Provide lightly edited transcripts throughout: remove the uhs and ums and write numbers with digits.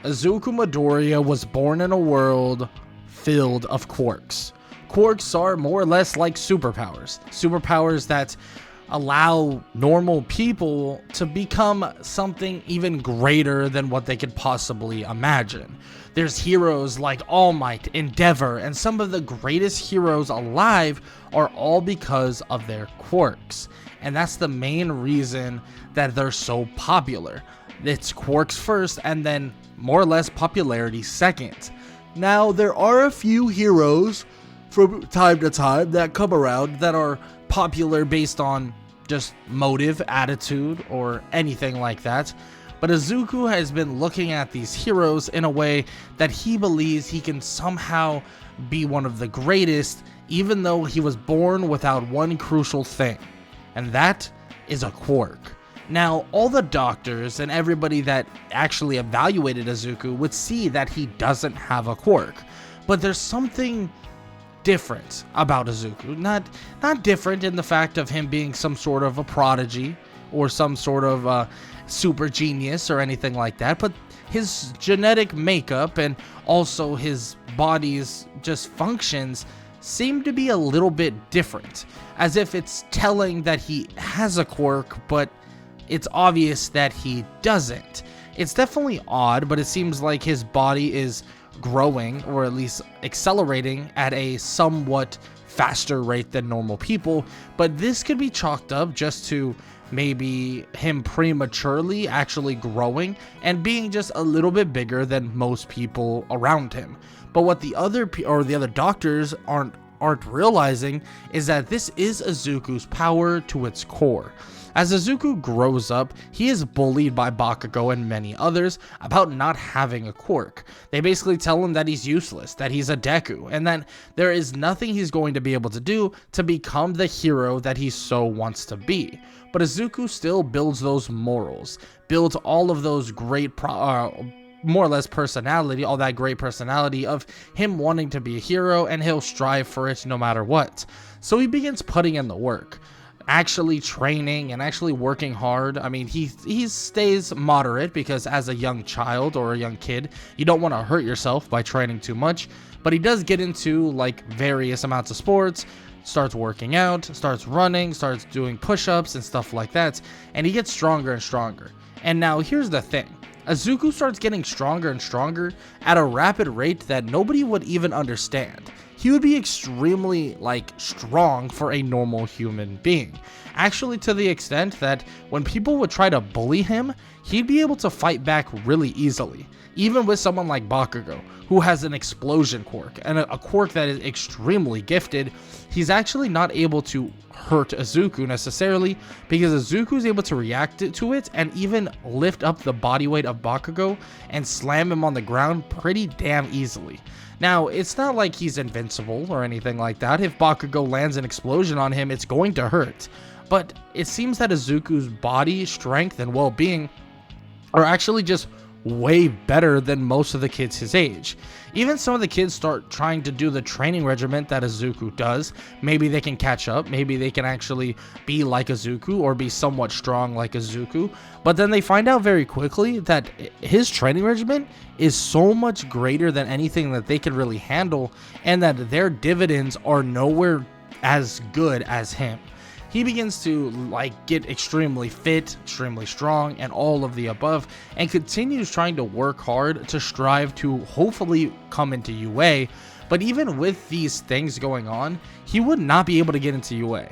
Izuku Midoriya was born in a world filled of quirks. Quirks are more or less like superpowers. Superpowers that allow normal people to become something even greater than what they could possibly imagine. There's heroes like All Might, Endeavor, and some of the greatest heroes alive are all because of their quirks. And that's the main reason that they're so popular. It's quirks first, and then more or less popularity second. Now, there are a few heroes from time to time that come around that are popular based on just motive, attitude, or anything like that. But Izuku has been looking at these heroes in a way that he believes he can somehow be one of the greatest, even though he was born without one crucial thing, and that is a quirk. Now, all the doctors and everybody that actually evaluated Izuku would see that he doesn't have a quirk, but there's something different about Izuku. Not different in the fact of him being some sort of a prodigy or some sort of super genius or anything like that, but his genetic makeup and also his body's just functions seem to be a little bit different, as if it's telling that he has a quirk, but it's obvious that he doesn't. It's definitely odd, but it seems like his body is growing, or at least accelerating, at a somewhat faster rate than normal people, but this could be chalked up just to maybe him prematurely actually growing and being just a little bit bigger than most people around him. But what the other doctors aren't realizing is that this is Izuku's power to its core. As Izuku grows up, he is bullied by Bakugo and many others about not having a quirk. They basically tell him that he's useless, that he's a Deku, and that there is nothing he's going to be able to do to become the hero that he so wants to be. But Izuku still builds those morals, builds all of those great more or less personality, all that great personality of him wanting to be a hero, and he'll strive for it no matter what. So he begins putting in the work, actually training and actually working hard. I mean, he stays moderate because as a young child or a young kid, you don't want to hurt yourself by training too much, but he does get into like various amounts of sports, starts working out, starts running, starts doing push-ups and stuff like that, and he gets stronger and stronger. And now here's the thing. Izuku starts getting stronger and stronger at a rapid rate that nobody would even understand. He would be extremely strong for a normal human being. Actually, to the extent that when people would try to bully him, he'd be able to fight back really easily. Even with someone like Bakugo, who has an explosion quirk, and a quirk that is extremely gifted, he's actually not able to hurt Izuku necessarily, because Izuku is able to react to it and even lift up the body weight of Bakugo and slam him on the ground pretty damn easily. Now, it's not like he's invincible or anything like that. If Bakugo lands an explosion on him, it's going to hurt. But it seems that Izuku's body, strength, and well-being are actually just way better than most of the kids his age. Even some of the kids start trying to do the training regimen that Izuku does. Maybe they can catch up, maybe they can actually be like Izuku or be somewhat strong like Izuku, but then they find out very quickly that his training regimen is so much greater than anything that they could really handle, and that their dividends are nowhere as good as him. He begins to get extremely fit, extremely strong, and all of the above, and continues trying to work hard to strive to hopefully come into UA. But even with these things going on, he would not be able to get into UA.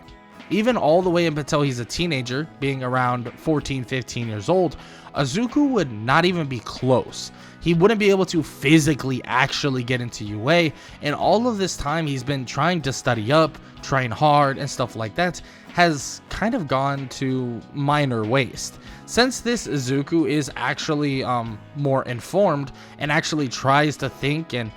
Even all the way up until he's a teenager, being around 14, 15 years old, Izuku would not even be close. He wouldn't be able to physically actually get into UA, and all of this time he's been trying to study up, train hard, and stuff like that has kind of gone to minor waste. Since this Izuku is actually more informed and actually tries to think and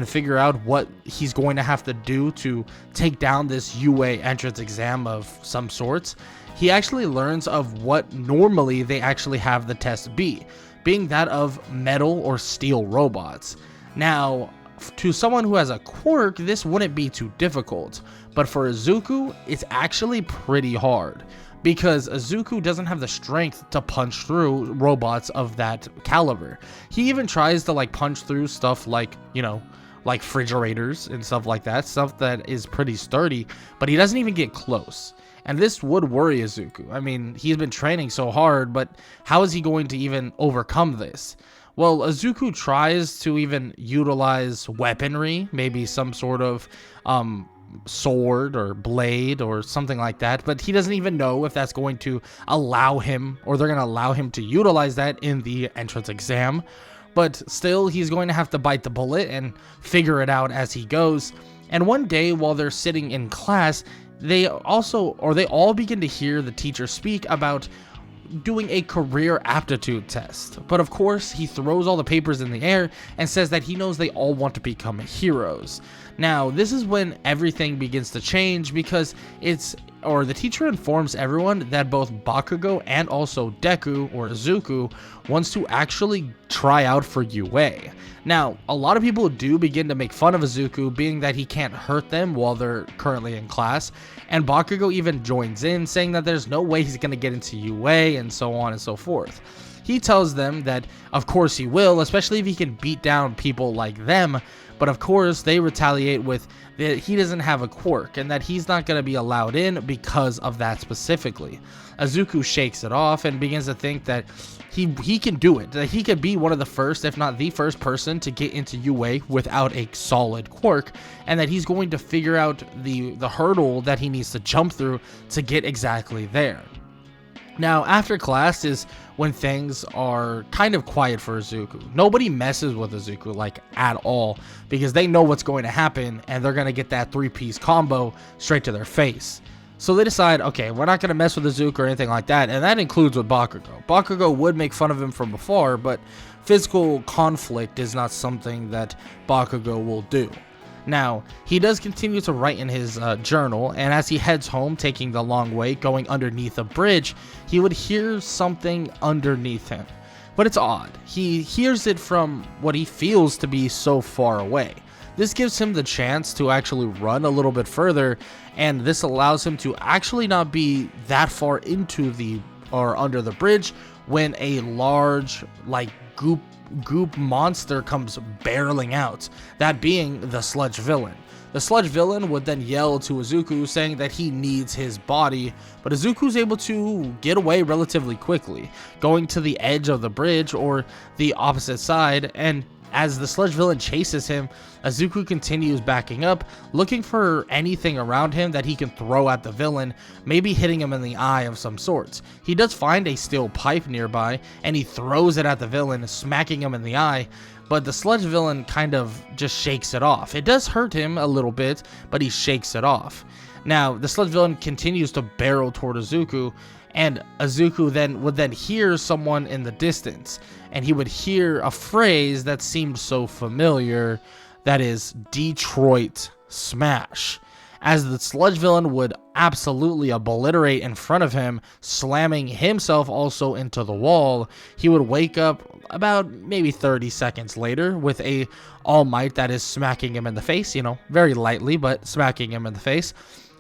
figure out what he's going to have to do to take down this UA entrance exam of some sorts, he actually learns of what normally they actually have the test be, being that of metal or steel robots. Now, to someone who has a quirk, this wouldn't be too difficult, but for Izuku, it's actually pretty hard. because Izuku doesn't have the strength to punch through robots of that caliber. He even tries to like punch through stuff like, you know, like refrigerators and stuff like that, stuff that is pretty sturdy, but he doesn't even get close. And this would worry Izuku. I mean, he's been training so hard, but how is he going to even overcome this? Well, Izuku tries to even utilize weaponry, maybe some sort of sword or blade or something like that, but he doesn't even know if that's going to allow him, or they're going to allow him to utilize that in the entrance exam. But still, he's going to have to bite the bullet and figure it out as he goes. And one day, while they're sitting in class, they all begin to hear the teacher speak about doing a career aptitude test. But of course, he throws all the papers in the air and says that he knows they all want to become heroes. Now, this is when everything begins to change, because the teacher informs everyone that both Bakugo and also Deku, or Izuku, wants to actually try out for UA. Now, a lot of people do begin to make fun of Izuku, being that he can't hurt them while they're currently in class, and Bakugo even joins in, saying that there's no way he's going to get into UA, and so on and so forth. He tells them that of course he will, especially if he can beat down people like them, but of course they retaliate with that he doesn't have a quirk and that he's not going to be allowed in because of that specifically. Izuku shakes it off and begins to think that he can do it, that he could be one of the first, if not the first person to get into UA without a solid quirk, and that he's going to figure out the hurdle that he needs to jump through to get exactly there. Now, after class is when things are kind of quiet for Izuku. Nobody messes with Izuku, like, at all, because they know what's going to happen, and they're going to get that three-piece combo straight to their face. So they decide, okay, we're not going to mess with Izuku or anything like that, and that includes with Bakugo. Bakugo would make fun of him from before, but physical conflict is not something that Bakugo will do. Now, he does continue to write in his journal, and as he heads home, taking the long way, going underneath a bridge, he would hear something underneath him. But it's odd. He hears it from what he feels to be so far away. This gives him the chance to actually run a little bit further, and this allows him to actually not be that far into or under the bridge when a large, like, goop monster comes barreling out, that being the sludge villain. The sludge villain would then yell to Izuku, saying that he needs his body, but Izuku's able to get away relatively quickly, going to the edge of the bridge or the opposite side, and as the sludge villain chases him, Izuku continues backing up, looking for anything around him that he can throw at the villain, maybe hitting him in the eye of some sorts. He does find a steel pipe nearby, and he throws it at the villain, smacking him in the eye, but the sludge villain kind of just shakes it off. It does hurt him a little bit, but he shakes it off. Now, the sludge villain continues to barrel toward Izuku, and Izuku would then hear someone in the distance, and he would hear a phrase that seemed so familiar, that is Detroit Smash, as the sludge villain would absolutely obliterate in front of him, slamming himself also into the wall. He would wake up about maybe 30 seconds later with a All Might that is smacking him in the face, you know, very lightly, but smacking him in the face.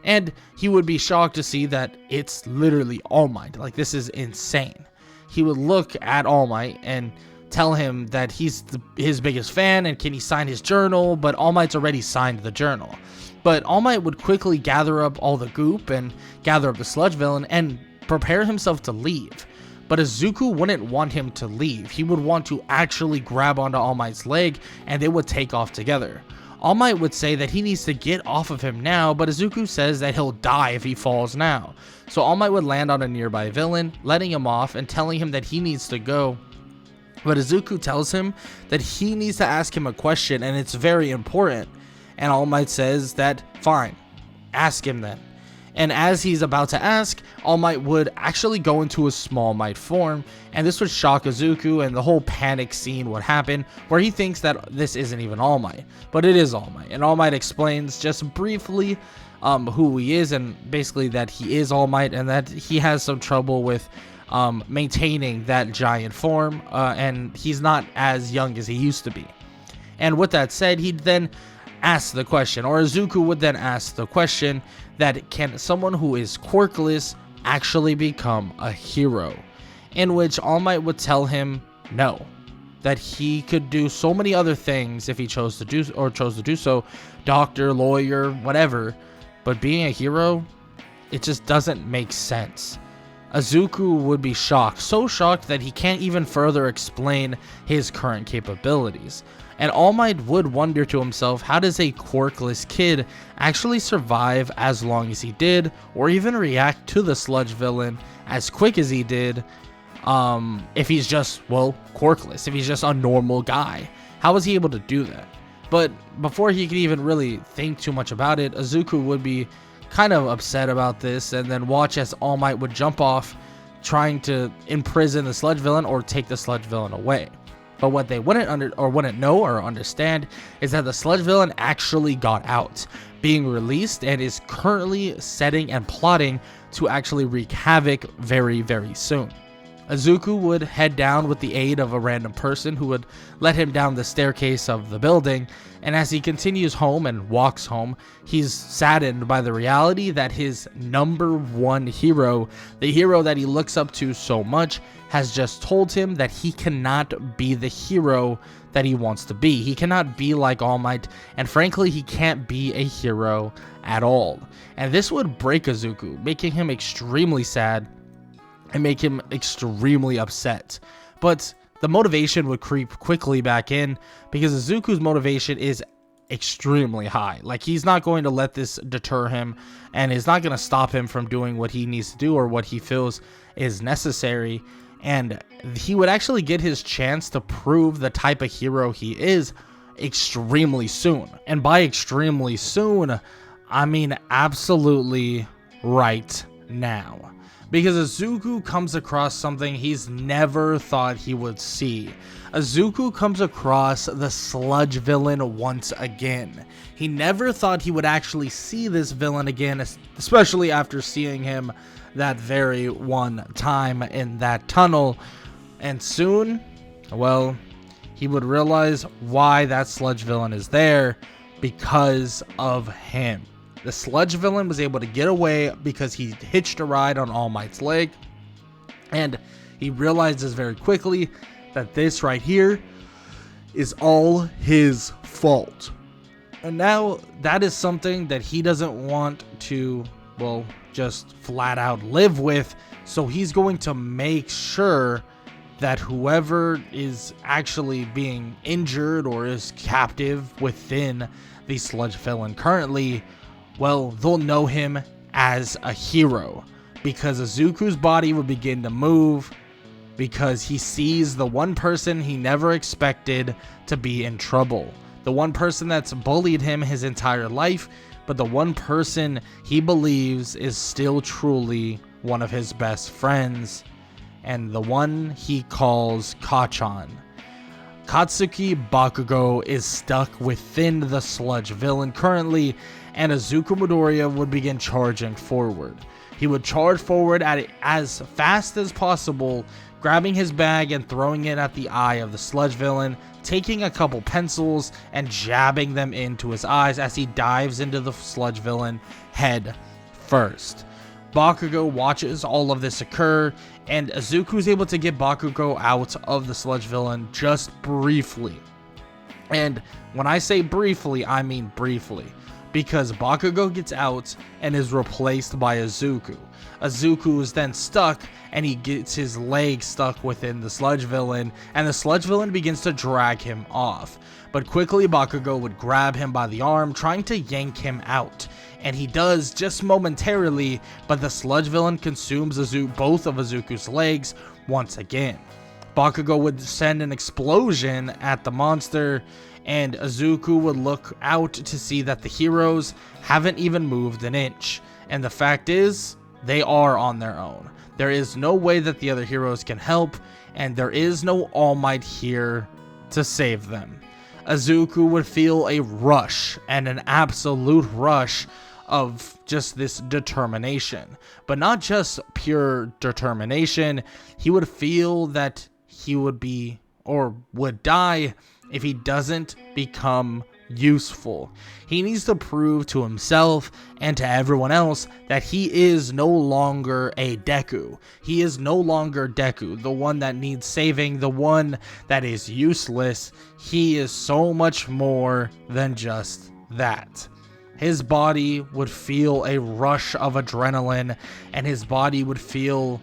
And he would be shocked to see that it's literally All Might. Like, this is insane. He would look at All Might and tell him that he's his biggest fan and can he sign his journal, but All Might's already signed the journal. But All Might would quickly gather up all the goop and gather up the sludge villain and prepare himself to leave. But Izuku wouldn't want him to leave. He would want to actually grab onto All Might's leg, and they would take off together. All Might would say that he needs to get off of him now, but Izuku says that he'll die if he falls now. So All Might would land on a nearby villain, letting him off and telling him that he needs to go. But Izuku tells him that he needs to ask him a question, and it's very important. And All Might says that, fine, ask him then. And as he's about to ask, All Might would actually go into a Small Might form, and this would shock Izuku, and the whole panic scene would happen, where he thinks that this isn't even All Might, but it is All Might. And All Might explains just briefly who he is, and basically that he is All Might, and that he has some trouble with maintaining that giant form, and he's not as young as he used to be. And with that said, he'd then ask the question, or Izuku would then ask the question, that can someone who is quirkless actually become a hero, in which All Might would tell him no, that he could do so many other things if he chose to do so, doctor, lawyer, whatever, but being a hero, it just doesn't make sense. Izuku would be shocked, so shocked that he can't even further explain his current capabilities. And All Might would wonder to himself, how does a quirkless kid actually survive as long as he did, or even react to the sludge villain as quick as he did, if he's just, well, quirkless, if he's just a normal guy? How was he able to do that? But before he could even really think too much about it, Izuku would be kind of upset about this, and then watch as All Might would jump off, trying to imprison the sludge villain or take the sludge villain away. But what they wouldn't know or understand is that the sludge villain actually got out, being released, and is currently setting and plotting to actually wreak havoc very, very soon. Izuku would head down with the aid of a random person who would let him down the staircase of the building, and as he continues home and walks home, he's saddened by the reality that his number one hero, the hero that he looks up to so much, has just told him that he cannot be the hero that he wants to be. He cannot be like All Might, and frankly, he can't be a hero at all. And this would break Izuku, making him extremely sad and make him extremely upset. But the motivation would creep quickly back in, because Izuku's motivation is extremely high. Like, he's not going to let this deter him, and is not going to stop him from doing what he needs to do or what he feels is necessary. And he would actually get his chance to prove the type of hero he is extremely soon. And by extremely soon, I mean absolutely right now. Because Izuku comes across something he's never thought he would see. Izuku comes across the sludge villain once again. He never thought he would actually see this villain again, especially after seeing him that very one time in that tunnel. And soon, well, he would realize why that sludge villain is there, because of him. The sludge villain was able to get away because he hitched a ride on All Might's leg, and he realizes very quickly that this right here is all his fault. And now that is something that he doesn't want to, well, just flat out live with, so he's going to make sure that whoever is actually being injured or is captive within the sludge villain currently, well, they'll know him as a hero, because Izuku's body will begin to move, because he sees the one person he never expected to be in trouble. The one person that's bullied him his entire life, but the one person he believes is still truly one of his best friends, and the one he calls Kachan. Katsuki Bakugo is stuck within the sludge villain currently, and Izuku Midoriya would begin charging forward. He would charge forward at it as fast as possible, grabbing his bag and throwing it at the eye of the sludge villain, taking a couple pencils and jabbing them into his eyes as he dives into the sludge villain head first. Bakugo watches all of this occur, and Izuku is able to get Bakugo out of the sludge villain just briefly. And when I say briefly, I mean briefly, because Bakugo gets out and is replaced by Izuku. Izuku is then stuck, and he gets his leg stuck within the sludge villain, and the sludge villain begins to drag him off. But quickly Bakugo would grab him by the arm, trying to yank him out. And he does just momentarily, but the sludge villain consumes both of Izuku's legs once again. Bakugo would send an explosion at the monster, and Izuku would look out to see that the heroes haven't even moved an inch. And the fact is, they are on their own. There is no way that the other heroes can help, and there is no All Might here to save them. Izuku would feel a rush, and an absolute rush, of just this determination. But not just pure determination, he would feel that he would be, or would die, if he doesn't become useful. He needs to prove to himself and to everyone else that he is no longer a Deku. He is no longer Deku, the one that needs saving, the one that is useless. He is so much more than just that. His body would feel a rush of adrenaline, and his body would feel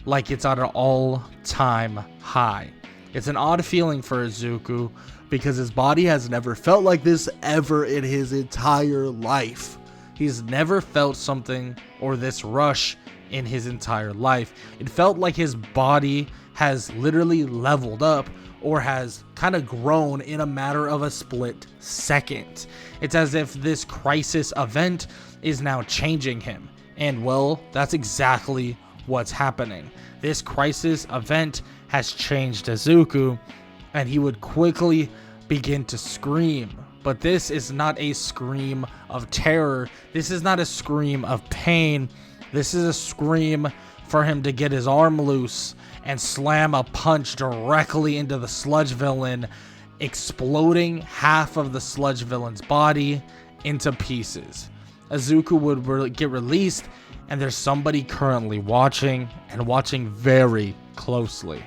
like it's at an all-time high. It's an odd feeling for Izuku because his body has never felt like this ever in his entire life. He's never felt something or this rush in his entire life. It felt like his body has literally leveled up or has kind of grown in a matter of a split second. It's as if this crisis event is now changing him. And well, that's exactly what's happening. This crisis event has changed Izuku, and he would quickly begin to scream. But this is not a scream of terror. This is not a scream of pain. This is a scream for him to get his arm loose and slam a punch directly into the sludge villain, exploding half of the sludge villain's body into pieces. Izuku would get released, and there's somebody currently watching, and watching very closely.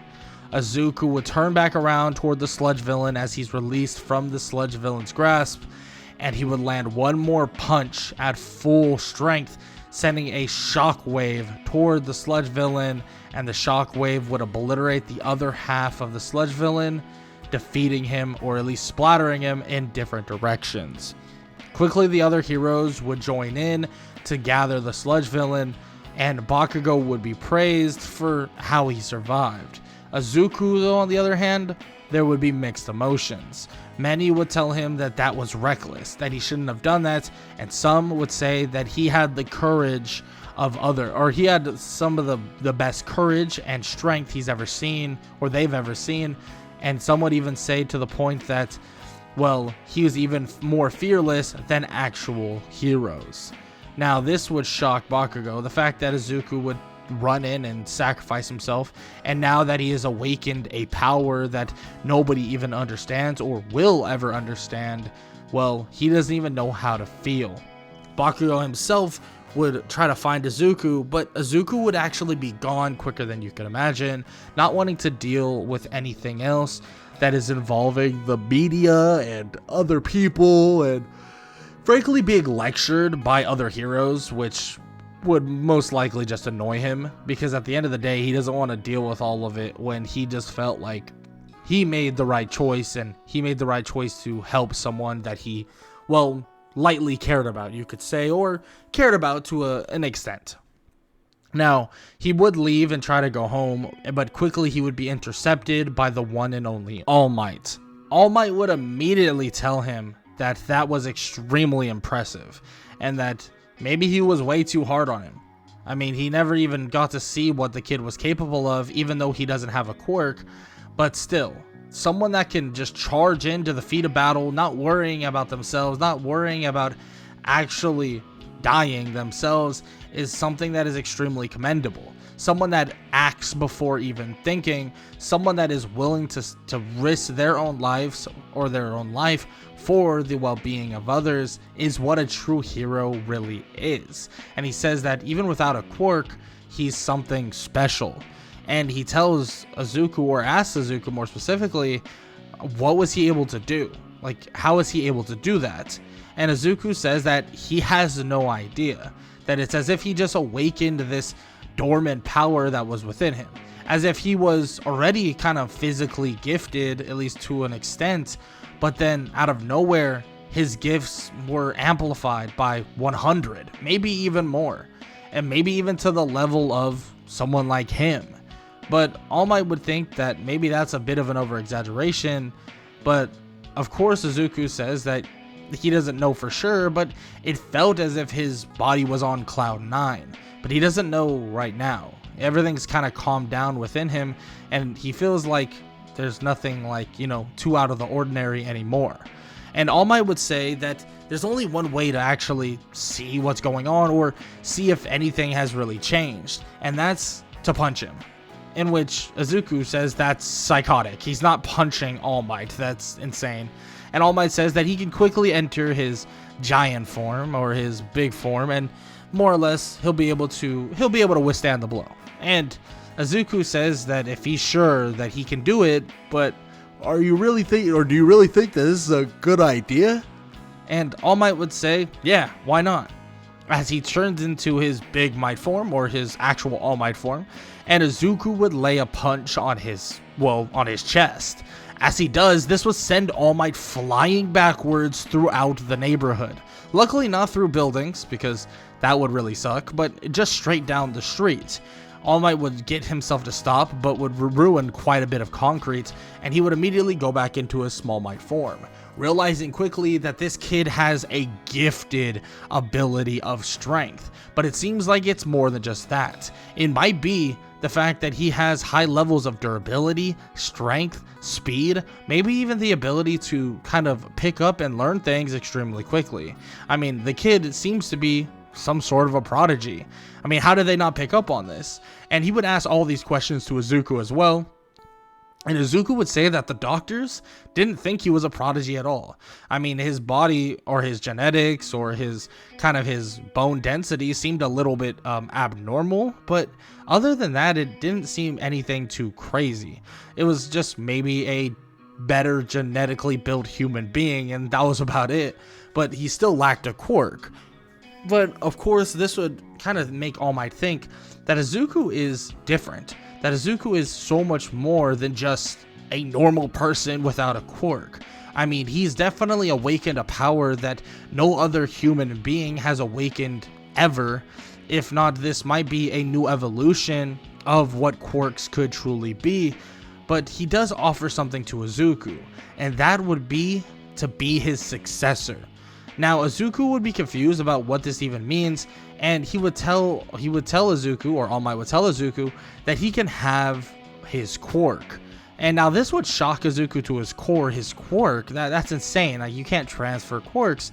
Izuku would turn back around toward the sludge villain as he's released from the sludge villain's grasp, and he would land one more punch at full strength, sending a shockwave toward the sludge villain, and the shockwave would obliterate the other half of the sludge villain, defeating him or at least splattering him in different directions. Quickly, the other heroes would join in to gather the sludge villain, and Bakugo would be praised for how he survived. Izuku, though, on the other hand, there would be mixed emotions. Many would tell him that that was reckless, that he shouldn't have done that, and some would say that he had the courage of he had some of the best courage and strength he's ever seen, or they've ever seen, and some would even say to the point that, well, he was even more fearless than actual heroes. Now, this would shock Bakugo, the fact that Izuku would run in and sacrifice himself, and now that he has awakened a power that nobody even understands or will ever understand, well, he doesn't even know how to feel. Bakugo himself would try to find Izuku, but Izuku would actually be gone quicker than you could imagine, not wanting to deal with anything else that is involving the media and other people, and frankly being lectured by other heroes, which would most likely just annoy him, because at the end of the day, he doesn't want to deal with all of it when he just felt like he made the right choice, and he made the right choice to help someone that he, well, lightly cared about, you could say, or cared about to an extent. Now, he would leave and try to go home, but quickly he would be intercepted by the one and only All Might. All Might would immediately tell him that that was extremely impressive, and that maybe he was way too hard on him. I mean, he never even got to see what the kid was capable of, even though he doesn't have a quirk, but still, someone that can just charge in to defeat a battle, not worrying about themselves, not worrying about actually dying themselves, is something that is extremely commendable. Someone that acts before even thinking, someone that is willing to risk their own lives or their own life for the well-being of others, is what a true hero really is. And he says that even without a quirk, he's something special. And he tells Izuku, or asks Izuku more specifically, what was he able to do? Like, how is he able to do that? And Izuku says that he has no idea. That it's as if he just awakened this dormant power that was within him. As if he was already kind of physically gifted, at least to an extent, but then out of nowhere, his gifts were amplified by 100, maybe even more, and maybe even to the level of someone like him. But All Might would think that maybe that's a bit of an over-exaggeration, but of course Izuku says that he doesn't know for sure, but it felt as if his body was on cloud 9, but he doesn't know right now. Everything's kind of calmed down within him, and he feels like there's nothing like, too out of the ordinary anymore. And All Might would say that there's only one way to actually see what's going on, or see if anything has really changed, and that's to punch him. in which Izuku says that's psychotic. He's not punching All Might. That's insane. And All Might says that he can quickly enter his giant form or his big form, and more or less he'll be able to withstand the blow. And Izuku says that if he's sure that he can do it, but do you really think that this is a good idea? And All Might would say, yeah, why not? As he turns into his Big Might form, or his actual All Might form, and Izuku would lay a punch on his chest. As he does, this would send All Might flying backwards throughout the neighborhood. Luckily not through buildings, because that would really suck, but just straight down the street. All Might would get himself to stop, but would ruin quite a bit of concrete, and he would immediately go back into his Small Might form, realizing quickly that this kid has a gifted ability of strength. But it seems like it's more than just that. It might be the fact that he has high levels of durability, strength, speed, maybe even the ability to kind of pick up and learn things extremely quickly. I mean, the kid seems to be some sort of a prodigy. I mean, how did they not pick up on this? And he would ask all these questions to Izuku as well. And Izuku would say that the doctors didn't think he was a prodigy at all. I mean, his body or his genetics or his bone density seemed a little bit abnormal, but other than that, it didn't seem anything too crazy. It was just maybe a better genetically built human being, and that was about it. But he still lacked a quirk. But of course, this would kind of make All Might think that Izuku is different. That Izuku is so much more than just a normal person without a quirk. I mean, he's definitely awakened a power that no other human being has awakened ever. If not, this might be a new evolution of what quirks could truly be. But he does offer something to Izuku, and that would be to be his successor. Now, Izuku would be confused about what this even means, and he would tell Izuku, or All Might would tell Izuku, that he can have his quirk. And now this would shock Izuku to his core. His quirk, that's insane. Like, you can't transfer quirks.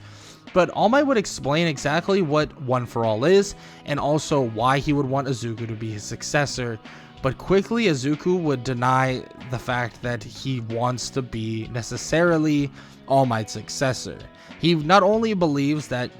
But All Might would explain exactly what One for All is, and also why he would want Izuku to be his successor. But quickly, Izuku would deny the fact that he wants to be necessarily All Might's successor. He not only believes that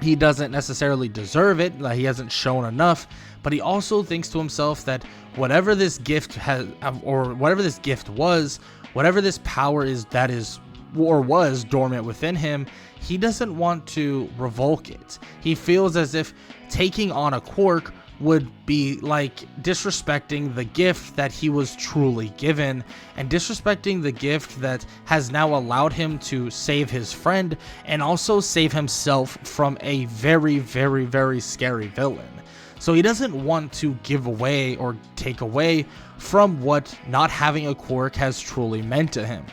he doesn't necessarily deserve it, that he hasn't shown enough, but he also thinks to himself that whatever this gift has, or whatever this gift was, whatever this power is that is or was dormant within him, he doesn't want to revoke it. He feels as if taking on a quirk would be like disrespecting the gift that he was truly given, and disrespecting the gift that has now allowed him to save his friend and also save himself from a very, very, very scary villain. So he doesn't want to give away or take away from what not having a quirk has truly meant to him.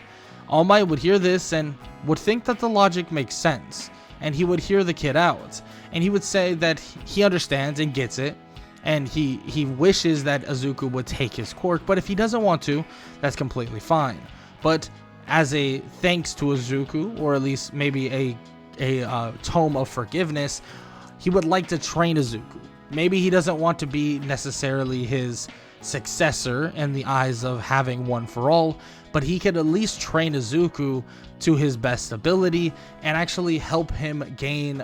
All Might would hear this and would think that the logic makes sense, and he would hear the kid out, and he would say that he understands and gets it, and he wishes that Izuku would take his quirk, but if he doesn't want to, that's completely fine. But as a thanks to Izuku, or at least maybe a tome of forgiveness, he would like to train Izuku. Maybe he doesn't want to be necessarily his successor in the eyes of having One for All, but he could at least train Izuku to his best ability and actually help him gain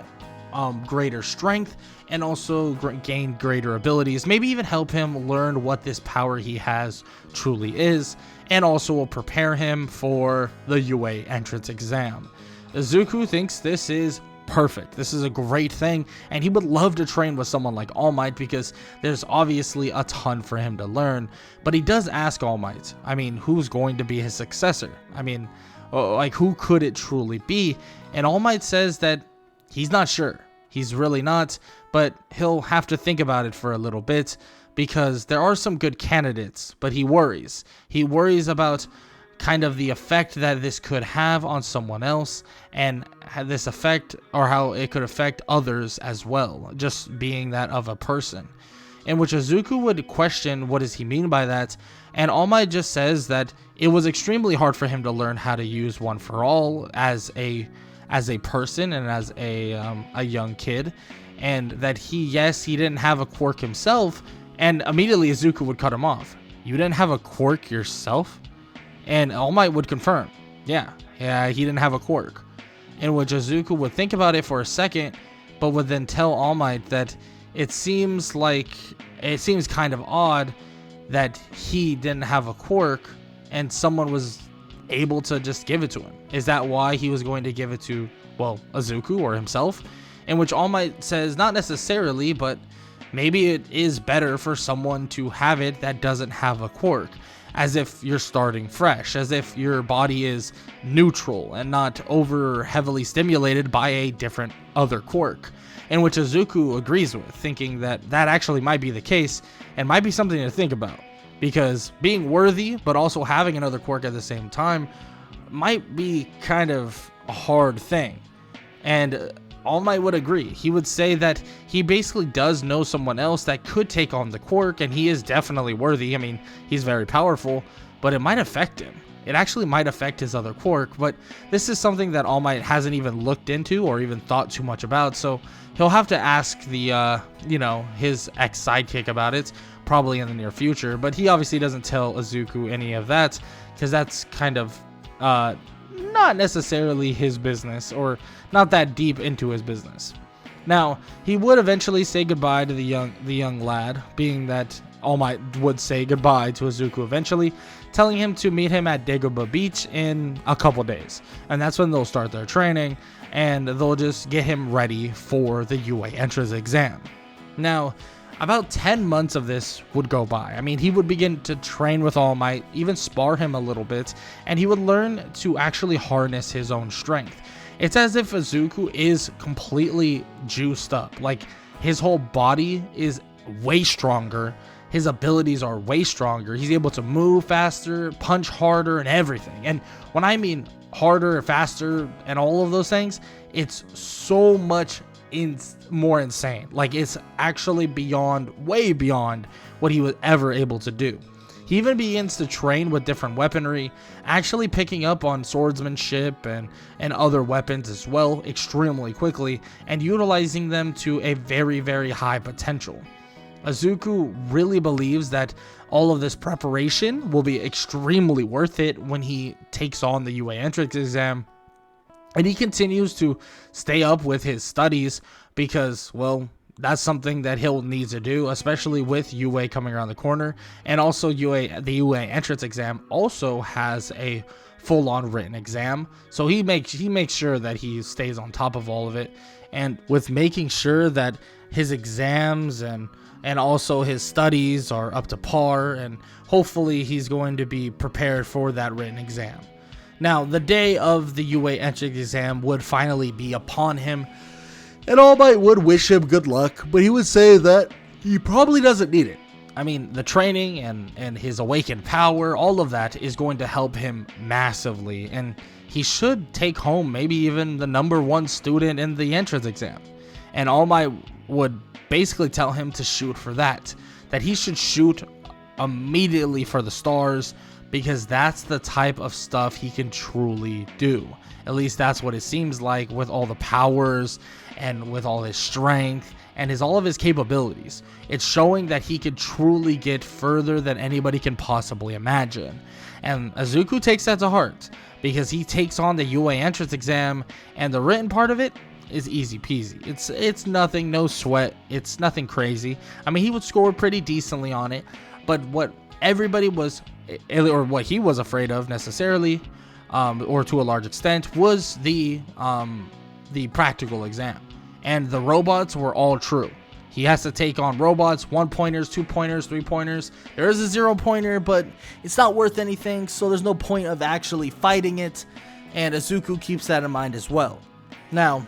greater strength and also gain greater abilities, maybe even help him learn what this power he has truly is, and also will prepare him for the UA entrance exam. Izuku thinks this is perfect. This is a great thing, and he would love to train with someone like All Might because there's obviously a ton for him to learn. But he does ask All Might, I mean, who's going to be his successor? I mean, like, who could it truly be? And All Might says that he's not sure. He's really not, but he'll have to think about it for a little bit because there are some good candidates, but he worries. He worries about kind of the effect that this could have on someone else, and this effect, or how it could affect others as well, just being that of a person. In which Izuku would question what does he mean by that, and All Might just says that it was extremely hard for him to learn how to use One for All as a person and as a young kid, and that he didn't have a quirk himself, And immediately Izuku would cut him off. You didn't have a quirk yourself? And All Might would confirm, yeah, he didn't have a quirk. In which Izuku would think about it for a second, but would then tell All Might that it seems kind of odd that he didn't have a quirk and someone was able to just give it to him. Is that why he was going to give it to, well, Izuku or himself? In which All Might says, not necessarily, but maybe it is better for someone to have it that doesn't have a quirk, as if you're starting fresh, as if your body is neutral and not over heavily stimulated by a different other quirk. In which Izuku agrees with, thinking that actually might be the case and might be something to think about, because being worthy but also having another quirk at the same time might be kind of a hard thing. And All Might would agree. He would say that he basically does know someone else that could take on the quirk, and he is definitely worthy. I mean, he's very powerful, but it might affect him. It actually might affect his other quirk, but this is something that All Might hasn't even looked into or even thought too much about, so he'll have to ask the, his ex-sidekick about it, probably in the near future, but he obviously doesn't tell Izuku any of that, because that's kind of, not necessarily his business, or not that deep into his business. Now, he would eventually say goodbye to the young lad, being that All Might would say goodbye to Izuku eventually, telling him to meet him at Dagobah Beach in a couple days. And that's when they'll start their training, and they'll just get him ready for the UA entrance exam. Now, about 10 months of this would go by. I mean, he would begin to train with All Might, even spar him a little bit, and he would learn to actually harness his own strength. It's as if Izuku is completely juiced up. Like, his whole body is way stronger. His abilities are way stronger. He's able to move faster, punch harder, and everything. And when I mean harder, faster, and all of those things, it's so much more insane. Like, it's actually way beyond what he was ever able to do. He even begins to train with different weaponry, actually picking up on swordsmanship and other weapons as well extremely quickly, and utilizing them to a very, very high potential. Izuku really believes that all of this preparation will be extremely worth it when he takes on the UA entrance exam, and he continues to stay up with his studies because, well, that's something that he'll need to do, especially with UA coming around the corner. And also the UA entrance exam also has a full-on written exam, so he makes sure that he stays on top of all of it. And with making sure that his exams and also his studies are up to par, and hopefully he's going to be prepared for that written exam. Now, the day of the UA entrance exam would finally be upon him, and All Might would wish him good luck, but he would say that he probably doesn't need it. I mean, the training and his awakened power, all of that is going to help him massively, and he should take home maybe even the #1 student in the entrance exam. And All Might would basically tell him to shoot for that he should shoot immediately for the stars, because that's the type of stuff he can truly do. At least that's what it seems like, with all the powers and with all his strength and all of his capabilities. It's showing that he could truly get further than anybody can possibly imagine. And Izuku takes that to heart, because he takes on the UA entrance exam, and the written part of it is easy peasy. It's nothing, no sweat. It's nothing crazy. I mean, he would score pretty decently on it, but what everybody was, or what he was afraid of necessarily, or to a large extent, was the practical exam. And the robots were all true. He has to take on robots, 1-pointers, 2-pointers, 3-pointers. There is a 0-pointer, but it's not worth anything, so there's no point of actually fighting it. And Izuku keeps that in mind as well. Now,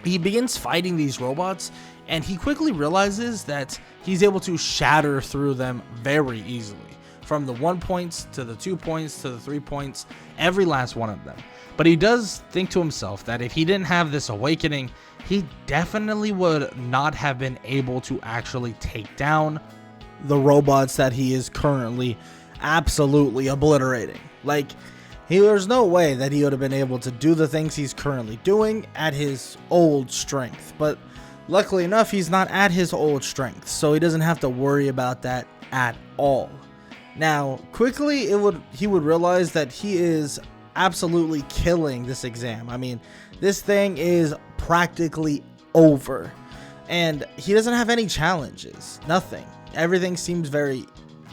he begins fighting these robots, and he quickly realizes that he's able to shatter through them very easily. From the 1 points to the 2 points to the 3 points, every last one of them. But he does think to himself that if he didn't have this awakening, he definitely would not have been able to actually take down the robots that he is currently absolutely obliterating. Like, there's no way that he would have been able to do the things he's currently doing at his old strength. But Luckily enough, he's not at his old strength, so he doesn't have to worry about that at all. Now, quickly he would realize that he is absolutely killing this exam. I mean, this thing is practically over, and he doesn't have any challenges, nothing. Everything seems very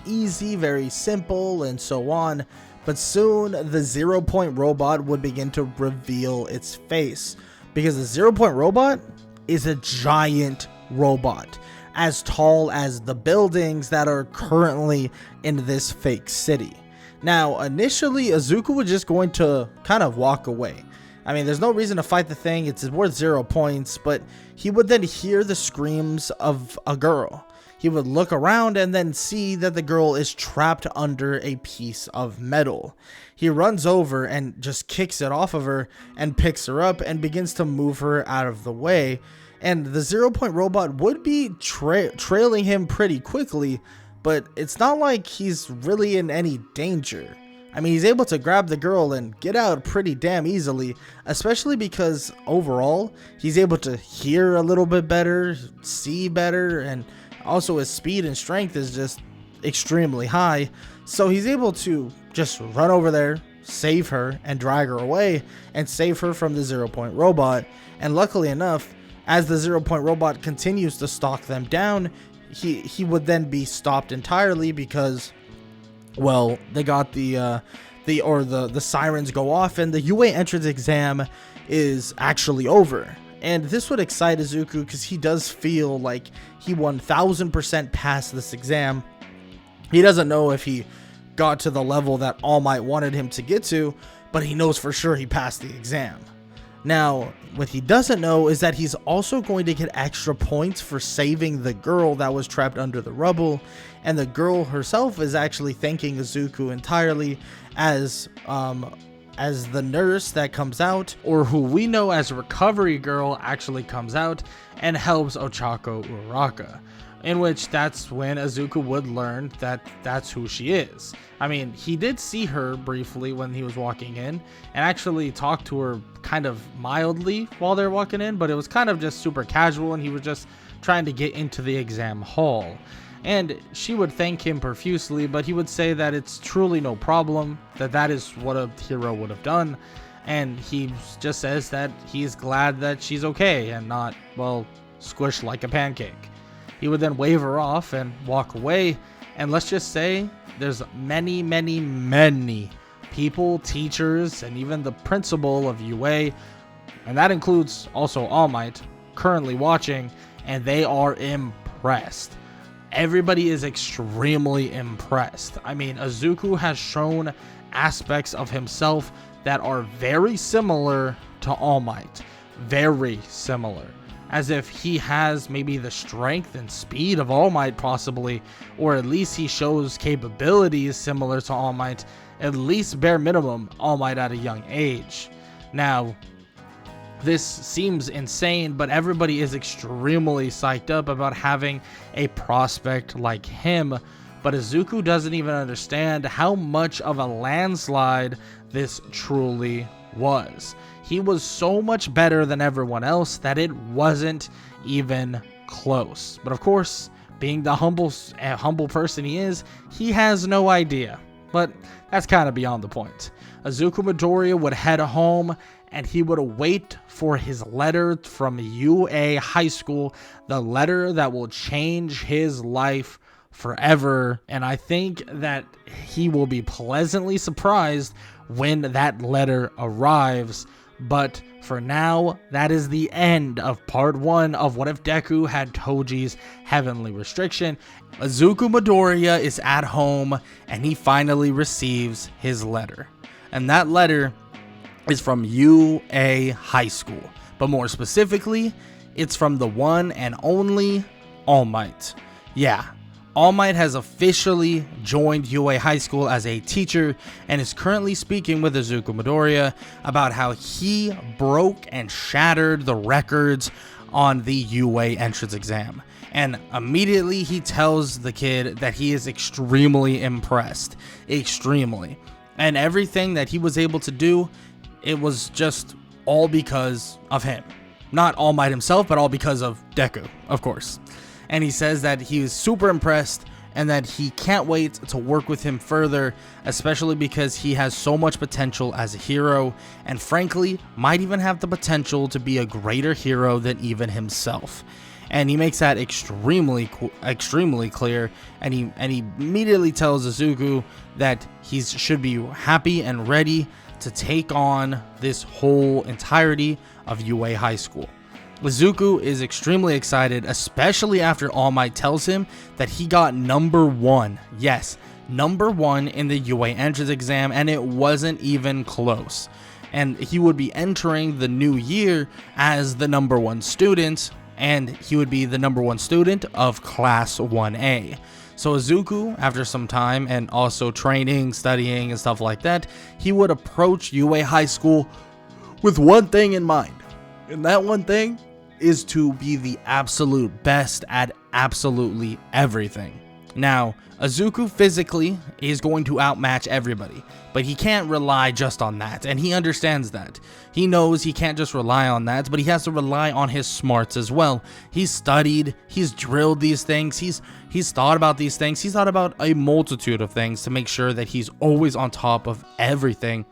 easy, very simple, and so on. But soon the 0 Point robot would begin to reveal its face, because the 0 Point robot is a giant robot, as tall as the buildings that are currently in this fake city. Now, initially, Izuku was just going to kind of walk away. I mean, there's no reason to fight the thing, it's worth 0 points, but he would then hear the screams of a girl. He would look around and then see that the girl is trapped under a piece of metal. He runs over and just kicks it off of her and picks her up and begins to move her out of the way. And the 0 Point robot would be trailing him pretty quickly, but it's not like he's really in any danger. I mean, he's able to grab the girl and get out pretty damn easily, especially because overall, he's able to hear a little bit better, see better, and also his speed and strength is just extremely high. So he's able to just run over there, save her, and drag her away, and save her from the 0 Point robot. And luckily enough, as the 0 Point robot continues to stalk them down, he would then be stopped entirely because, well, they got the sirens go off and the UA entrance exam is actually over. And this would excite Izuku because he does feel like he 1000% passed this exam. He doesn't know if he got to the level that All Might wanted him to get to, but he knows for sure he passed the exam. Now, what he doesn't know is that he's also going to get extra points for saving the girl that was trapped under the rubble, and the girl herself is actually thanking Izuku entirely as the nurse that comes out, or who we know as Recovery Girl, actually comes out and helps Ochako Uraraka. In which that's when Izuku would learn that that's who she is. I mean, he did see her briefly when he was walking in and actually talked to her kind of mildly while they're walking in, but it was kind of just super casual and he was just trying to get into the exam hall. And she would thank him profusely, but he would say that it's truly no problem, that is what a hero would have done. And he just says that he's glad that she's okay and not, well, squished like a pancake. He would then wave her off and walk away. And let's just say there's many, many, many people, teachers, and even the principal of UA, and that includes also All Might, currently watching, and they are impressed. Everybody is extremely impressed. I mean, Izuku has shown aspects of himself that are very similar to All Might. Very similar. As if he has maybe the strength and speed of All Might possibly, or at least he shows capabilities similar to All Might, at least bare minimum All Might at a young age. Now, this seems insane, but everybody is extremely psyched up about having a prospect like him, but Izuku doesn't even understand how much of a landslide this truly was. He was so much better than everyone else that it wasn't even close. But of course, being the humble person he is, he has no idea. But that's kind of beyond the point. Izuku Midoriya would head home and he would wait for his letter from UA High School, the letter that will change his life forever. And I think that he will be pleasantly surprised when that letter arrives. But for now, that is the end of part 1 of What If Deku Had Toji's Heavenly Restriction. Izuku Midoriya is at home and he finally receives his letter. And that letter is from UA High School. But more specifically, it's from the one and only All Might. Yeah. All Might has officially joined UA High School as a teacher and is currently speaking with Izuku Midoriya about how he broke and shattered the records on the UA entrance exam. And immediately he tells the kid that he is extremely impressed. Extremely. And everything that he was able to do, it was just all because of him. Not All Might himself, but all because of Deku, of course. And he says that he was super impressed and that he can't wait to work with him further, especially because he has so much potential as a hero, and frankly, might even have the potential to be a greater hero than even himself. And he makes that extremely clear, and he immediately tells Izuku that he should be happy and ready to take on this whole entirety of UA High School. Izuku is extremely excited, especially after All Might tells him that he got number 1. Yes, number 1 in the UA entrance exam, and it wasn't even close. And he would be entering the new year as the number 1 student, and he would be the number 1 student of Class 1A. So Izuku, after some time and also training, studying, and stuff like that, he would approach UA High School with one thing in mind. And that one thing is to be the absolute best at absolutely everything. Now, Izuku physically is going to outmatch everybody, but he can't rely just on that, and he understands that. He knows he can't just rely on that, but he has to rely on his smarts as well. He's studied, he's drilled these things, he's thought about these things, he's thought about a multitude of things to make sure that he's always on top of everything.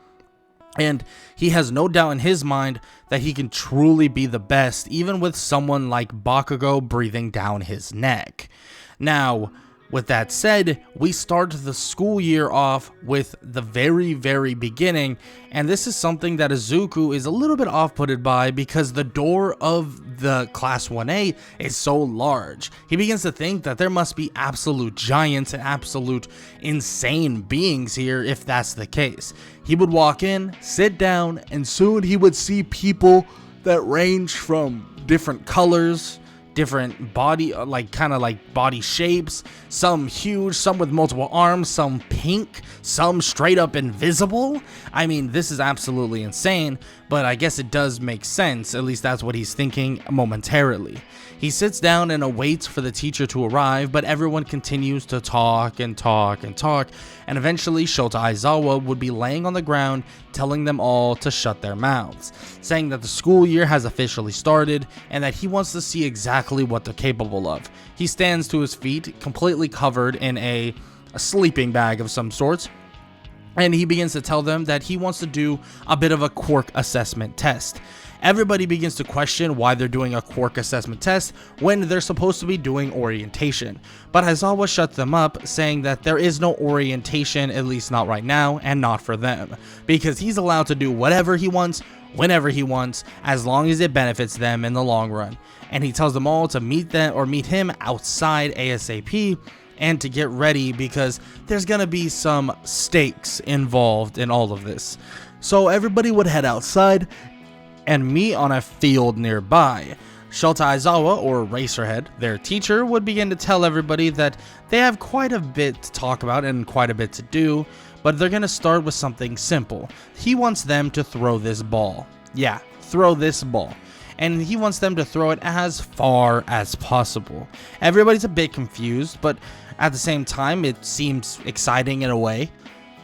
And he has no doubt in his mind that he can truly be the best, even with someone like Bakugo breathing down his neck. Now, with that said, we start the school year off with the very, very beginning, and this is something that Izuku is a little bit off-putted by because the door of the Class 1A is so large. He begins to think that there must be absolute giants and absolute insane beings here if that's the case. He would walk in, sit down, and soon he would see people that range from different colors, different body, kind of like body shapes, some huge, some with multiple arms, some pink, some straight up invisible. I mean, this is absolutely insane, but I guess it does make sense. At least that's what he's thinking momentarily. He sits down and awaits for the teacher to arrive, but everyone continues to talk and talk and talk, and eventually Shota Aizawa would be laying on the ground telling them all to shut their mouths, saying that the school year has officially started and that he wants to see exactly what they're capable of. He stands to his feet, completely covered in a sleeping bag of some sort, and he begins to tell them that he wants to do a bit of a quirk assessment test. Everybody begins to question why they're doing a quirk assessment test when they're supposed to be doing orientation. But Aizawa shuts them up, saying that there is no orientation, at least not right now, and not for them, because he's allowed to do whatever he wants, whenever he wants, as long as it benefits them in the long run. And he tells them all to meet him outside ASAP, and to get ready because there's gonna be some stakes involved in all of this. So everybody would head outside and meet on a field nearby. Shota Aizawa, or Racerhead, their teacher, would begin to tell everybody that they have quite a bit to talk about and quite a bit to do, but they're gonna start with something simple. He wants them to throw this ball. Yeah, throw this ball. And he wants them to throw it as far as possible. Everybody's a bit confused, but at the same time, it seems exciting in a way.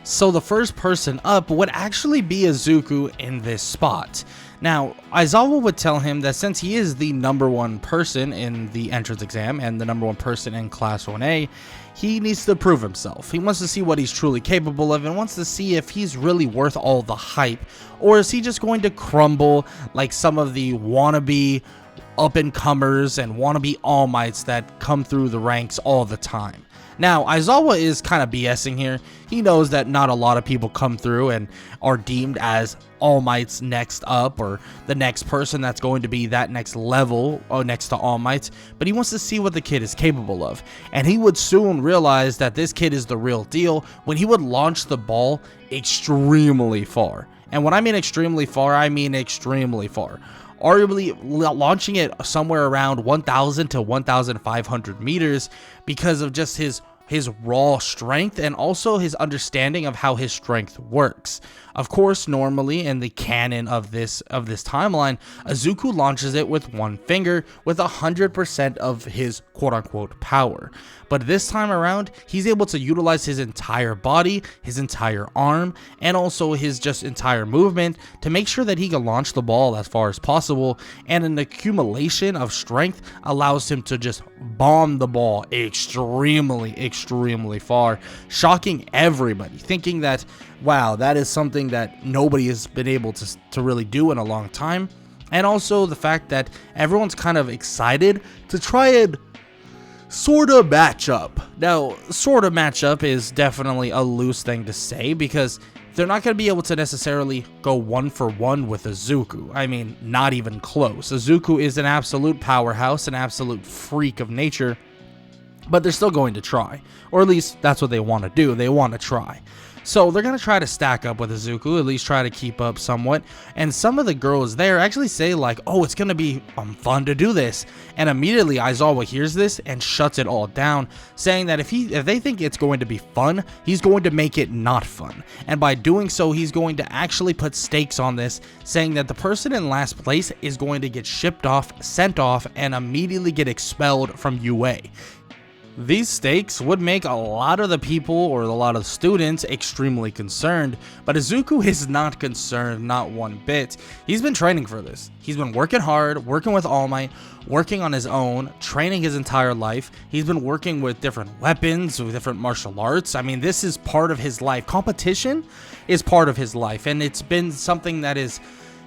So the first person up would actually be Izuku in this spot. Now, Aizawa would tell him that since he is the number 1 person in the entrance exam and the number 1 person in Class 1A, he needs to prove himself. He wants to see what he's truly capable of and wants to see if he's really worth all the hype, or is he just going to crumble like some of the wannabe up-and-comers and wannabe All Mights that come through the ranks all the time. Now, Aizawa is kind of BSing here. He knows that not a lot of people come through and are deemed as All Mights next up, or the next person that's going to be that next level or next to All Mights, but he wants to see what the kid is capable of. And he would soon realize that this kid is the real deal when he would launch the ball extremely far. And when I mean extremely far, I mean extremely far. Arguably launching it somewhere around 1,000 to 1,500 meters because of just his his raw strength and also his understanding of how his strength works. Of course, normally in the canon of this timeline, Izuku launches it with one finger with 100% of his quote-unquote power. But this time around, he's able to utilize his entire body, his entire arm, and also his just entire movement to make sure that he can launch the ball as far as possible, and an accumulation of strength allows him to just bomb the ball extremely far, shocking everybody, thinking that, wow, that is something that nobody has been able to really do in a long time. And also the fact that everyone's kind of excited to try and sort of match up. Now, sort of match up is definitely a loose thing to say, because they're not going to be able to necessarily go 1-for-1 with Izuku. I mean, not even close. Izuku is an absolute powerhouse, an absolute freak of nature, but they're still going to try. Or at least that's what they want to do. They want to try. So they're going to try to stack up with Izuku, at least try to keep up somewhat. And some of the girls there actually say like, oh, it's going to be fun to do this. And immediately Aizawa hears this and shuts it all down, saying that if they think it's going to be fun, he's going to make it not fun. And by doing so, he's going to actually put stakes on this, saying that the person in last place is going to get shipped off, sent off, and immediately get expelled from UA. These stakes would make a lot of the people or a lot of students extremely concerned, but Izuku is not concerned, not one bit. He's been training for this. He's been working hard, working with All Might, working on his own, training his entire life. He's been working with different weapons, with different martial arts. I mean, this is part of his life. Competition is part of his life, and it's been something that is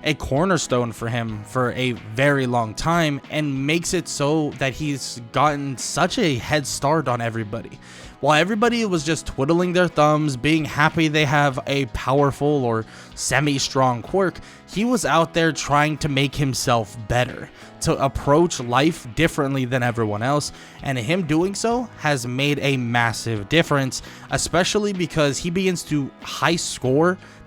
a cornerstone for him for a very long time, and makes it so that he's gotten such a head start on everybody. While everybody was just twiddling their thumbs, being happy they have a powerful or semi-strong quirk, he was out there trying to make himself better, to approach life differently than everyone else, and him doing so has made a massive difference, especially because he begins to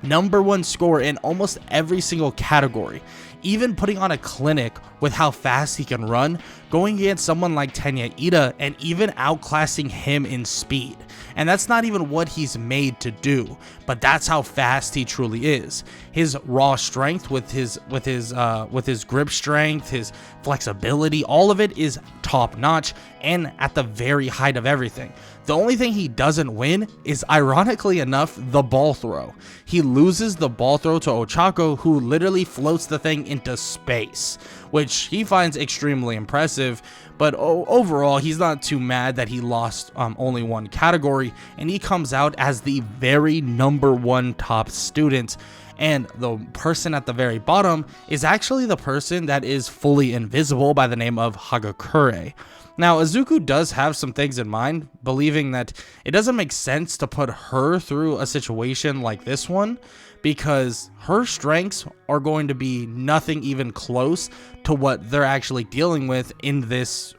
number one score in almost every single category, even putting on a clinic with how fast he can run, going against someone like Tenya Ida and even outclassing him in speed. And that's not even what he's made to do, but that's how fast he truly is. His raw strength with his grip strength, his flexibility, all of it is top notch and at the very height of everything. The only thing he doesn't win is, ironically enough, the ball throw. He loses the ball throw to Ochako, who literally floats the thing into space, which he finds extremely impressive. But overall, he's not too mad that he lost only one category, and he comes out as the very number one top student. And the person at the very bottom is actually the person that is fully invisible by the name of Hagakure. Now, Izuku does have some things in mind, believing that it doesn't make sense to put her through a situation like this one, because her strengths are going to be nothing even close to what they're actually dealing with in this,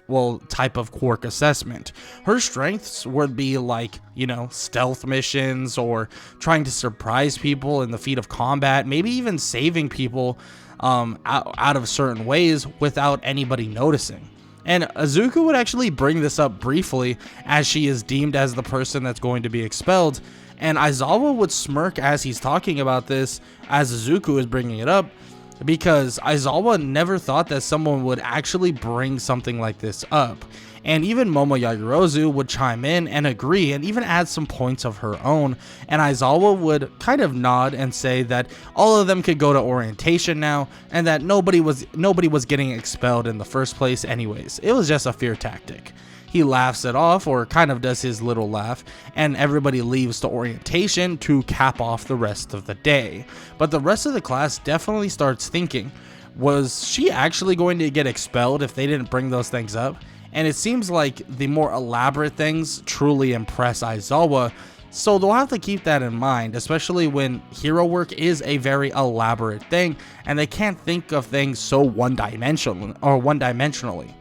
type of quirk assessment. Her strengths would be like, stealth missions, or trying to surprise people in the feat of combat, maybe even saving people out of certain ways without anybody noticing. And Izuku would actually bring this up briefly, as she is deemed as the person that's going to be expelled, and Aizawa would smirk as he's talking about this, as Izuku is bringing it up, because Aizawa never thought that someone would actually bring something like this up. And even Momo Yagurozu would chime in and agree, and even add some points of her own, and Aizawa would kind of nod and say that all of them could go to orientation now, and that nobody was getting expelled in the first place anyways. It was just a fear tactic. He laughs it off, or kind of does his little laugh, and everybody leaves to orientation to cap off the rest of the day. But the rest of the class definitely starts thinking, was she actually going to get expelled if they didn't bring those things up? And it seems like the more elaborate things truly impress Aizawa, so they'll have to keep that in mind, especially when hero work is a very elaborate thing, and they can't think of things so one-dimensionally.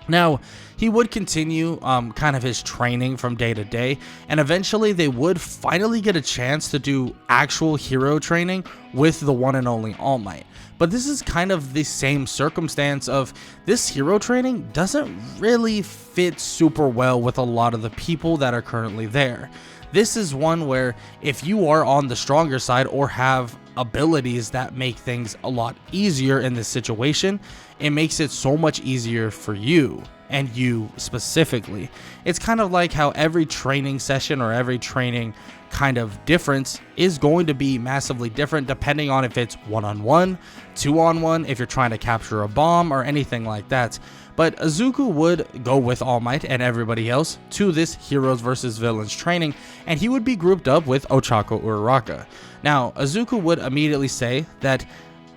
Now, he would continue kind of his training from day to day, and eventually they would finally get a chance to do actual hero training with the one and only All Might. But this is kind of the same circumstance of this hero training doesn't really fit super well with a lot of the people that are currently there. This is one where if you are on the stronger side or have abilities that make things a lot easier in this situation, it makes it so much easier for you, and you specifically. It's kind of like how every training session or every training kind of difference is going to be massively different depending on if it's one-on-one, two-on-one, if you're trying to capture a bomb or anything like that. But Izuku would go with All Might and everybody else to this heroes versus villains training, and he would be grouped up with Ochako Uraraka. Now, Izuku would immediately say that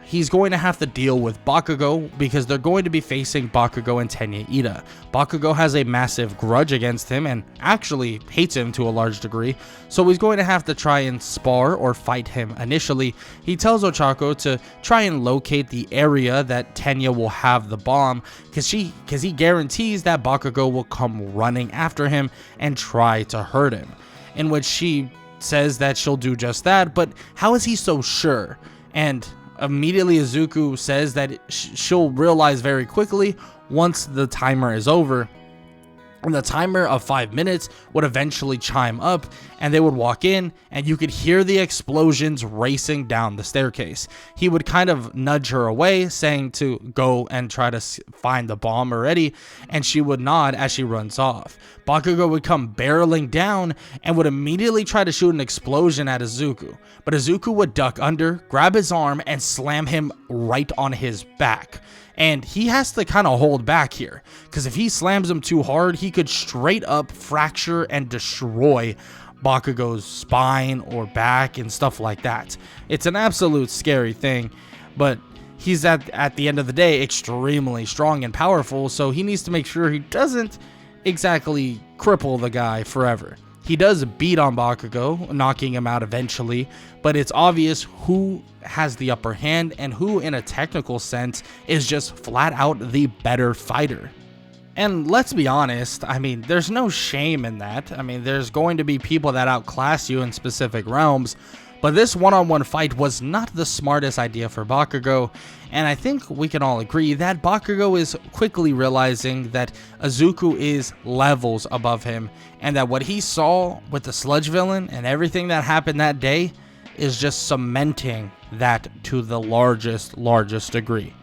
he's going to have to deal with Bakugo because they're going to be facing Bakugo and Tenya Ida. Bakugo has a massive grudge against him and actually hates him to a large degree, so he's going to have to try and spar or fight him initially. He tells Ochako to try and locate the area that Tenya will have the bomb because he guarantees that Bakugo will come running after him and try to hurt him, in which she says that she'll do just that, but how is he so sure? And immediately Izuku says that she'll realize very quickly once the timer is over. And the timer of 5 minutes would eventually chime up, and they would walk in, and you could hear the explosions racing down the staircase. He would kind of nudge her away, saying to go and try to find the bomb already, and she would nod as she runs off. Bakugo would come barreling down and would immediately try to shoot an explosion at Izuku, but Izuku would duck under, grab his arm, and slam him right on his back. And he has to kind of hold back here, because if he slams him too hard, he could straight up fracture and destroy Bakugo's spine or back and stuff like that. It's an absolute scary thing, but he's at the end of the day extremely strong and powerful, so he needs to make sure he doesn't exactly cripple the guy forever. He does beat on Bakugo, knocking him out eventually, but it's obvious who has the upper hand and who, in a technical sense, is just flat out the better fighter. And let's be honest, I mean, there's no shame in that. I mean, there's going to be people that outclass you in specific realms, but this one-on-one fight was not the smartest idea for Bakugo, and I think we can all agree that Bakugo is quickly realizing that Izuku is levels above him, and that what he saw with the sludge villain and everything that happened that day is just cementing that to the largest degree.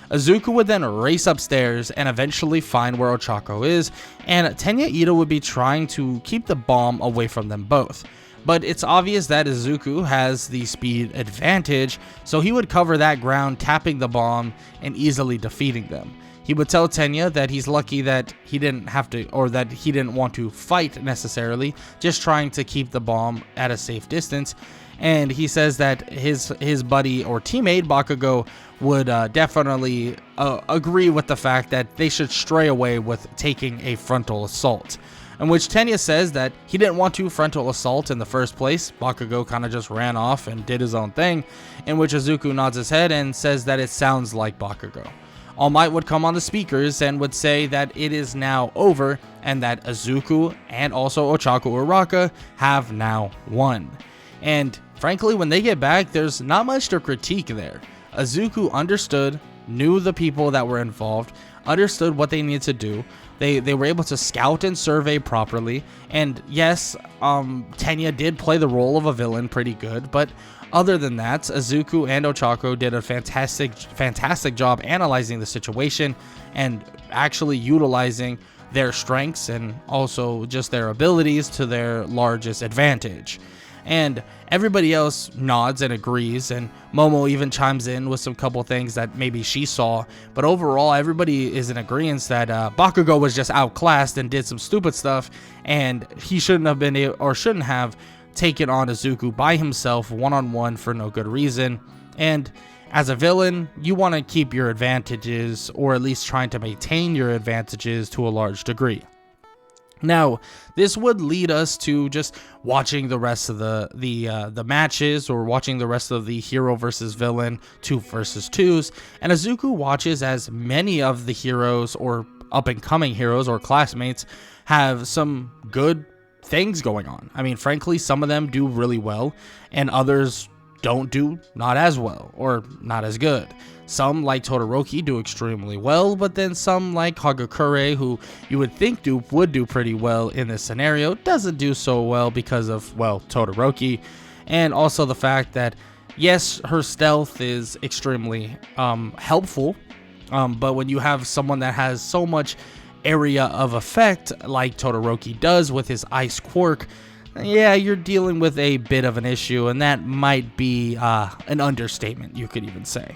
Izuku would then race upstairs and eventually find where Ochako is, and Tenya Ida would be trying to keep the bomb away from them both. But it's obvious that Izuku has the speed advantage, so he would cover that ground, tapping the bomb and easily defeating them. He would tell Tenya that he's lucky that he didn't have to, or that he didn't want to fight necessarily, just trying to keep the bomb at a safe distance. And he says that his buddy or teammate Bakugo would definitely agree with the fact that they should stray away with taking a frontal assault. In which Tenya says that he didn't want to frontal assault in the first place. Bakugo kind of just ran off and did his own thing, in which Izuku nods his head and says that it sounds like Bakugo. All Might would come on the speakers and would say that it is now over and that Izuku and also Ochako Uraraka have now won. And frankly, when they get back, there's not much to critique there. Izuku understood, knew the people that were involved, understood what they needed to do. They were able to scout and survey properly, and yes, Tenya did play the role of a villain pretty good, but other than that, Izuku and Ochako did a fantastic job analyzing the situation and actually utilizing their strengths and also just their abilities to their largest advantage. And everybody else nods and agrees, and Momo even chimes in with some couple things that maybe she saw, but overall everybody is in agreement that Bakugo was just outclassed and did some stupid stuff, and he shouldn't have taken on Izuku by himself one-on-one for no good reason. And as a villain, you want to keep your advantages, or at least trying to maintain your advantages to a large degree. Now, this would lead us to just watching the rest of the matches, or watching the rest of the hero versus villain 2 versus 2s, and Izuku watches as many of the heroes, or up and coming heroes or classmates have some good things going on. I mean, frankly, some of them do really well and others don't do not as well or not as good. Some, like Todoroki, do extremely well, but then some, like Hagakure, who you would think would do pretty well in this scenario, doesn't do so well because of, well, Todoroki, and also the fact that, yes, her stealth is extremely helpful, but when you have someone that has so much area of effect, like Todoroki does with his ice quirk, yeah, you're dealing with a bit of an issue, and that might be an understatement, you could even say.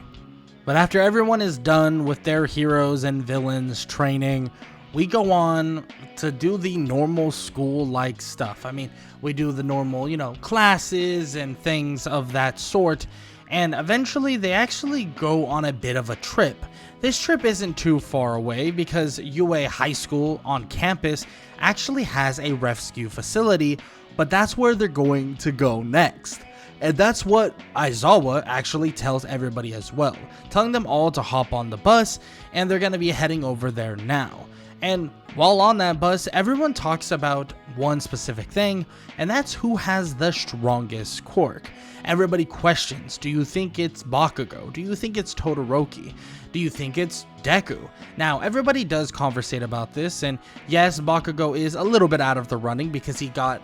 But after everyone is done with their heroes and villains training, we go on to do the normal school-like stuff. I mean, we do the normal, classes and things of that sort, and eventually they actually go on a bit of a trip. This trip isn't too far away because UA High School on campus actually has a rescue facility, but that's where they're going to go next. And that's what Aizawa actually tells everybody as well, telling them all to hop on the bus, and they're going to be heading over there now. And while on that bus, everyone talks about one specific thing, and that's who has the strongest quirk. Everybody questions, do you think it's Bakugo? Do you think it's Todoroki? Do you think it's Deku? Now, everybody does conversate about this, and yes, Bakugo is a little bit out of the running because he got,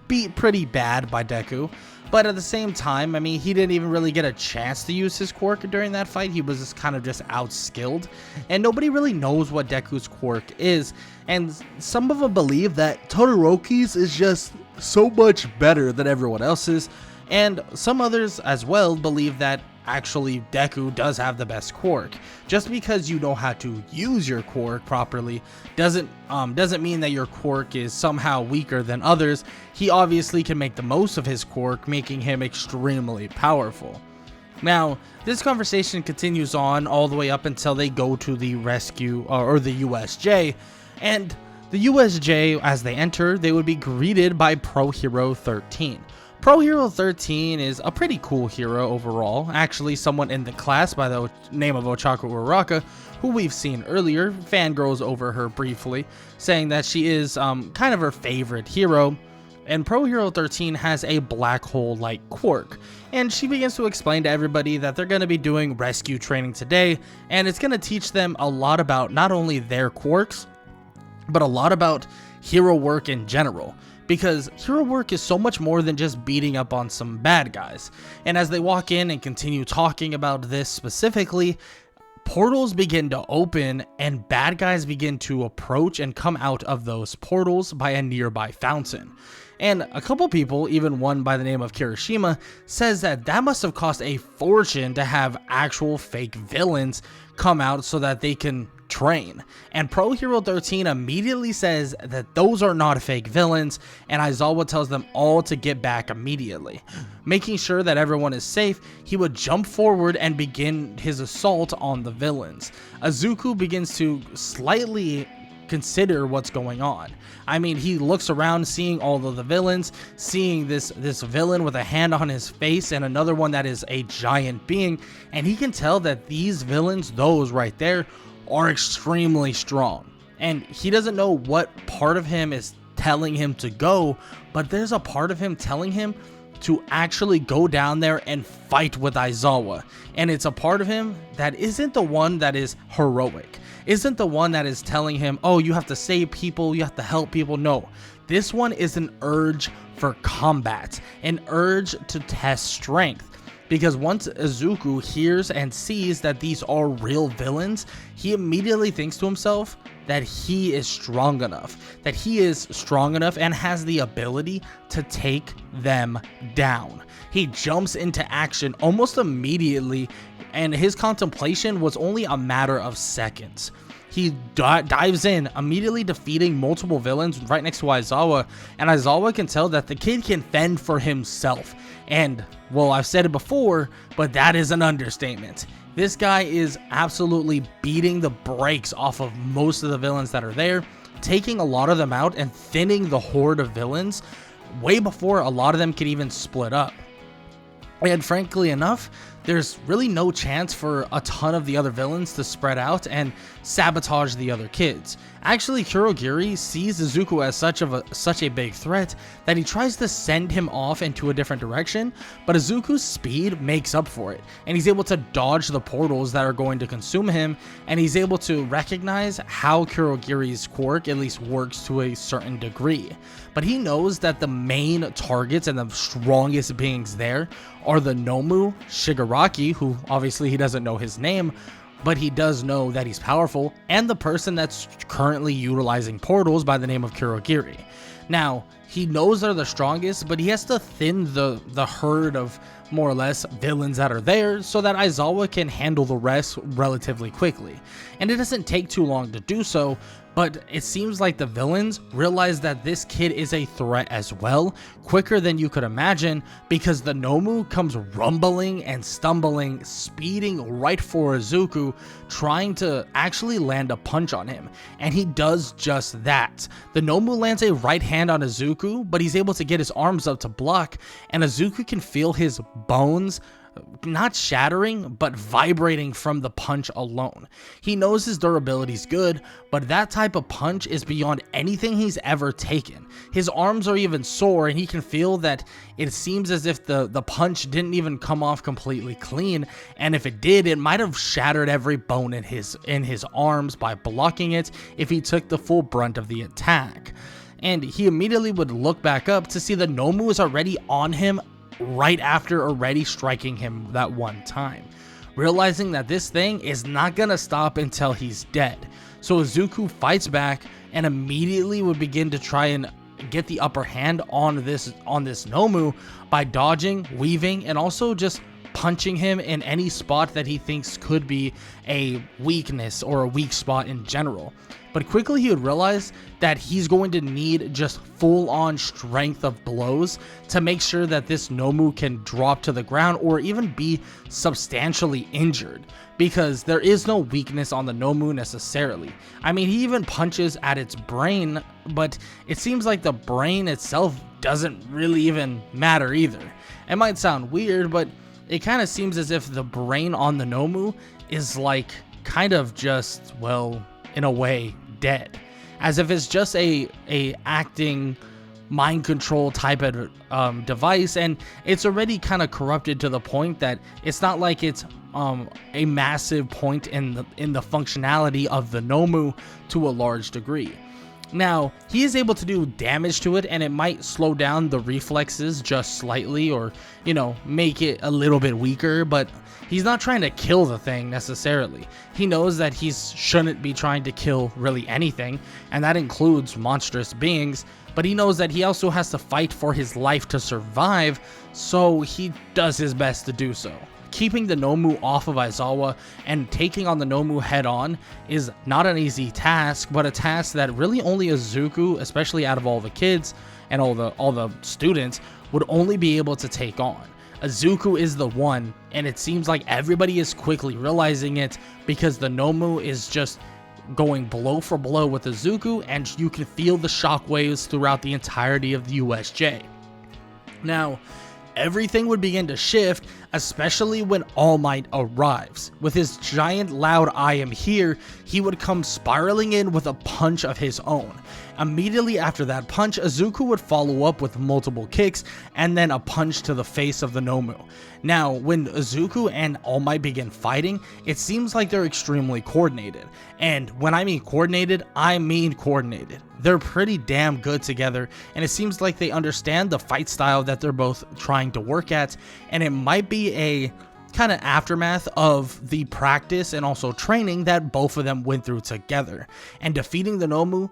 beat pretty bad by Deku. But at the same time, I mean, he didn't even really get a chance to use his quirk during that fight. He was just kind of just outskilled. And nobody really knows what Deku's quirk is. And some of them believe that Todoroki's is just so much better than everyone else's. And some others as well believe that actually Deku does have the best quirk. Just because you know how to use your quirk properly doesn't mean that your quirk is somehow weaker than others. He obviously can make the most of his quirk, making him extremely powerful. Now, this conversation continues on all the way up until they go to the rescue or the USJ, and the USJ, as they enter, they would be greeted by Pro Hero 13. Pro Hero 13 is a pretty cool hero overall, actually someone in the class by the name of Ochaku Uraraka, who we've seen earlier, fangirls over her briefly, saying that she is kind of her favorite hero, and Pro Hero 13 has a black hole-like quirk, and she begins to explain to everybody that they're going to be doing rescue training today, and it's going to teach them a lot about not only their quirks, but a lot about hero work in general. Because hero work is so much more than just beating up on some bad guys. And as they walk in and continue talking about this specifically, portals begin to open and bad guys begin to approach and come out of those portals by a nearby fountain. And a couple people, even one by the name of Kirishima, says that must have cost a fortune to have actual fake villains come out so that they can train. And Pro Hero 13 immediately says that those are not fake villains, and Aizawa tells them all to get back immediately. Making sure that everyone is safe, he would jump forward and begin his assault on the villains. Izuku begins to slightly consider what's going on. I mean, he looks around seeing all of the villains, seeing this villain with a hand on his face and another one that is a giant being, and he can tell that these villains, those right there, are extremely strong. And he doesn't know what part of him is telling him to go, but there's a part of him telling him to actually go down there and fight with Aizawa. And it's a part of him that isn't the one that is heroic, isn't the one that is telling him, oh, you have to save people, you have to help people. No, this one is an urge for combat, an urge to test strength. Because once Izuku hears and sees that these are real villains, he immediately thinks to himself that he is strong enough, and has the ability to take them down. He jumps into action almost immediately, and his contemplation was only a matter of seconds. He dives in, immediately defeating multiple villains right next to Aizawa, and Aizawa can tell that the kid can fend for himself. And, well, I've said it before, but that is an understatement. This guy is absolutely beating the brakes off of most of the villains that are there, taking a lot of them out and thinning the horde of villains way before a lot of them could even split up. And frankly enough, there's really no chance for a ton of the other villains to spread out and sabotage the other kids. Actually, Kurogiri sees Izuku as such a big threat that he tries to send him off into a different direction, but Izuku's speed makes up for it, and he's able to dodge the portals that are going to consume him, and he's able to recognize how Kurogiri's quirk at least works to a certain degree. But he knows that the main targets and the strongest beings there are the Nomu, Shigaraki, who obviously he doesn't know his name, but he does know that he's powerful, and the person that's currently utilizing portals by the name of Kurogiri. Now, he knows they're the strongest, but he has to thin the herd of more or less villains that are there so that Aizawa can handle the rest relatively quickly. And it doesn't take too long to do so, but it seems like the villains realize that this kid is a threat as well, quicker than you could imagine, because the Nomu comes rumbling and stumbling, speeding right for Izuku, trying to actually land a punch on him. And he does just that. The Nomu lands a right hand on Izuku, but he's able to get his arms up to block, and Izuku can feel his bones not shattering, but vibrating from the punch alone. He knows his durability's good, but that type of punch is beyond anything he's ever taken. His arms are even sore, and he can feel that it seems as if the punch didn't even come off completely clean, and if it did, it might have shattered every bone in his arms by blocking it if he took the full brunt of the attack. And he immediately would look back up to see the Nomu is already on him right after already striking him that one time, realizing that this thing is not gonna stop until he's dead. So Izuku fights back and immediately would begin to try and get the upper hand on this Nomu by dodging, weaving, and also just punching him in any spot that he thinks could be a weakness or a weak spot in general. But quickly he would realize that he's going to need just full-on strength of blows to make sure that this Nomu can drop to the ground or even be substantially injured, because there is no weakness on the Nomu necessarily. I mean, he even punches at its brain, but it seems like the brain itself doesn't really even matter either. It might sound weird, but it kind of seems as if the brain on the Nomu is like kind of just, well, in a way, dead, as if it's just a acting mind control type of device, and it's already kind of corrupted to the point that it's not like it's a massive point in the functionality of the Nomu to a large degree. Now, he is able to do damage to it, and it might slow down the reflexes just slightly, or, you know, make it a little bit weaker, but he's not trying to kill the thing necessarily. He knows that he shouldn't be trying to kill really anything, and that includes monstrous beings, but he knows that he also has to fight for his life to survive, so he does his best to do so. Keeping the Nomu off of Aizawa and taking on the Nomu head on is not an easy task, but a task that really only Izuku, especially out of all the kids and all the students, would only be able to take on. Izuku is the one, and it seems like everybody is quickly realizing it, because the Nomu is just going blow for blow with Izuku, and you can feel the shockwaves throughout the entirety of the USJ. Now, everything would begin to shift, especially when All Might arrives. With his giant loud "I am here," he would come spiraling in with a punch of his own. Immediately after that punch, Izuku would follow up with multiple kicks and then a punch to the face of the Nomu. Now, when Izuku and All Might begin fighting, it seems like they're extremely coordinated. And when I mean coordinated, I mean coordinated. They're pretty damn good together, and it seems like they understand the fight style that they're both trying to work at, and it might be a kind of aftermath of the practice and also training that both of them went through together. And defeating the Nomu,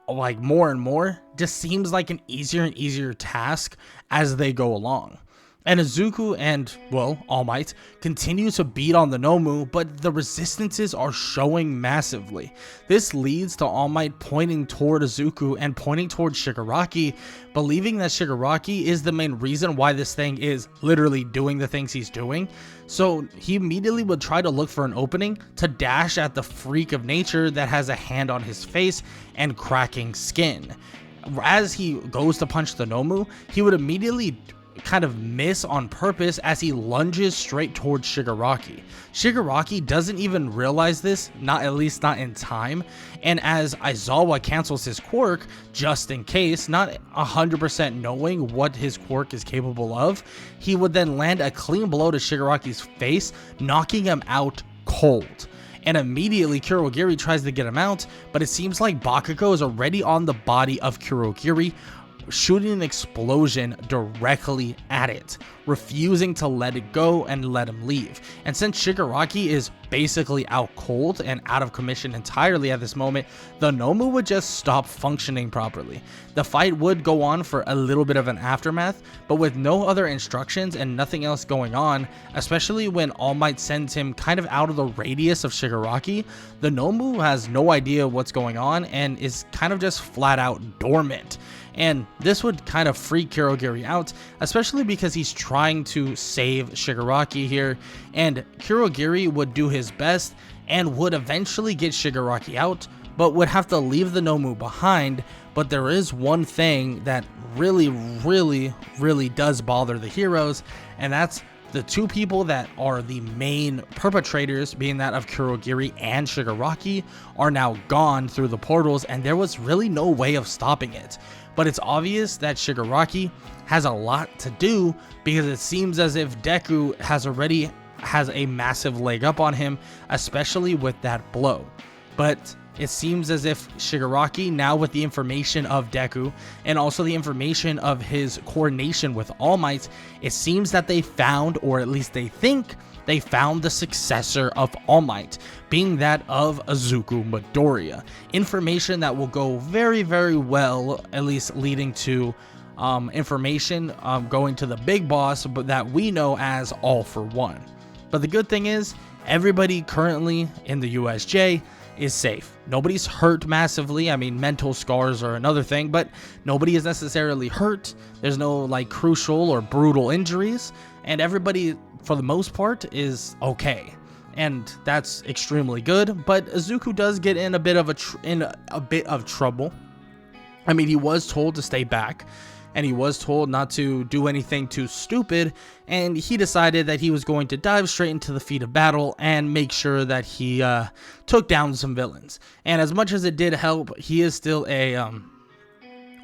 like, more and more, just seems like an easier and easier task as they go along. And Izuku and, well, All Might continue to beat on the Nomu, but the resistances are showing massively. This leads to All Might pointing toward Izuku and pointing toward Shigaraki, believing that Shigaraki is the main reason why this thing is literally doing the things he's doing. So he immediately would try to look for an opening to dash at the freak of nature that has a hand on his face and cracking skin. As he goes to punch the Nomu, he would immediately kind of miss on purpose as he lunges straight towards Shigaraki. Shigaraki doesn't even realize this, at least not in time, and as Aizawa cancels his quirk, just in case, not 100% knowing what his quirk is capable of, he would then land a clean blow to Shigaraki's face, knocking him out cold. And immediately Kurogiri tries to get him out, but it seems like Bakugo is already on the body of Kurogiri, shooting an explosion directly at it, refusing to let it go and let him leave. And since Shigaraki is basically out cold and out of commission entirely at this moment, the Nomu would just stop functioning properly. The fight would go on for a little bit of an aftermath, but with no other instructions and nothing else going on, especially when All Might sends him kind of out of the radius of Shigaraki, the Nomu has no idea what's going on and is kind of just flat out dormant. And this would kind of freak Kurogiri out, especially because he's trying to save Shigaraki here, and Kurogiri would do his best and would eventually get Shigaraki out, but would have to leave the Nomu behind. But there is one thing that really does bother the heroes, and that's the two people that are the main perpetrators, being that of Kurogiri and Shigaraki, are now gone through the portals, and there was really no way of stopping it. But it's obvious that Shigaraki has a lot to do, because it seems as if Deku has a massive leg up on him, especially with that blow. But it seems as if Shigaraki, now with the information of Deku and also the information of his coordination with All Might, it seems that they found, or at least they think they found, the successor of All Might, being that of Izuku Midoriya. Information that will go very well, at least leading to information going to the big boss, but that we know as All for One. But the good thing is, everybody currently in the USJ is safe. Nobody's hurt massively. I mean, mental scars are another thing, but nobody is necessarily hurt. There's no like crucial or brutal injuries, and everybody for the most part is okay, and that's extremely good. But Izuku does get in a bit of trouble. I mean, he was told to stay back, and he was told not to do anything too stupid, and he decided that he was going to dive straight into the feat of battle and make sure that he took down some villains. And as much as it did help, he is still a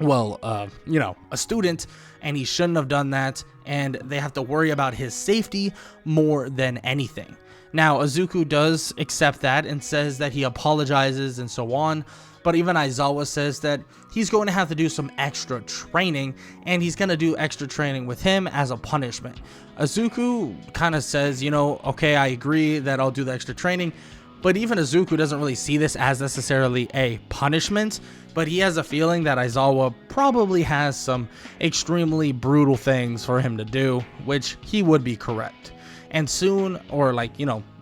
a student, and he shouldn't have done that, and they have to worry about his safety more than anything. Now, Izuku does accept that and says that he apologizes and so on, but even Aizawa says that he's going to have to do some extra training, and he's going to do extra training with him as a punishment. Izuku kind of says, okay, I agree that I'll do the extra training, but even Izuku doesn't really see this as necessarily a punishment, but he has a feeling that Aizawa probably has some extremely brutal things for him to do, which he would be correct. And soon, or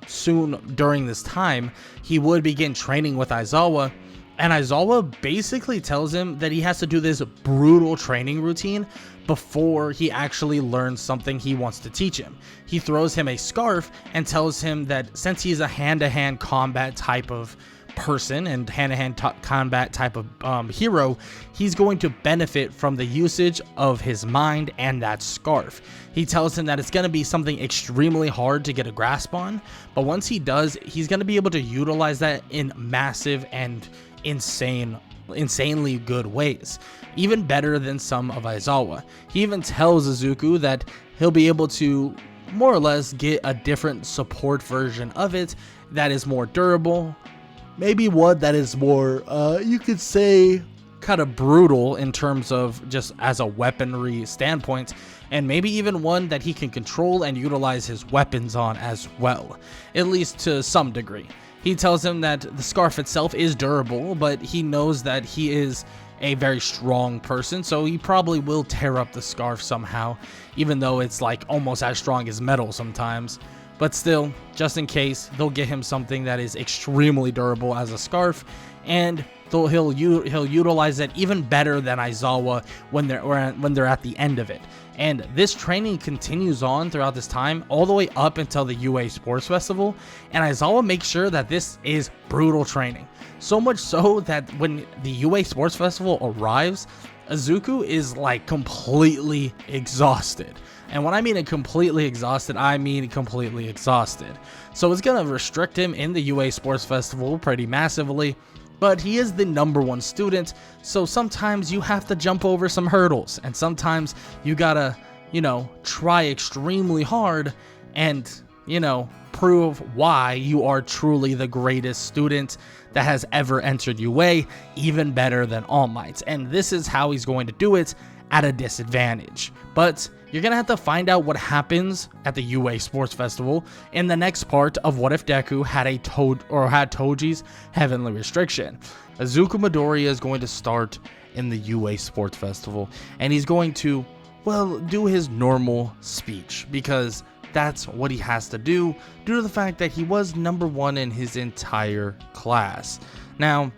soon during this time, he would begin training with Aizawa, and Aizawa basically tells him that he has to do this brutal training routine before he actually learns something he wants to teach him. He throws him a scarf and tells him that since he's a hand-to-hand combat type of person and hand-to-hand combat type of hero, he's going to benefit from the usage of his mind and that scarf. He tells him that it's going to be something extremely hard to get a grasp on, but once he does, he's going to be able to utilize that in massive and insanely good ways, even better than some of Aizawa. He even tells Izuku that he'll be able to more or less get a different support version of it that is more durable, maybe one that is more you could say kind of brutal in terms of just as a weaponry standpoint, and maybe even one that he can control and utilize his weapons on as well, at least to some degree. He tells him that the scarf itself is durable, but he knows that he is a very strong person, so he probably will tear up the scarf somehow, even though it's like almost as strong as metal sometimes. But still, just in case, they'll get him something that is extremely durable as a scarf, and he'll utilize it even better than Aizawa when they're at the end of it. And this training continues on throughout this time, all the way up until the UA Sports Festival, and Aizawa makes sure that this is brutal training. So much so that when the UA Sports Festival arrives, Izuku is like completely exhausted. And when I mean completely exhausted, I mean completely exhausted. So it's going to restrict him in the UA Sports Festival pretty massively. But he is the #1 student, so sometimes you have to jump over some hurdles. And sometimes you gotta, try extremely hard and, prove why you are truly the greatest student that has ever entered UA, even better than All Might. And this is how he's going to do it at a disadvantage. But you're going to have to find out what happens at the UA Sports Festival in the next part of What If Deku had had Toji's Heavenly Restriction. Izuku Midoriya is going to start in the UA Sports Festival, and he's going to, do his normal speech, because that's what he has to do due to the fact that he was #1 in his entire class. Now,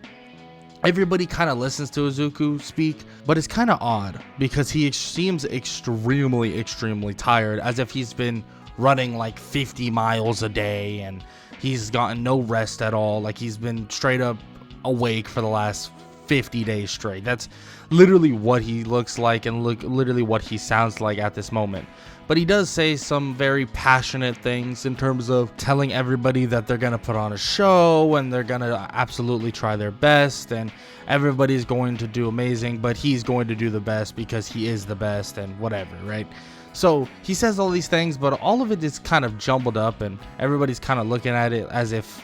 everybody kind of listens to Izuku speak, but it's kind of odd because he seems extremely tired, as if he's been running like 50 miles a day and he's gotten no rest at all. Like he's been straight up awake for the last 50 days straight. That's literally what he looks like and literally what he sounds like at this moment. But he does say some very passionate things in terms of telling everybody that they're going to put on a show and they're going to absolutely try their best and everybody's going to do amazing, but he's going to do the best because he is the best and whatever, right? So he says all these things, but all of it is kind of jumbled up and everybody's kind of looking at it as if,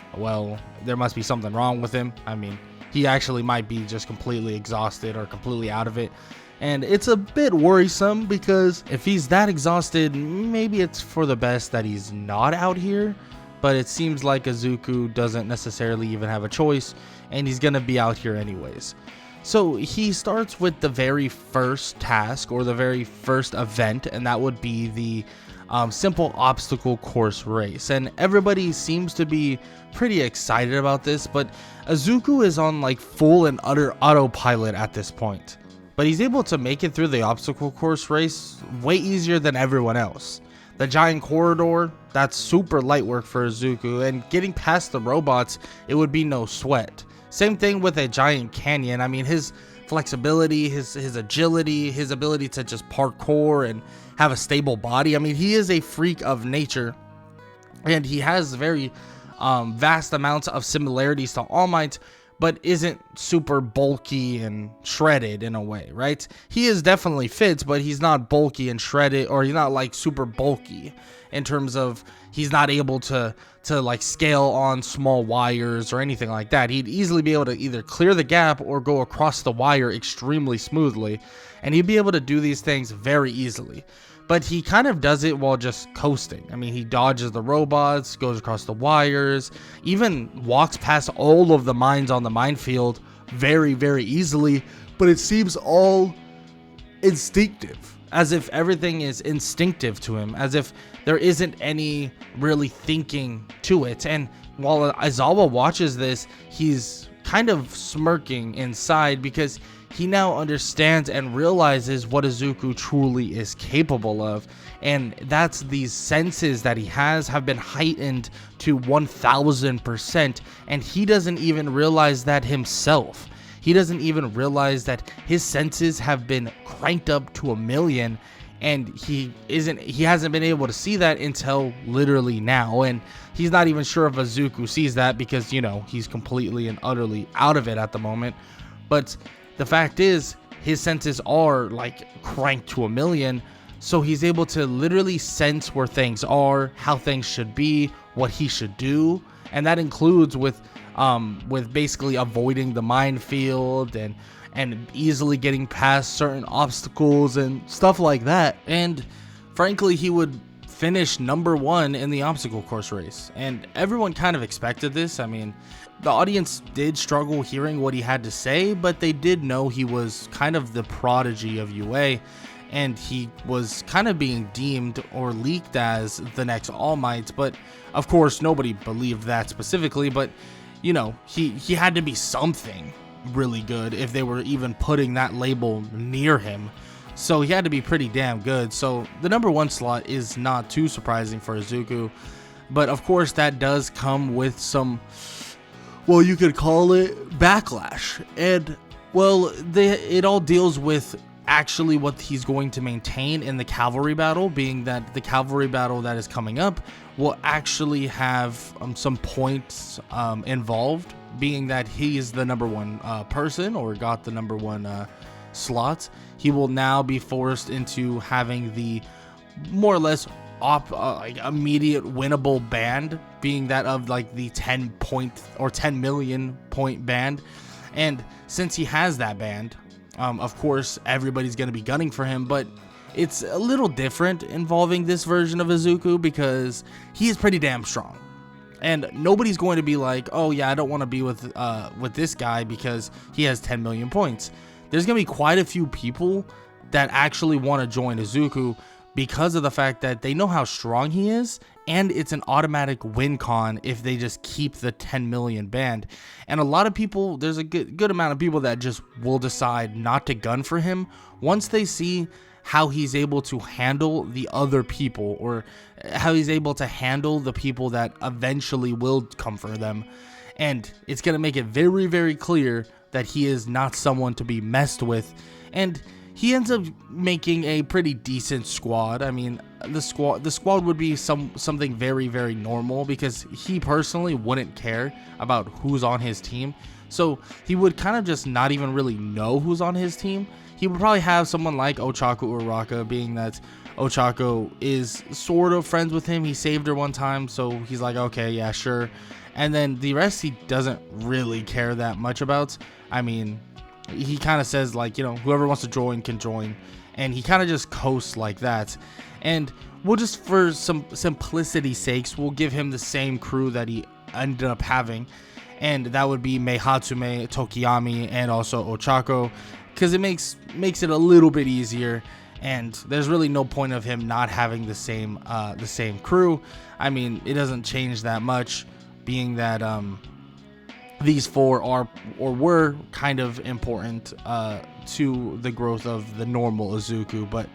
there must be something wrong with him. I mean, he actually might be just completely exhausted or completely out of it. And it's a bit worrisome because if he's that exhausted, maybe it's for the best that he's not out here. But it seems like Izuku doesn't necessarily even have a choice and he's going to be out here anyways. So he starts with the very first task or the very first event, and that would be the simple obstacle course race. And everybody seems to be pretty excited about this, but Izuku is on like full and utter autopilot at this point. But he's able to make it through the obstacle course race way easier than everyone else. The giant corridor, that's super light work for Izuku, and getting past the robots, it would be no sweat. Same thing with a giant canyon. I mean, his flexibility, his agility, his ability to just parkour and have a stable body. I mean, he is a freak of nature, and he has very vast amounts of similarities to All Might, but isn't super bulky and shredded in a way, right? He is definitely fit, but he's not bulky and shredded, or he's not like super bulky in terms of he's not able to like scale on small wires or anything like that. He'd easily be able to either clear the gap or go across the wire extremely smoothly, and he'd be able to do these things very easily. But he kind of does it while just coasting. I mean, he dodges the robots, goes across the wires, even walks past all of the mines on the minefield very easily, but it seems all instinctive, as if everything is instinctive to him, as if there isn't any really thinking to it. And while Aizawa watches this, he's kind of smirking inside because he now understands and realizes what Izuku truly is capable of, and that's these senses that he has have been heightened to 1000%, and he doesn't even realize that himself. He doesn't even realize that his senses have been cranked up to 1,000,000, and he hasn't been able to see that until literally now. And he's not even sure if Izuku sees that because, he's completely and utterly out of it at the moment. But the fact is, his senses are like cranked to 1,000,000, so he's able to literally sense where things are, how things should be, what he should do, and that includes with basically avoiding the minefield and easily getting past certain obstacles and stuff like that. And frankly, he would finish #1 in the obstacle course race, and everyone kind of expected this. I mean, the audience did struggle hearing what he had to say, but they did know he was kind of the prodigy of UA, and he was kind of being deemed or leaked as the next All Might. But of course, nobody believed that specifically, but he had to be something really good if they were even putting that label near him. So he had to be pretty damn good. So the #1 slot is not too surprising for Izuku, but of course that does come with some, you could call it backlash. And Well, it all deals with actually what he's going to maintain in the cavalry battle, being that the cavalry battle that is coming up will actually have some points involved, being that he is the number one person, or got the number one slot. He will now be forced into having the more or less like immediate winnable band, being that of like the 10 point or 10 million point band. And since he has that band, of course everybody's going to be gunning for him, but it's a little different involving this version of Izuku because he is pretty damn strong. And nobody's going to be like, oh yeah, I don't want to be with this guy because he has 10 million points. There's going to be quite a few people that actually want to join Izuku because of the fact that they know how strong he is, and it's an automatic win con if they just keep the 10 million band. And a lot of people, there's a good amount of people that just will decide not to gun for him once they see how he's able to handle the other people, or how he's able to handle the people that eventually will come for them. And it's going to make it very, very clear that he is not someone to be messed with. And he ends up making a pretty decent squad. I mean, the squad would be something very, very normal, because he personally wouldn't care about who's on his team. So he would kind of just not even really know who's on his team. He would probably have someone like Ochaku Uraraka, being that Ochaku is sort of friends with him. He saved her one time, so he's like, okay, yeah, sure. And then the rest he doesn't really care that much about. I mean, he kind of says like, you know, whoever wants to join can join, and he kind of just coasts like that. And we'll just, for some simplicity's sakes, we'll give him the same crew that he ended up having, and that would be Meihatsume, Tokiyami, and also Ochako, because it makes it a little bit easier. And there's really no point of him not having the same crew. I mean, it doesn't change that much, being that these four are, or were, kind of important to the growth of the normal Izuku. But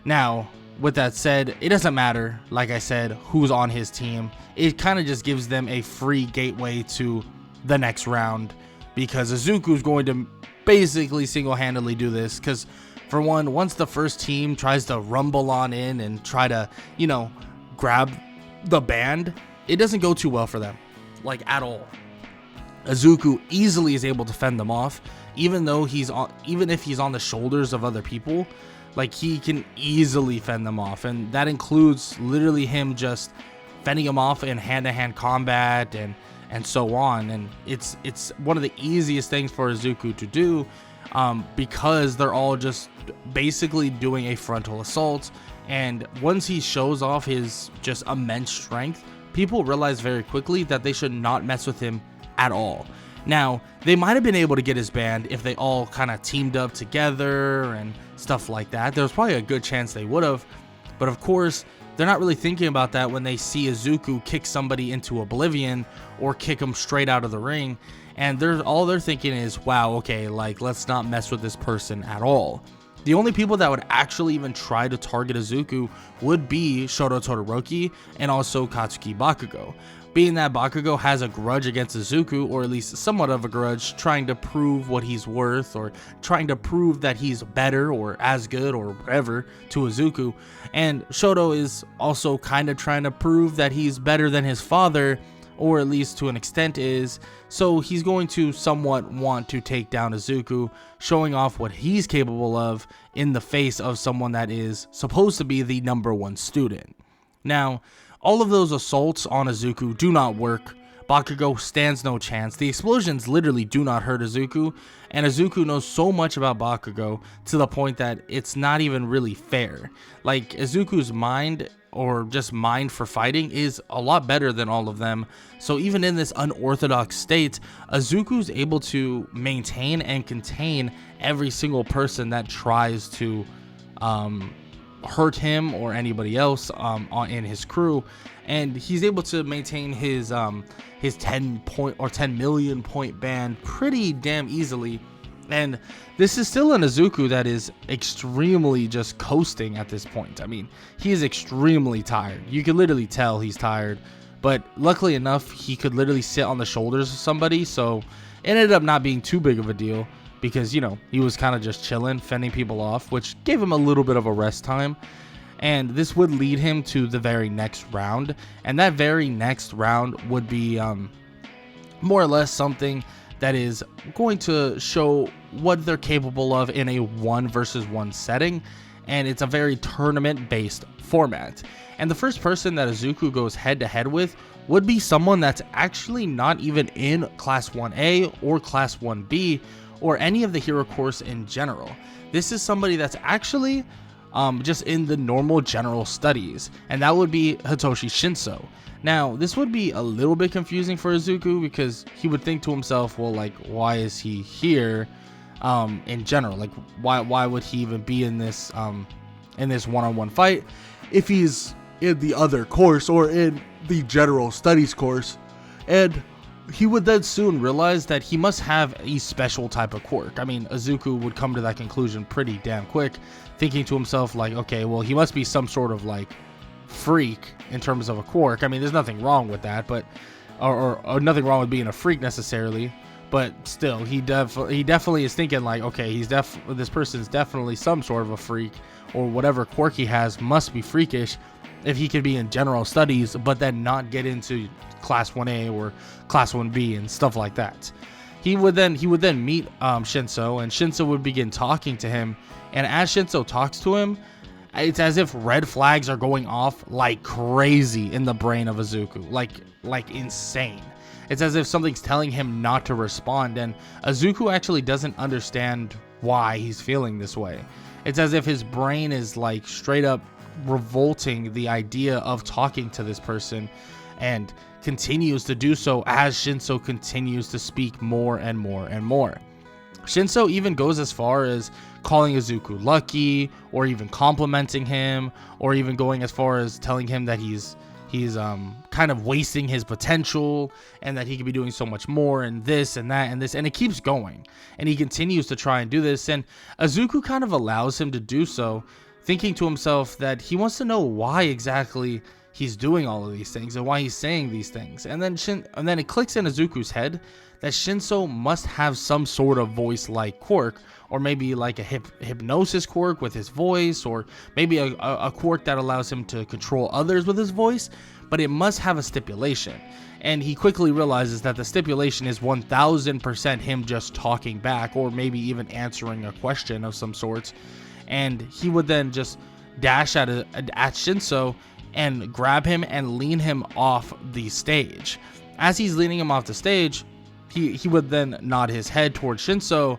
now, with that said, it doesn't matter, like I said, who's on his team. It kind of just gives them a free gateway to the next round, because Izuku's going to basically single-handedly do this. Because for one, once the first team tries to rumble on in and try to, you know, grab the band, it doesn't go too well for them, like at all. Izuku easily is able to fend them off, even if he's on the shoulders of other people. Like, he can easily fend them off, and that includes literally him just fending them off in hand-to-hand combat and so on. And it's one of the easiest things for Izuku to do, because they're all just basically doing a frontal assault. And once he shows off his just immense strength, people realize very quickly that they should not mess with him at all. Now, they might have been able to get his band if they all kind of teamed up together and stuff like that. There's probably a good chance they would have, but of course they're not really thinking about that when they see Izuku kick somebody into oblivion or kick him straight out of the ring, and all they're thinking is, wow, okay, like, let's not mess with this person at all. The only people that would actually even try to target Izuku would be Shoto Todoroki and also Katsuki Bakugo, being that Bakugo has a grudge against Izuku, or at least somewhat of a grudge, trying to prove what he's worth, or trying to prove that he's better or as good or whatever to Izuku. And Shoto is also kind of trying to prove that he's better than his father, or at least to an extent is. So he's going to somewhat want to take down Izuku, showing off what he's capable of in the face of someone that is supposed to be the #1 student. Now, all of those assaults on Izuku do not work. Bakugo stands no chance. The explosions literally do not hurt Izuku, and Izuku knows so much about Bakugo to the point that it's not even really fair. Like, Izuku's mind, or just mind for fighting, is a lot better than all of them. So even in this unorthodox state, Izuku's able to maintain and contain every single person that tries to hurt him or anybody else in his crew, and he's able to maintain his 10 million point band pretty damn easily. And this is still an Izuku that is extremely just coasting at this point. I mean, he is extremely tired. You can literally tell he's tired, but luckily enough, he could literally sit on the shoulders of somebody, so it ended up not being too big of a deal. because, you know, he was kind of just chilling, fending people off, which gave him a little bit of a rest time. And this would lead him to the very next round. And that very next round would be more or less something that is going to show what they're capable of in a 1 versus 1 setting. And it's a very tournament-based format. And the first person that Izuku goes head-to-head with would be someone that's actually not even in Class 1A or Class 1B or any of the hero course in general. This is somebody that's actually just in the normal general studies, and that would be Hitoshi Shinso. Now, this would be a little bit confusing for Izuku because he would think to himself, well, like, why is he here in general? Like, why would he even be in this one-on-one fight if he's in the other course or in the general studies course? And he would then soon realize that he must have a special type of quirk. I mean, Izuku would come to that conclusion pretty damn quick, thinking to himself like, okay, well, he must be some sort of like freak in terms of a quirk. I mean, there's nothing wrong with that, but or nothing wrong with being a freak necessarily, but still, he definitely is thinking like, okay, this person's definitely some sort of a freak, or whatever quirk he has must be freakish if he could be in general studies but then not get into Class 1A or Class 1B and stuff like that. He would then meet Shinso, and Shinso would begin talking to him, and as Shinso talks to him, it's as if red flags are going off like crazy in the brain of Izuku, like insane. It's as if something's telling him not to respond, and Izuku actually doesn't understand why he's feeling this way. It's as if his brain is like straight up revolting the idea of talking to this person, and continues to do so as Shinso continues to speak more and more and more. Shinso even goes as far as calling Izuku lucky, or even complimenting him, or even going as far as telling him that he's kind of wasting his potential and that he could be doing so much more, and this and that and this, and it keeps going, and he continues to try and do this, and Izuku kind of allows him to do so, thinking to himself that he wants to know why exactly he's doing all of these things and why he's saying these things. And then it clicks in Izuku's head that Shinso must have some sort of voice-like quirk, or maybe like a hypnosis quirk with his voice, or maybe a quirk that allows him to control others with his voice, but it must have a stipulation. And he quickly realizes that the stipulation is 1000% him just talking back, or maybe even answering a question of some sort. And he would then just dash at Shinso and grab him and lean him off the stage. As he's leaning him off the stage, he would then nod his head towards Shinso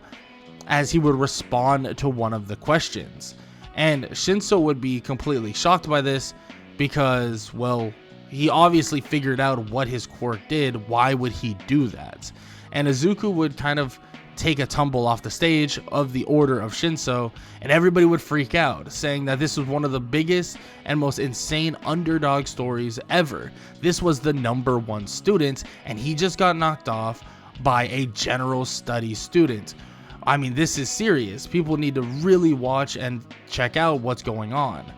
as he would respond to one of the questions. And Shinso would be completely shocked by this because, well, he obviously figured out what his quirk did. Why would he do that? And Izuku would kind of take a tumble off the stage of the order of Shinso, and everybody would freak out, saying that this was one of the biggest and most insane underdog stories ever. This was the #1 student, and he just got knocked off by a general studies student. I mean, this is serious. People need to really watch and check out what's going on.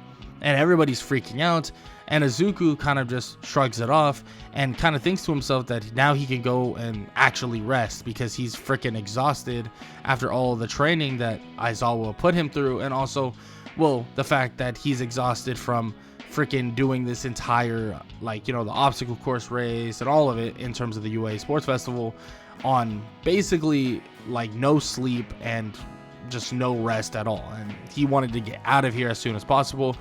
And everybody's freaking out, and Izuku kind of just shrugs it off and kind of thinks to himself that now he can go and actually rest, because he's freaking exhausted after all the training that Aizawa put him through, and also, well, the fact that he's exhausted from freaking doing this entire, like, you know, the obstacle course race and all of it in terms of the UA Sports Festival on basically like no sleep and just no rest at all. And he wanted to get out of here as soon as possible.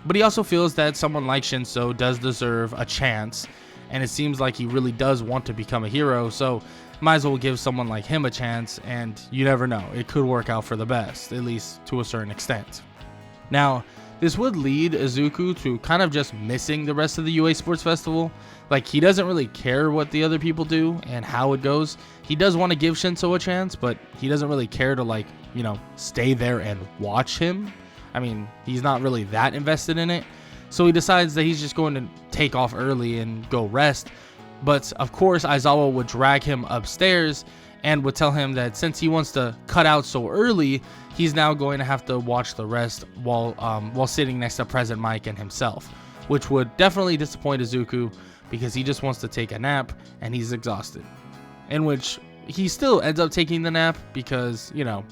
But he also feels that someone like Shinso does deserve a chance, and it seems like he really does want to become a hero, so might as well give someone like him a chance, and you never know, it could work out for the best, at least to a certain extent. Now, this would lead Izuku to kind of just missing the rest of the UA Sports Festival. Like, he doesn't really care what the other people do and how it goes. He does want to give Shinso a chance, but he doesn't really care to, like, you know, stay there and watch him. I mean, he's not really that invested in it. So he decides that he's just going to take off early and go rest. But of course, Aizawa would drag him upstairs and would tell him that since he wants to cut out so early, he's now going to have to watch the rest while sitting next to President Mike and himself, which would definitely disappoint Izuku because he just wants to take a nap and he's exhausted. In which he still ends up taking the nap because, you know,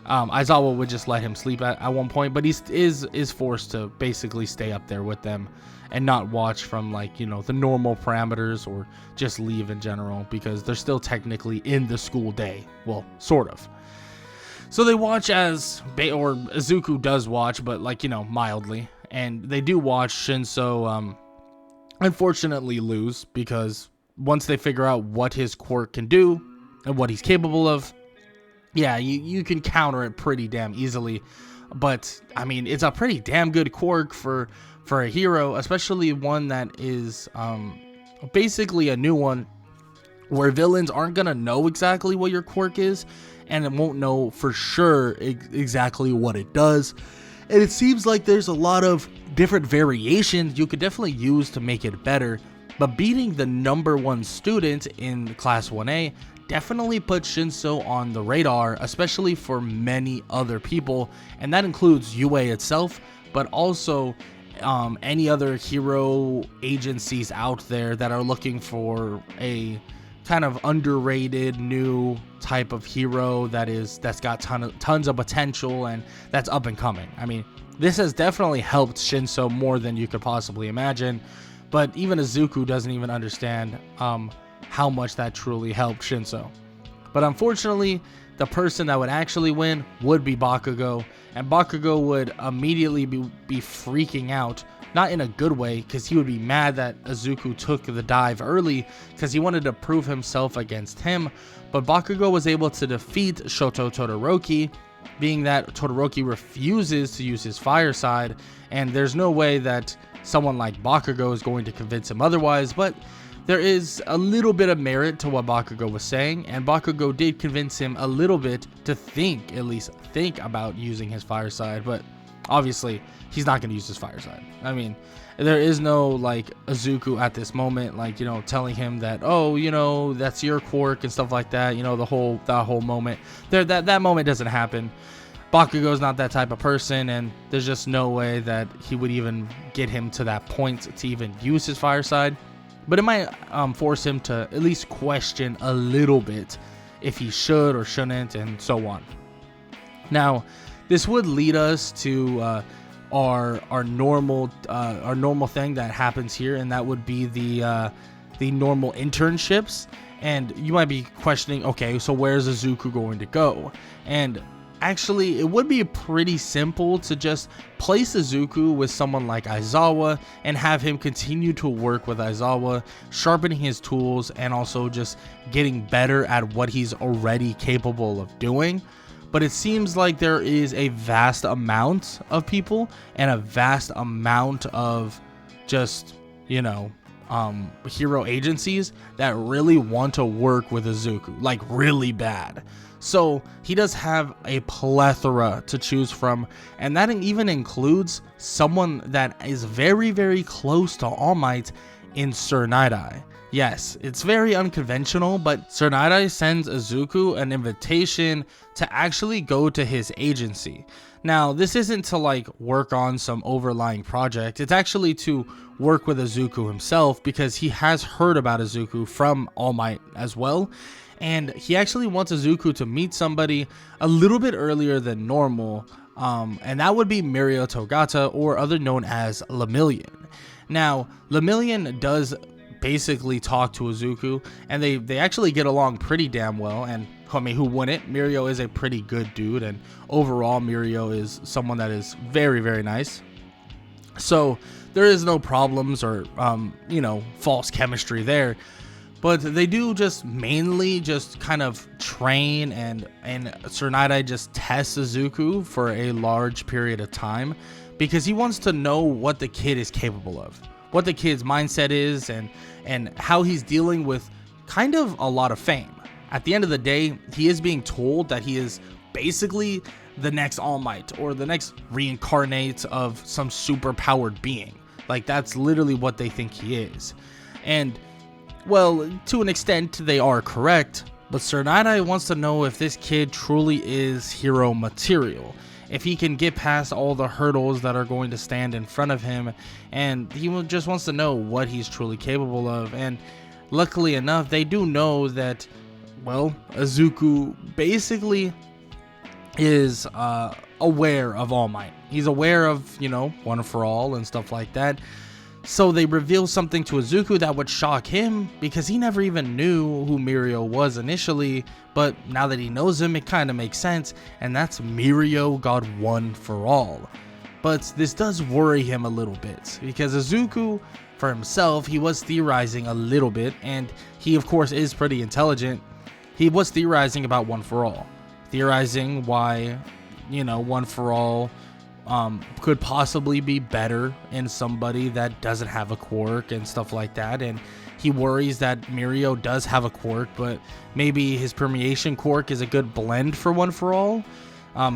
Aizawa would just let him sleep at one point, but he is forced to basically stay up there with them and not watch from, like, you know, the normal parameters or just leave in general, because they're still technically in the school day. Well, sort of. So they watch or Izuku does watch, but, like, you know, mildly. And they do watch Shinso, unfortunately lose, because once they figure out what his quirk can do and what he's capable of, yeah, you can counter it pretty damn easily. But, I mean, it's a pretty damn good quirk for a hero, especially one that is basically a new one, where villains aren't going to know exactly what your quirk is, and it won't know for sure exactly what it does. And it seems like there's a lot of different variations you could definitely use to make it better. But beating the #1 student in Class 1A definitely put Shinso on the radar, especially for many other people. And that includes UA itself, but also any other hero agencies out there that are looking for a kind of underrated new type of hero that's got tons of potential and that's up and coming. I mean, this has definitely helped Shinso more than you could possibly imagine, but even Izuku doesn't even understand how much that truly helped Shinso. But unfortunately, the person that would actually win would be Bakugo, and Bakugo would immediately be freaking out. Not in a good way, because he would be mad that Izuku took the dive early because he wanted to prove himself against him. But Bakugo was able to defeat Shoto Todoroki, being that Todoroki refuses to use his fire side, and there's no way that someone like Bakugo is going to convince him otherwise. But there is a little bit of merit to what Bakugo was saying, and Bakugo did convince him a little bit to at least think about using his fire side, but obviously he's not going to use his fire side. I mean, there is no, like, Izuku at this moment, like, you know, telling him that, oh, you know, that's your quirk and stuff like that, you know, that whole moment. That moment doesn't happen. Bakugo's not that type of person, and there's just no way that he would even get him to that point to even use his fire side. But it might force him to at least question a little bit if he should or shouldn't, and so on. Now, this would lead us to our normal thing that happens here, and that would be the normal internships. And you might be questioning, okay, so where's Izuku going to go? And actually, it would be pretty simple to just place Izuku with someone like Aizawa and have him continue to work with Aizawa, sharpening his tools and also just getting better at what he's already capable of doing. But it seems like there is a vast amount of people and a vast amount of just, you know, hero agencies that really want to work with Izuku, like really bad. So he does have a plethora to choose from, and that even includes someone that is very, very close to All Might in Sir Night-Eye. Yes, it's very unconventional, but Sir Night-Eye sends Izuku an invitation to actually go to his agency. Now, this isn't to, like, work on some overlying project. It's actually to work with Izuku himself, because he has heard about Izuku from All Might as well. And he actually wants Izuku to meet somebody a little bit earlier than normal, and that would be Mirio Togata, or other known as Lemillion. Now, Lemillion does basically talk to Izuku, and they actually get along pretty damn well. And I mean, who wouldn't? Mirio is a pretty good dude, and overall Mirio is someone that is very, very nice. So there is no problems or you know, false chemistry there. But they do just mainly just kind of train, and Sir Night-Eye just tests Izuku for a large period of time, because he wants to know what the kid is capable of, what the kid's mindset is, and how he's dealing with kind of a lot of fame. At the end of the day, he is being told that he is basically the next All Might, or the next reincarnate of some super powered being. Like, that's literally what they think he is. And well, to an extent, they are correct, but Sir Night-Eye wants to know if this kid truly is hero material, if he can get past all the hurdles that are going to stand in front of him, and he just wants to know what he's truly capable of. And luckily enough, they do know that well, Izuku basically is aware of All Might. He's aware of, One for All and stuff like that. So they reveal something to Izuku that would shock him, because he never even knew who Mirio was initially, but now that he knows him, it kind of makes sense, and that's Mirio got One for All. But this does worry him a little bit, because Izuku, for himself, he was theorizing a little bit, and he of course is pretty intelligent. He was theorizing about One for All, theorizing why, One for All could possibly be better in somebody that doesn't have a quirk and stuff like that. And he worries that Mirio does have a quirk, but maybe his permeation quirk is a good blend for One for All.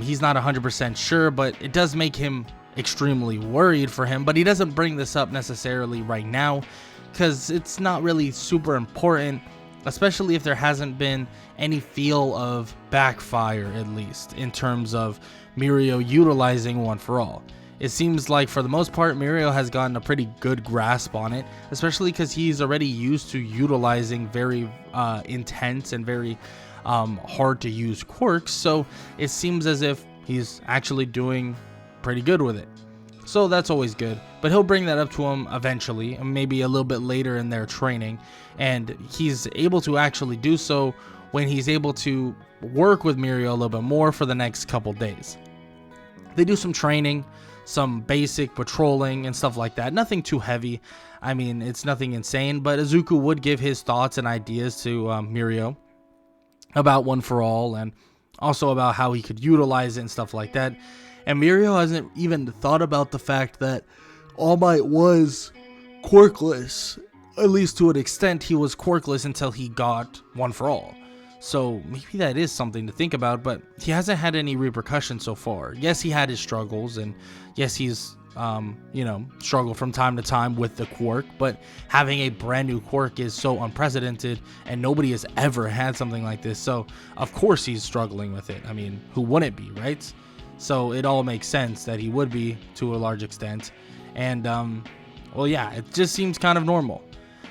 He's not 100% sure, but it does make him extremely worried for him. But he doesn't bring this up necessarily right now, because it's not really super important, especially if there hasn't been any feel of backfire, at least in terms of Mirio utilizing One for All. It seems like for the most part Mirio has gotten a pretty good grasp on it, especially because he's already used to utilizing very intense and very hard to use quirks, so it seems as if he's actually doing pretty good with it. So that's always good, but he'll bring that up to him eventually, maybe a little bit later in their training, and he's able to actually do so when he's able to work with Mirio a little bit more for the next couple days. They do some training, some basic patrolling and stuff like that. Nothing too heavy. I mean, it's nothing insane, but Izuku would give his thoughts and ideas to Mirio about One for All, and also about how he could utilize it and stuff like that. And Mirio hasn't even thought about the fact that All Might was quirkless. At least to an extent, he was quirkless until he got One for All. So maybe that is something to think about, but he hasn't had any repercussions so far. Yes, he had his struggles, and yes, he's, struggled from time to time with the quirk, but having a brand new quirk is so unprecedented, and nobody has ever had something like this. So of course he's struggling with it. I mean, who wouldn't be, right? So it all makes sense that he would be to a large extent. And, well, yeah, it just seems kind of normal.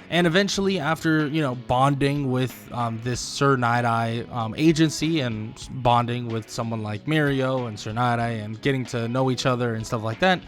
And eventually, after, bonding with this Sir Night-Eye agency, and bonding with someone like Mirio and Sir Night-Eye, and getting to know each other and stuff like that,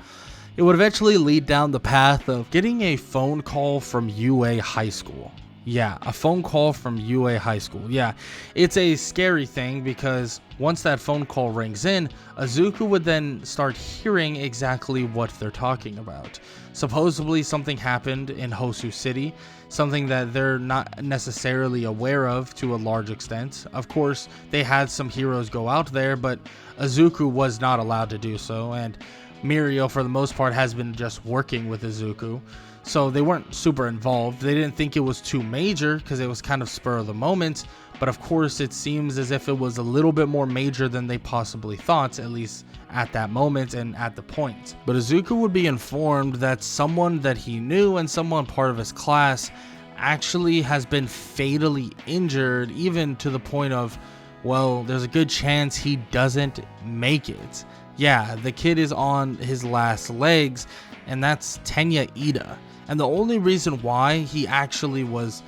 it would eventually lead down the path of getting a phone call from UA High School. Yeah, a phone call from UA High School. Yeah, it's a scary thing, because once that phone call rings in, Izuku would then start hearing exactly what they're talking about. Supposedly something happened in Hoshu City, something that they're not necessarily aware of to a large extent. Of course, they had some heroes go out there, but Izuku was not allowed to do so, and Mirio, for the most part, has been just working with Izuku. So they weren't super involved. They didn't think it was too major, because it was kind of spur of the moment. But of course, it seems as if it was a little bit more major than they possibly thought, at least at that moment and at the point. But Izuku would be informed that someone that he knew and someone part of his class actually has been fatally injured, even to the point of, well, there's a good chance he doesn't make it. Yeah, the kid is on his last legs, and that's Tenya Ida. And the only reason why he actually was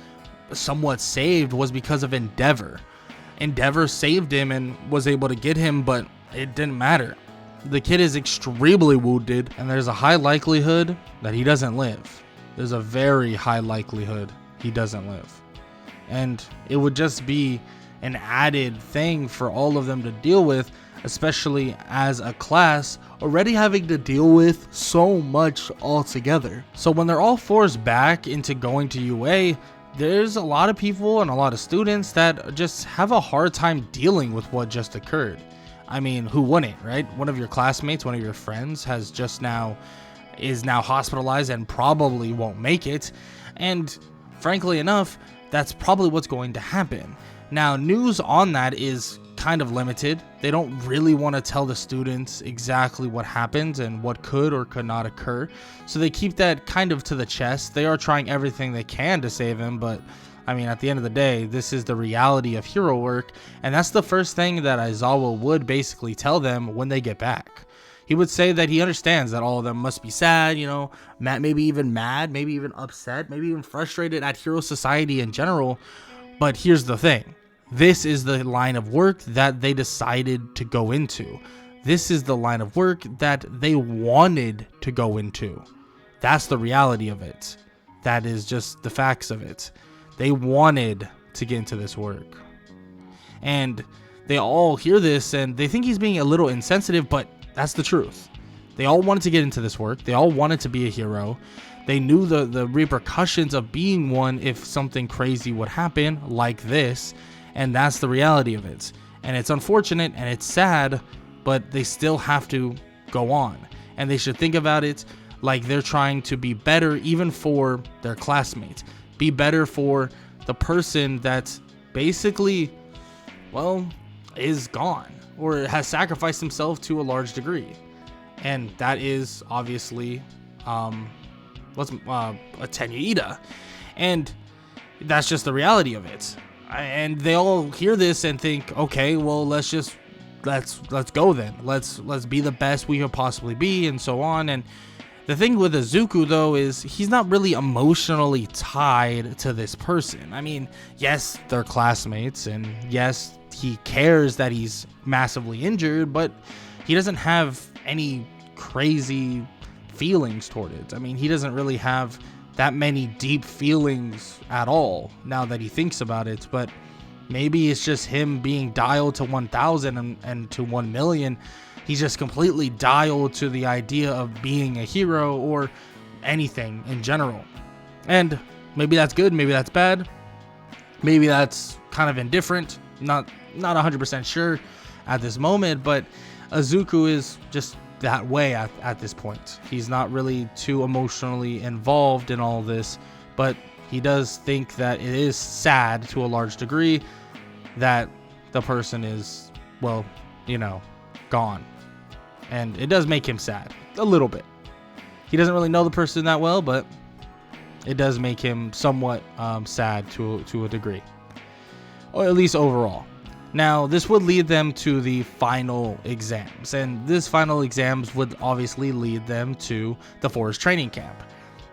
somewhat saved was because of Endeavor. Endeavor saved him and was able to get him, but it didn't matter. The kid is extremely wounded, and there's a high likelihood that he doesn't live. There's a very high likelihood he doesn't live. And it would just be an added thing for all of them to deal with, especially as a class already having to deal with so much altogether. So when they're all forced back into going to UA, there's a lot of people and a lot of students that just have a hard time dealing with what just occurred. I mean, who wouldn't, right? One of your classmates, one of your friends is now hospitalized and probably won't make it. And frankly enough, that's probably what's going to happen. Now, news on that is kind of limited. They don't really want to tell the students exactly what happened and what could or could not occur. So they keep that kind of to the chest. They are trying everything they can to save him, but I mean, at the end of the day, this is the reality of hero work, and that's the first thing that Aizawa would basically tell them when they get back. He would say that he understands that all of them must be sad, maybe even mad, maybe even upset, maybe even frustrated at Hero Society in general. But here's the thing. this is the line of work that they decided to go into. This is the line of work that they wanted to go into. That's the reality of it. That is just the facts of it. They wanted to get into this work. And they all hear this and they think he's being a little insensitive, but that's the truth. They all wanted to get into this work. They all wanted to be a hero. They knew the repercussions of being one if something crazy would happen like this. And that's the reality of it. And it's unfortunate and it's sad, but they still have to go on. And they should think about it like they're trying to be better even for their classmates. Be better for the person that basically, well, is gone or has sacrificed himself to a large degree. And that is obviously a Tenuita. And that's just the reality of it. And they all hear this and think, okay, well, let's go then. Let's be the best we could possibly be, and so on. And the thing with Izuku, though, is he's not really emotionally tied to this person. I mean, yes, they're classmates, and yes, he cares that he's massively injured, but he doesn't have any crazy feelings toward it. I mean, he doesn't really have that many deep feelings at all now that he thinks about it, but maybe it's just him being dialed to 1,000 and to 1 million. He's just completely dialed to the idea of being a hero or anything in general. And maybe that's good, maybe that's bad, maybe that's kind of indifferent. Not 100% sure at this moment, but Izuku is just that way at this point. He's not really too emotionally involved in all this, but he does think that it is sad to a large degree that the person is, well, gone. And it does make him sad a little bit. He doesn't really know the person that well, but it does make him somewhat sad to a degree, or at least overall. Now, this would lead them to the final exams, and this final exams would obviously lead them to the forest training camp.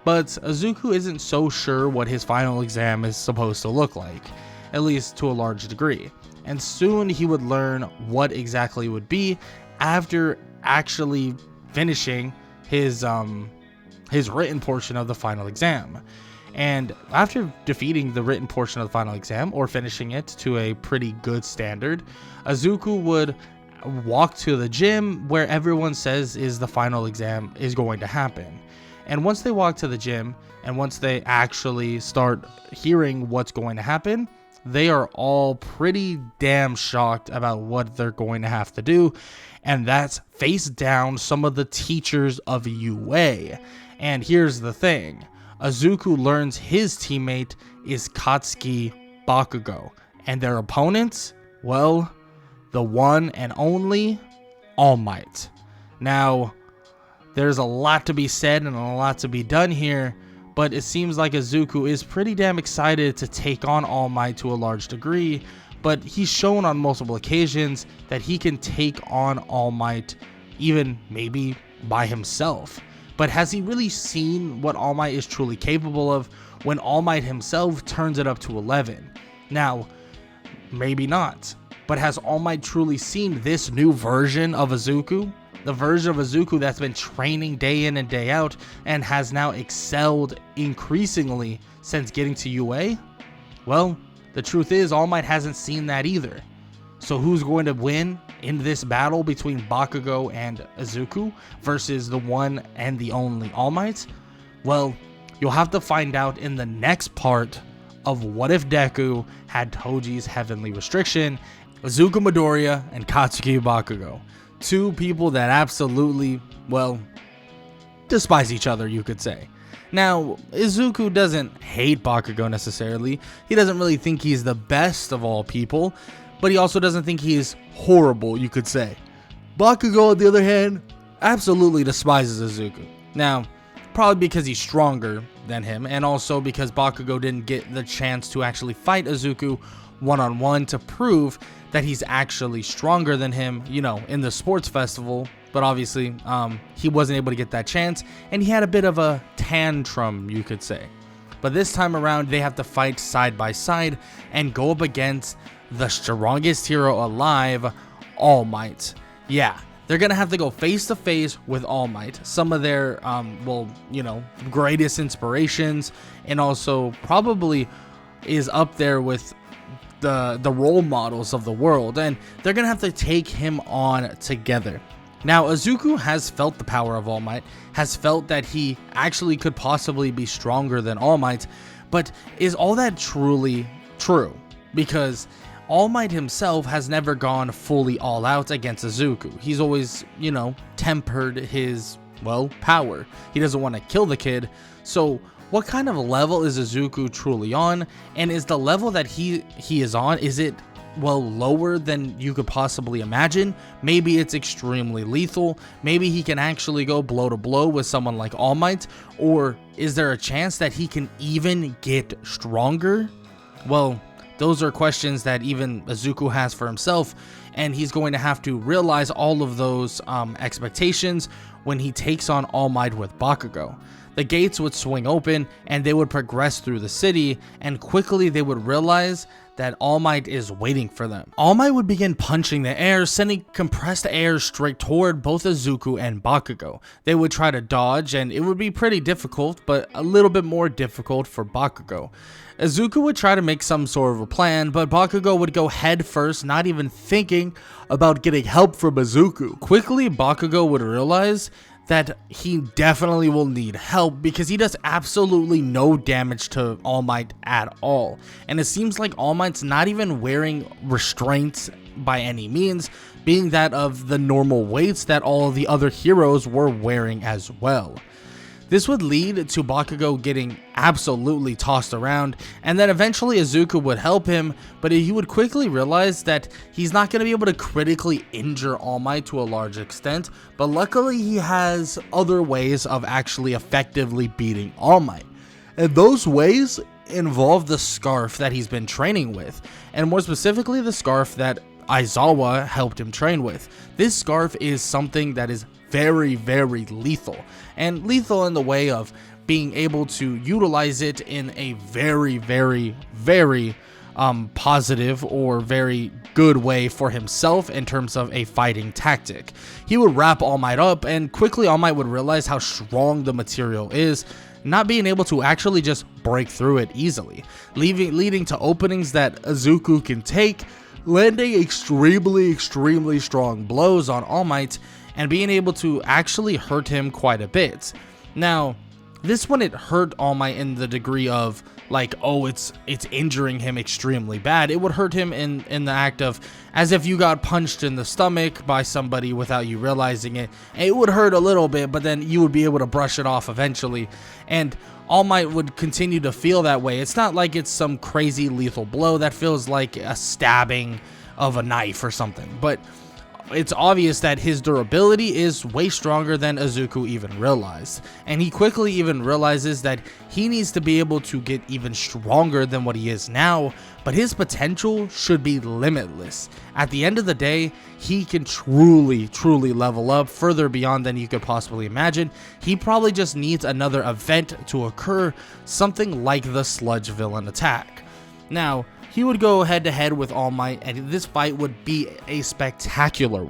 But Izuku isn't so sure what his final exam is supposed to look like, at least to a large degree. And soon he would learn what exactly it would be after actually finishing his written portion of the final exam. And after defeating the written portion of the final exam, or finishing it to a pretty good standard, Izuku would walk to the gym where everyone says is the final exam is going to happen. And once they walk to the gym, and once they actually start hearing what's going to happen, they are all pretty damn shocked about what they're going to have to do. And that's face down some of the teachers of UA. And here's the thing. Izuku learns his teammate is Katsuki Bakugo, and their opponents, well, the one and only All Might. Now, there's a lot to be said and a lot to be done here, but it seems like Izuku is pretty damn excited to take on All Might to a large degree, but he's shown on multiple occasions that he can take on All Might even maybe by himself. But has he really seen what All Might is truly capable of when All Might himself turns it up to 11? Now, maybe not. But has All Might truly seen this new version of Izuku? The version of Izuku that's been training day in and day out and has now excelled increasingly since getting to UA? Well, the truth is All Might hasn't seen that either. So who's going to win in this battle between Bakugo and Izuku versus the one and the only All Might? Well, you'll have to find out in the next part of What If Deku had Toji's Heavenly Restriction, Izuku Midoriya and Katsuki Bakugo. Two people that absolutely, well, despise each other, you could say. Now, Izuku doesn't hate Bakugo necessarily. He doesn't really think he's the best of all people, but he also doesn't think he is horrible, you could say. Bakugo, on the other hand, absolutely despises Izuku. Now, probably because he's stronger than him, and also because Bakugo didn't get the chance to actually fight Izuku one-on-one to prove that he's actually stronger than him, in the sports festival. But obviously, he wasn't able to get that chance, and he had a bit of a tantrum, you could say. But this time around, they have to fight side by side and go up against the strongest hero alive, All Might. Yeah, they're gonna have to go face to face with All Might, some of their greatest inspirations, and also probably is up there with the role models of the world, and they're gonna have to take him on together. Now, Izuku has felt the power of All Might, has felt that he actually could possibly be stronger than All Might, but is all that truly true? Because All Might himself has never gone fully all out against Izuku. He's always, tempered his, power. He doesn't want to kill the kid. So what kind of level is Izuku truly on? And is the level that he is on, is it, lower than you could possibly imagine? Maybe it's extremely lethal. Maybe he can actually go blow to blow with someone like All Might. Or is there a chance that he can even get stronger? Well, those are questions that even Izuku has for himself, and he's going to have to realize all of those expectations when he takes on All Might with Bakugo. The gates would swing open, and they would progress through the city, and quickly they would realize that All Might is waiting for them. All Might would begin punching the air, sending compressed air straight toward both Izuku and Bakugo. They would try to dodge, and it would be pretty difficult, but a little bit more difficult for Bakugo. Izuku would try to make some sort of a plan, but Bakugo would go head first, not even thinking about getting help from Izuku. Quickly, Bakugo would realize that he definitely will need help because he does absolutely no damage to All Might at all. And it seems like All Might's not even wearing restraints by any means, being that of the normal weights that all of the other heroes were wearing as well. This would lead to Bakugo getting absolutely tossed around, and then eventually Izuku would help him, but he would quickly realize that he's not going to be able to critically injure All Might to a large extent, but luckily he has other ways of actually effectively beating All Might. And those ways involve the scarf that he's been training with, and more specifically the scarf that Aizawa helped him train with. This scarf is something that is very, very lethal, and lethal in the way of being able to utilize it in a very, very, very positive or very good way for himself in terms of a fighting tactic. He would wrap All Might up, and quickly All Might would realize how strong the material is, not being able to actually just break through it easily, leading to openings that Izuku can take, landing extremely strong blows on All Might, and being able to actually hurt him quite a bit. Now, this wouldn't hurt All Might in the degree of like, oh, it's injuring him extremely bad. It would hurt him in the act of as if you got punched in the stomach by somebody without you realizing it. It would hurt a little bit, but then you would be able to brush it off eventually. And All Might would continue to feel that way. It's not like it's some crazy lethal blow that feels like a stabbing of a knife or something, but it's obvious that his durability is way stronger than Izuku even realized, and he quickly even realizes that he needs to be able to get even stronger than what he is now, but his potential should be limitless. At the end of the day, he can truly level up further beyond than you could possibly imagine. He probably just needs another event to occur, something like the sludge villain attack. Now, he would go head to head with All Might, and this fight would be a spectacular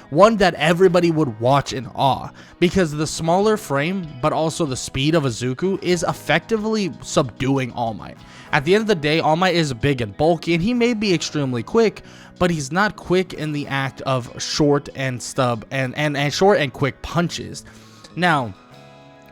one that everybody would watch in awe, because the smaller frame but also the speed of Izuku is effectively subduing All Might. At the end of the day, All Might is big and bulky, and he may be extremely quick, but he's not quick in the act of short and short and quick punches. Now,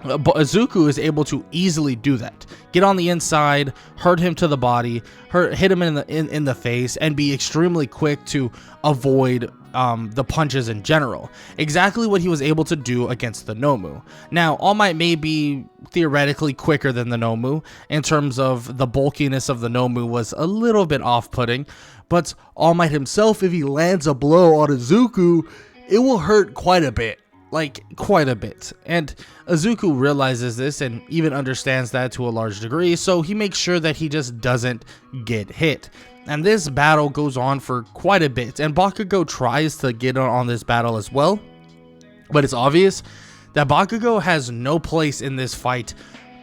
but Izuku is able to easily do that. Get on the inside, hurt him to the body, hit him in the face, and be extremely quick to avoid the punches in general. Exactly what he was able to do against the Nomu. Now, All Might may be theoretically quicker than the Nomu in terms of the bulkiness of the Nomu was a little bit off-putting, but All Might himself, if he lands a blow on Izuku, it will hurt quite a bit. Like, quite a bit. And Izuku realizes this and even understands that to a large degree, so he makes sure that he just doesn't get hit. And this battle goes on for quite a bit, and Bakugo tries to get on this battle as well, but it's obvious that Bakugo has no place in this fight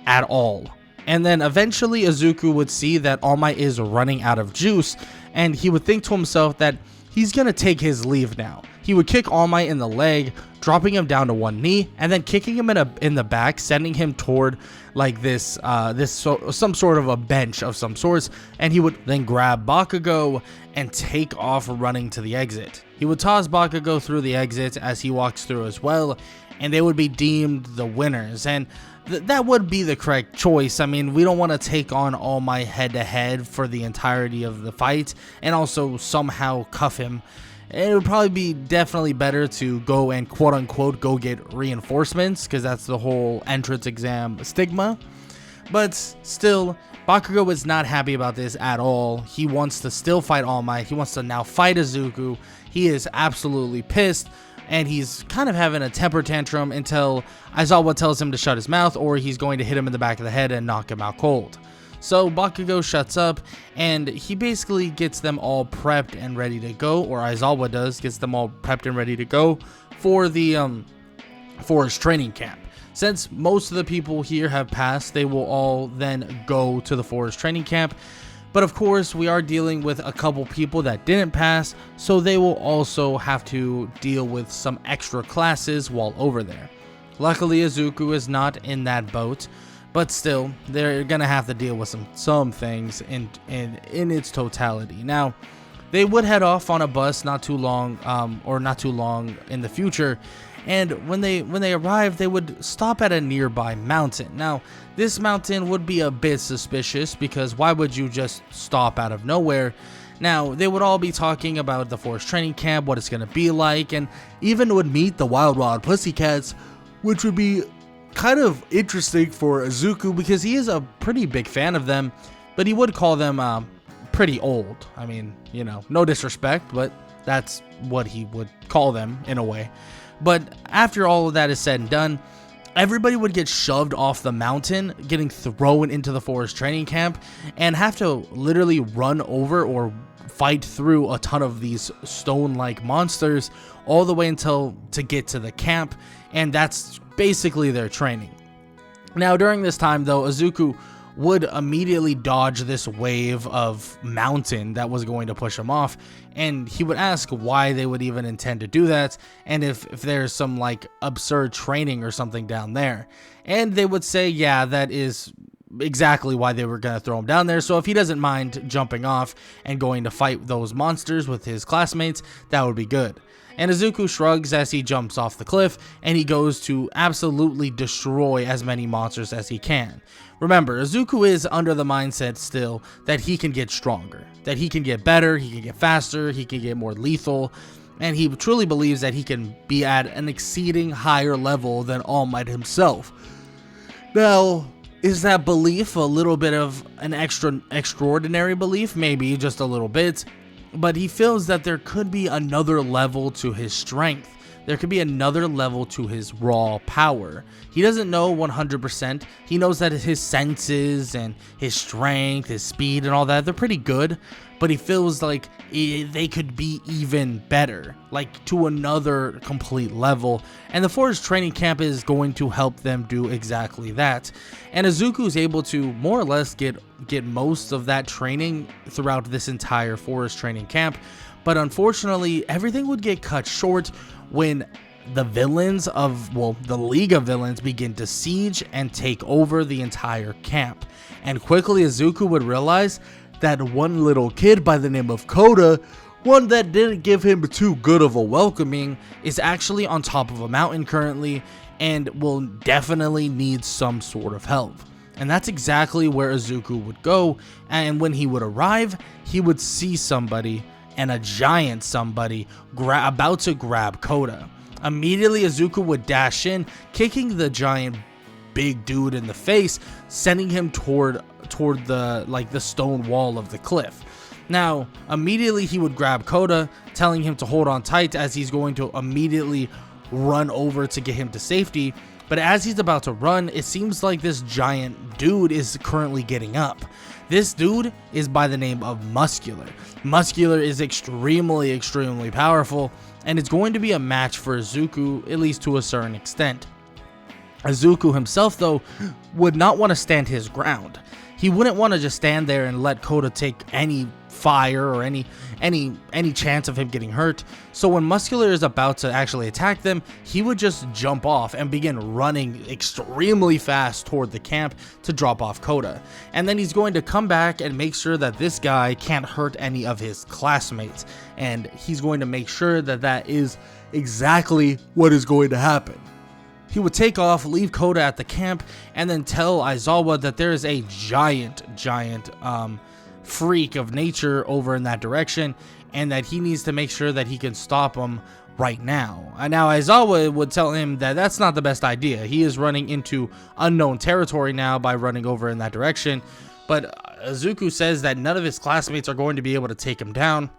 at all. And then eventually Izuku would see that All Might is running out of juice, and he would think to himself that he's gonna take his leave now. He would kick All Might in the leg, dropping him down to one knee, and then kicking him in the back, sending him toward like some sort of a bench of some sorts, and he would then grab Bakugo and take off running to the exit. He would toss Bakugo through the exit as he walks through as well, and they would be deemed the winners. And that would be the correct choice. I mean, we don't want to take on All Might head to head for the entirety of the fight and also somehow cuff him. It would probably be definitely better to go and quote unquote go get reinforcements, because that's the whole entrance exam stigma. But still, Bakugo is not happy about this at all. He wants to still fight All Might. He wants to now fight Izuku. He is absolutely pissed, and he's kind of having a temper tantrum until Aizawa tells him to shut his mouth, or he's going to hit him in the back of the head and knock him out cold. So Bakugo shuts up, and he basically gets them all prepped and ready to go, or Aizawa does, gets them all prepped and ready to go for the forest training camp. Since most of the people here have passed, they will all then go to the forest training camp. But of course, we are dealing with a couple people that didn't pass, so they will also have to deal with some extra classes while over there. Luckily, Izuku is not in that boat, but still, they're gonna have to deal with some things in its totality. Now, they would head off on a bus not too long in the future, and when they arrived, they would stop at a nearby mountain. Now, this mountain would be a bit suspicious, because why would you just stop out of nowhere? Now, they would all be talking about the forest training camp, what it's gonna be like, and even would meet the Wild Pussycats, which would be kind of interesting for Izuku, because he is a pretty big fan of them, but he would call them pretty old. I mean, you know, no disrespect, but that's what he would call them in a way. But after all of that is said and done, everybody would get shoved off the mountain, getting thrown into the forest training camp, and have to literally run over or fight through a ton of these stone-like monsters all the way to get to the camp, and that's basically their training. Now, during this time, though, Izuku would immediately dodge this wave of mountain that was going to push him off, and he would ask why they would even intend to do that, and if there's some like absurd training or something down there. And they would say, yeah, that is exactly why they were going to throw him down there. So if he doesn't mind jumping off and going to fight those monsters with his classmates, that would be good. And Izuku shrugs as he jumps off the cliff, and he goes to absolutely destroy as many monsters as he can. Remember, Izuku is under the mindset still that he can get stronger, that he can get better, he can get faster, he can get more lethal, and he truly believes that he can be at an exceeding higher level than All Might himself. Now, is that belief a little bit of an extraordinary belief? Maybe just a little bit. But he feels that there could be another level to his strength. There could be another level to his raw power. He doesn't know 100%. He knows that his senses and his strength, his speed and all that, they're pretty good. But he feels like they could be even better, like to another complete level. And the forest training camp is going to help them do exactly that. And Izuku is able to more or less get most of that training throughout this entire forest training camp. But unfortunately, everything would get cut short when the villains of, well, the League of Villains begin to siege and take over the entire camp. And quickly Izuku would realize that one little kid by the name of Koda, one that didn't give him too good of a welcoming, is actually on top of a mountain currently and will definitely need some sort of help. And that's exactly where Izuku would go, and when he would arrive, he would see somebody, and a giant somebody, about to grab Koda. Immediately Izuku would dash in, kicking the giant big dude in the face, sending him toward the stone wall of the cliff. Now, immediately he would grab Koda, telling him to hold on tight as he's going to immediately run over to get him to safety. But as he's about to run, it seems like this giant dude is currently getting up. This dude is by the name of Muscular. Muscular is extremely powerful, and it's going to be a match for Izuku, at least to a certain extent. Izuku himself, though, would not want to stand his ground. He wouldn't want to just stand there and let Kota take any fire or any chance of him getting hurt. So when Muscular is about to actually attack them, he would just jump off and begin running extremely fast toward the camp to drop off Kota. And then he's going to come back and make sure that this guy can't hurt any of his classmates. And he's going to make sure that that is exactly what is going to happen. He would take off, leave Kota at the camp, and then tell Aizawa that there is a giant freak of nature over in that direction, and that he needs to make sure that he can stop him right now. And now Aizawa would tell him that that's not the best idea. He is running into unknown territory now by running over in that direction, but Izuku says that none of his classmates are going to be able to take him down.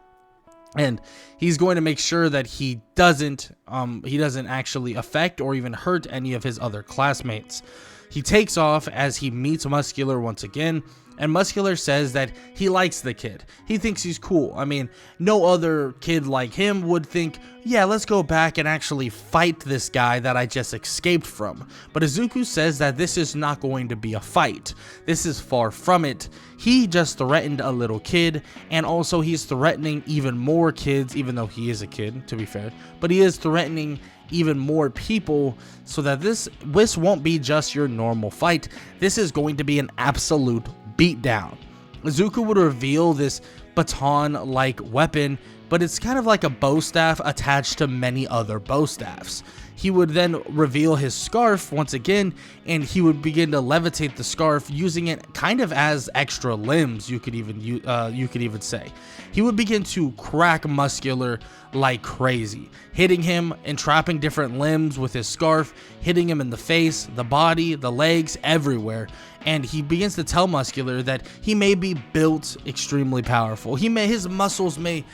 And he's going to make sure that he doesn't actually affect or even hurt any of his other classmates. He takes off as he meets Muscular once again, and Muscular says that he likes the kid. He thinks he's cool. I mean, no other kid like him would think, yeah, let's go back and actually fight this guy that I just escaped from. But Izuku says that this is not going to be a fight. This is far from it. He just threatened a little kid, and also he's threatening even more kids, even though he is a kid, to be fair. But he is threatening even more people, so that this won't be just your normal fight. This is going to be an absolute beatdown. Izuku would reveal this baton-like weapon, but it's kind of like a bow staff attached to many other bow staffs. He would then reveal his scarf once again, and he would begin to levitate the scarf, using it kind of as extra limbs, you could even say. He would begin to crack Muscular like crazy, hitting him and trapping different limbs with his scarf, hitting him in the face, the body, the legs, everywhere. And he begins to tell Muscular that he may be built extremely powerful. His muscles may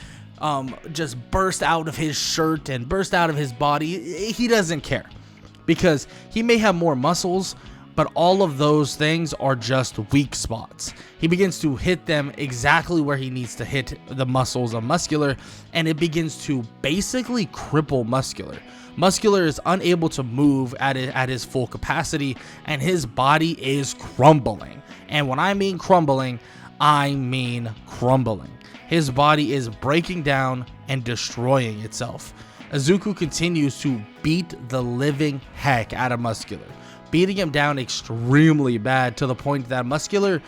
just burst out of his shirt and burst out of his body. He doesn't care, because he may have more muscles, but all of those things are just weak spots. He begins to hit them exactly where he needs to hit the muscles of Muscular, and it begins to basically cripple Muscular. Muscular is unable to move at his full capacity, and his body is crumbling. And when I mean crumbling, I mean crumbling. His body is breaking down and destroying itself. Izuku continues to beat the living heck out of Muscular, beating him down extremely bad, to the point that Muscular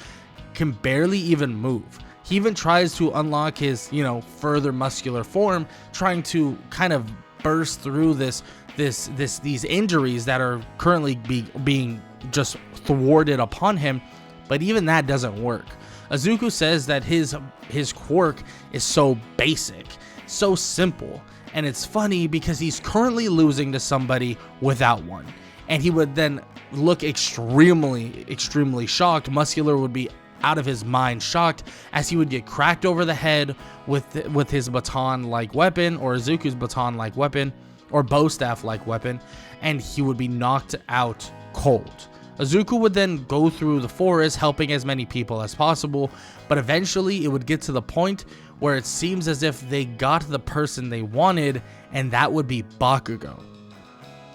can barely even move. He even tries to unlock his, further muscular form, trying to kind of burst through these injuries that are currently being just thwarted upon him, but even that doesn't work. Izuku says that his quirk is so basic, so simple, and it's funny because he's currently losing to somebody without one. And he would then look extremely shocked. Muscular would be out of his mind shocked, as he would get cracked over the head with his baton-like weapon, or Izuku's baton-like weapon, or bow staff-like weapon, and he would be knocked out cold. Izuku would then go through the forest, helping as many people as possible, but eventually it would get to the point where it seems as if they got the person they wanted, and that would be Bakugo.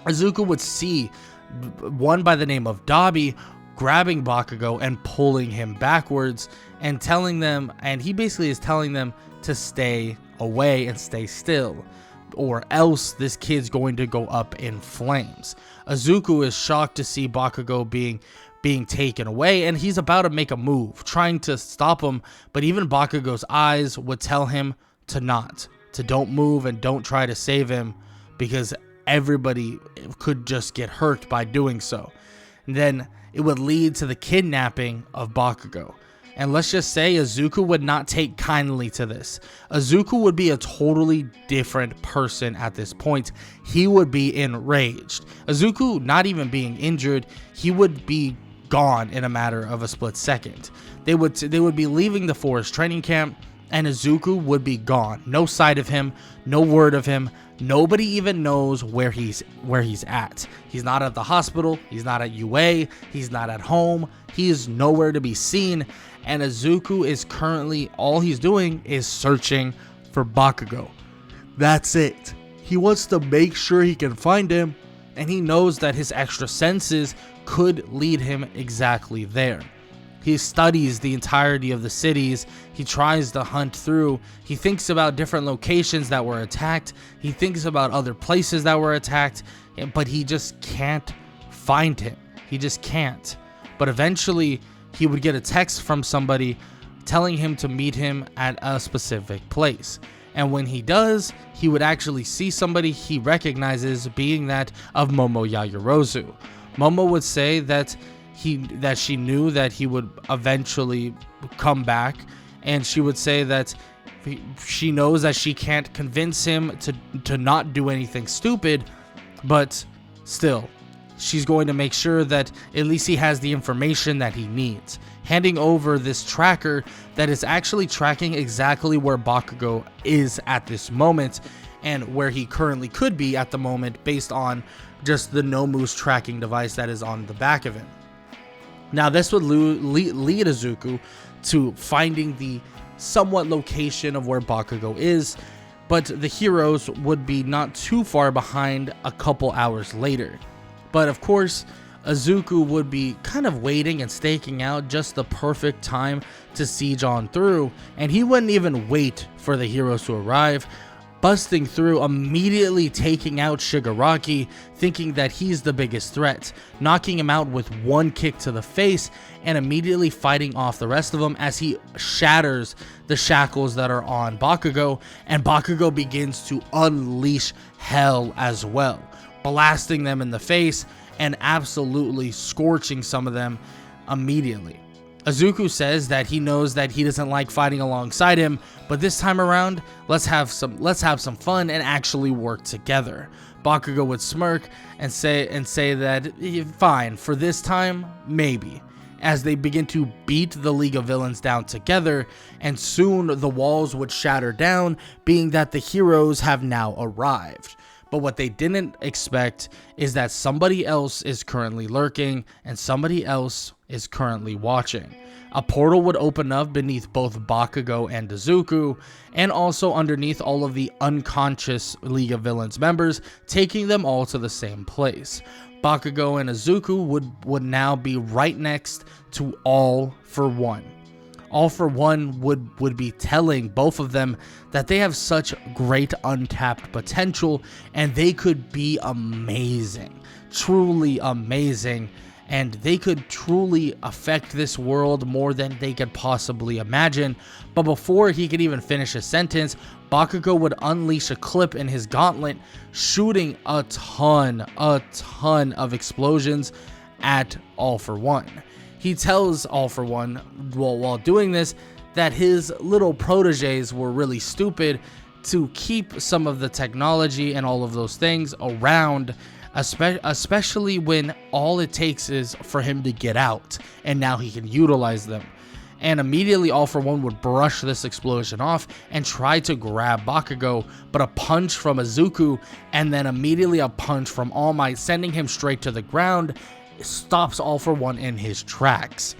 Izuku would see one by the name of Dabi grabbing Bakugo and pulling him backwards, and he basically is telling them to stay away and stay still, or else this kid's going to go up in flames. Izuku is shocked to see Bakugo being taken away, and he's about to make a move, trying to stop him, but even Bakugo's eyes would tell him to don't move and don't try to save him, because everybody could just get hurt by doing so. And then it would lead to the kidnapping of Bakugo. And let's just say Izuku would not take kindly to this. Izuku would be a totally different person at this point. He would be enraged. Izuku not even being injured, he would be gone in a matter of a split second. They would be leaving the forest training camp, and Izuku would be gone. No sight of him, no word of him. Nobody even knows where he's at. He's not at the hospital, he's not at UA, he's not at home, he is nowhere to be seen, and Izuku is currently, all he's doing is searching for Bakugo. That's it. He wants to make sure he can find him, and he knows that his extra senses could lead him exactly there. He studies the entirety of the cities. He tries to hunt through. He thinks about different locations that were attacked. He thinks about other places that were attacked, but he just can't find him. He just can't. But eventually, he would get a text from somebody telling him to meet him at a specific place. And when he does, he would actually see somebody he recognizes, being that of Momo Yaoyorozu. Momo would say that she knew that he would eventually come back, and she would say that she knows that she can't convince him to not do anything stupid, but still, she's going to make sure that at least he has the information that he needs, handing over this tracker that is actually tracking exactly where Bakugo is at this moment and where he currently could be at the moment based on just the Nomu's tracking device that is on the back of him. Now, this would lead Izuku to finding the somewhat location of where Bakugo is, but the heroes would be not too far behind a couple hours later. But of course, Izuku would be kind of waiting and staking out just the perfect time to siege on through, and he wouldn't even wait for the heroes to arrive, busting through, immediately taking out Shigaraki, thinking that he's the biggest threat, knocking him out with one kick to the face, and immediately fighting off the rest of them as he shatters the shackles that are on Bakugo, and Bakugo begins to unleash hell as well, blasting them in the face and absolutely scorching some of them immediately. Izuku says that he knows that he doesn't like fighting alongside him, but this time around, let's have some fun and actually work together. Bakugo would smirk and say that fine, for this time, maybe, as they begin to beat the League of Villains down together, and soon the walls would shatter down, being that the heroes have now arrived. But what they didn't expect is that somebody else is currently lurking and somebody else is currently watching. A portal would open up beneath both Bakugo and Izuku, and also underneath all of the unconscious League of Villains members, taking them all to the same place. Bakugo and Izuku would now be right next to All For One. All For One would be telling both of them that they have such great untapped potential and they could be amazing, truly amazing, and they could truly affect this world more than they could possibly imagine. But before he could even finish his sentence, Bakugo would unleash a clip in his gauntlet, shooting a ton of explosions at All For One. He tells All For One, while doing this, that his little proteges were really stupid to keep some of the technology and all of those things around, especially when all it takes is for him to get out, and now he can utilize them. And immediately All For One would brush this explosion off and try to grab Bakugo, but a punch from Izuku and then immediately a punch from All Might, sending him straight to the ground, stops All For One in his tracks.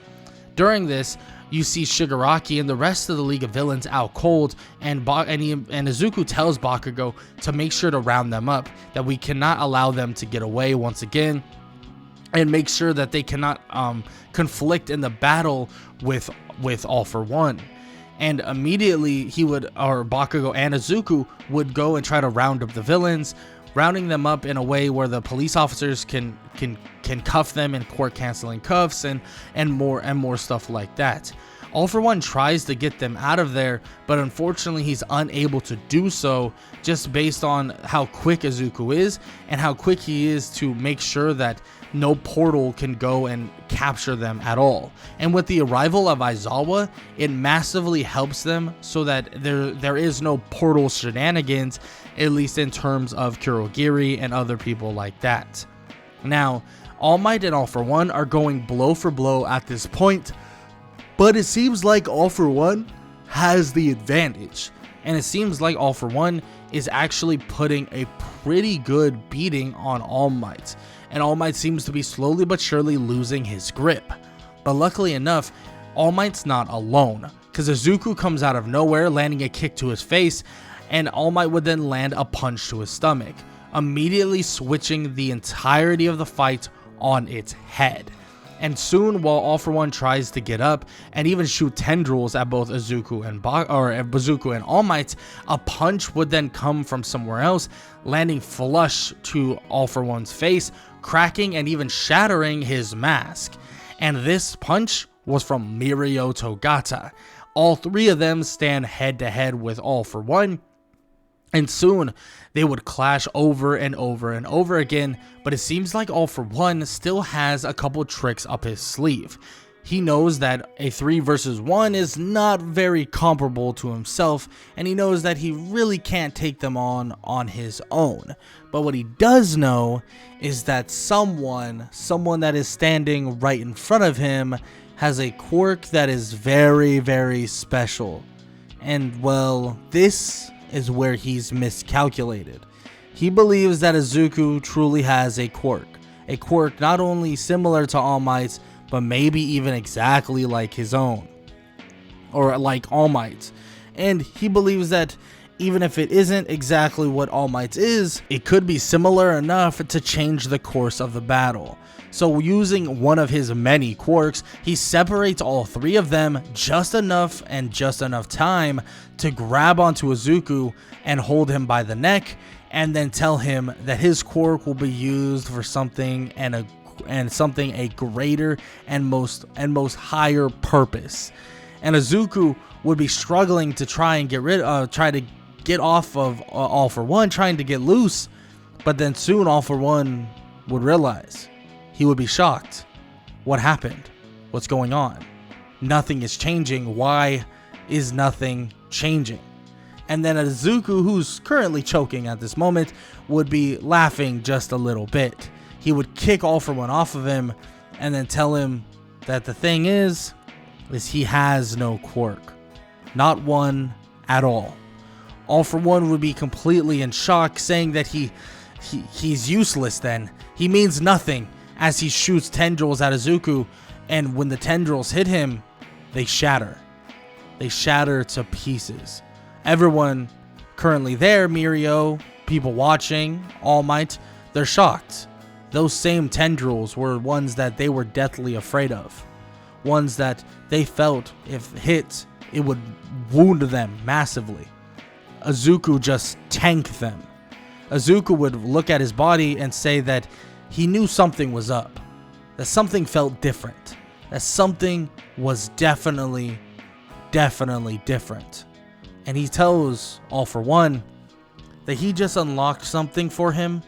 During this, you see Shigaraki and the rest of the League of Villains out cold, and Izuku tells Bakugo to make sure to round them up, that we cannot allow them to get away once again, and make sure that they cannot conflict in the battle with All For One. And immediately Bakugo and Izuku would go and try to round up the villains, rounding them up in a way where the police officers can cuff them in court canceling cuffs and more stuff like that. All For One tries to get them out of there, but unfortunately he's unable to do so, just based on how quick Izuku is and how quick he is to make sure that no portal can go and capture them at all. And with the arrival of Aizawa, it massively helps them so that there is no portal shenanigans, at least in terms of Kurogiri and other people like that. Now, All Might and All For One are going blow for blow at this point, but it seems like All For One has the advantage, and it seems like All For One is actually putting a pretty good beating on All Might, and All Might seems to be slowly but surely losing his grip. But luckily enough, All Might's not alone, because Izuku comes out of nowhere, landing a kick to his face, and All Might would then land a punch to his stomach. immediately switching the entirety of the fight on its head. And soon, while All For One tries to get up and even shoot tendrils at both Izuku and Bazuku and All Might, a punch would then come from somewhere else, landing flush to All For One's face, cracking and even shattering his mask. And this punch was from Mirio Togata. All three of them stand head to head with All For One, and soon they would clash over and over and over again, but it seems like All For One still has a couple tricks up his sleeve. He knows that a 3 versus 1 is not very comparable to himself, and he knows that he really can't take them on his own. But what he does know is that someone that is standing right in front of him has a quirk that is very, very special. And well, this is where he's miscalculated. He believes that Izuku truly has a quirk not only similar to All Might's, but maybe even exactly like his own, or like All Might's. And he believes that even if it isn't exactly what All Might's is, it could be similar enough to change the course of the battle. So using one of his many quirks, he separates all three of them just enough time to grab onto Izuku and hold him by the neck, and then tell him that his quirk will be used for something something a greater and most higher purpose. And Izuku would be struggling to try to get off of All For One, trying to get loose, but then soon All For One would realize. He would be shocked. What happened? What's going on? Nothing is changing. Why is nothing changing? And then Izuku, who's currently choking at this moment, would be laughing just a little bit. He would kick All For One off of him and then tell him that the thing is he has no quirk. Not one at all. All For One would be completely in shock, saying that he's useless then. He means nothing, as he shoots tendrils at Izuku, and when the tendrils hit him, they shatter. They shatter to pieces. Everyone currently there, Mirio, people watching, All Might, they're shocked. Those same tendrils were ones that they were deathly afraid of. Ones that they felt if hit, it would wound them massively. Izuku just tanked them. Izuku would look at his body and say that he knew something was up, that something felt different, that something was definitely different. And he tells All For One that he just unlocked something for him,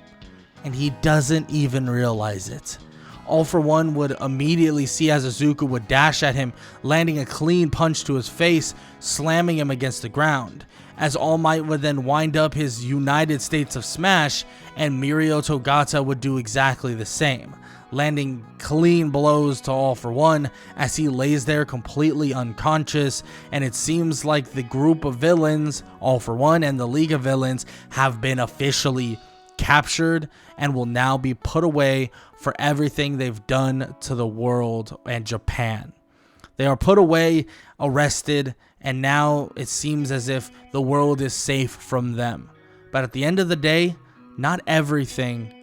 and he doesn't even realize it. All For One would immediately see as Izuku would dash at him, landing a clean punch to his face, slamming him against the ground. As All Might would then wind up his United States of Smash, and Mirio Togata would do exactly the same, landing clean blows to All For One as he lays there completely unconscious. And it seems like the group of villains, All For One and the League of Villains, have been officially captured and will now be put away for everything they've done to the world and Japan. They are put away, arrested, and now it seems as if the world is safe from them. But at the end of the day, not everyone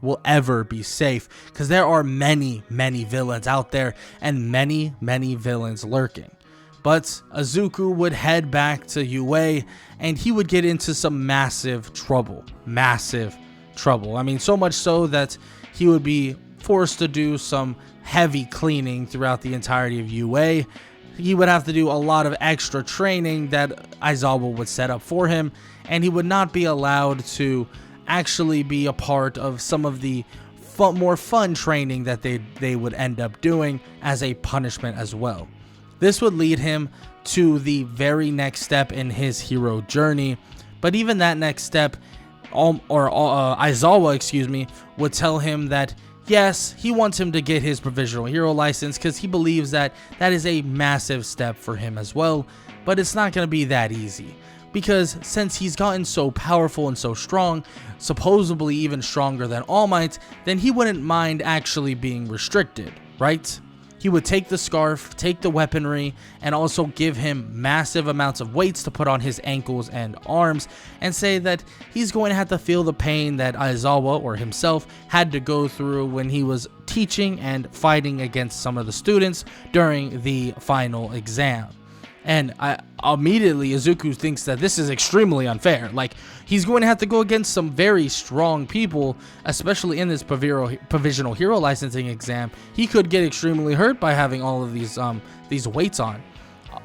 will ever be safe, because there are many villains out there and many villains lurking. But Izuku would head back to UA, and he would get into some massive trouble. I mean, so much so that he would be forced to do some heavy cleaning throughout the entirety of UA. He would have to do a lot of extra training that Aizawa would set up for him, and he would not be allowed to actually be a part of some of the more fun training that they would end up doing as a punishment as well. This would lead him to the very next step in his hero journey, but even that next step, Aizawa, would tell him that yes, he wants him to get his provisional hero license because he believes that that is a massive step for him as well, but it's not going to be that easy. Because since he's gotten so powerful and so strong, supposedly even stronger than All Might, then he wouldn't mind actually being restricted, right? he would take the scarf, take the weaponry, and also give him massive amounts of weights to put on his ankles and arms, and say that he's going to have to feel the pain that Aizawa, or himself, had to go through when he was teaching and fighting against some of the students during the final exam. And immediately Izuku thinks that this is extremely unfair. Like, he's going to have to go against some very strong people, especially in this provisional hero licensing exam. He could get extremely hurt by having all of these weights on.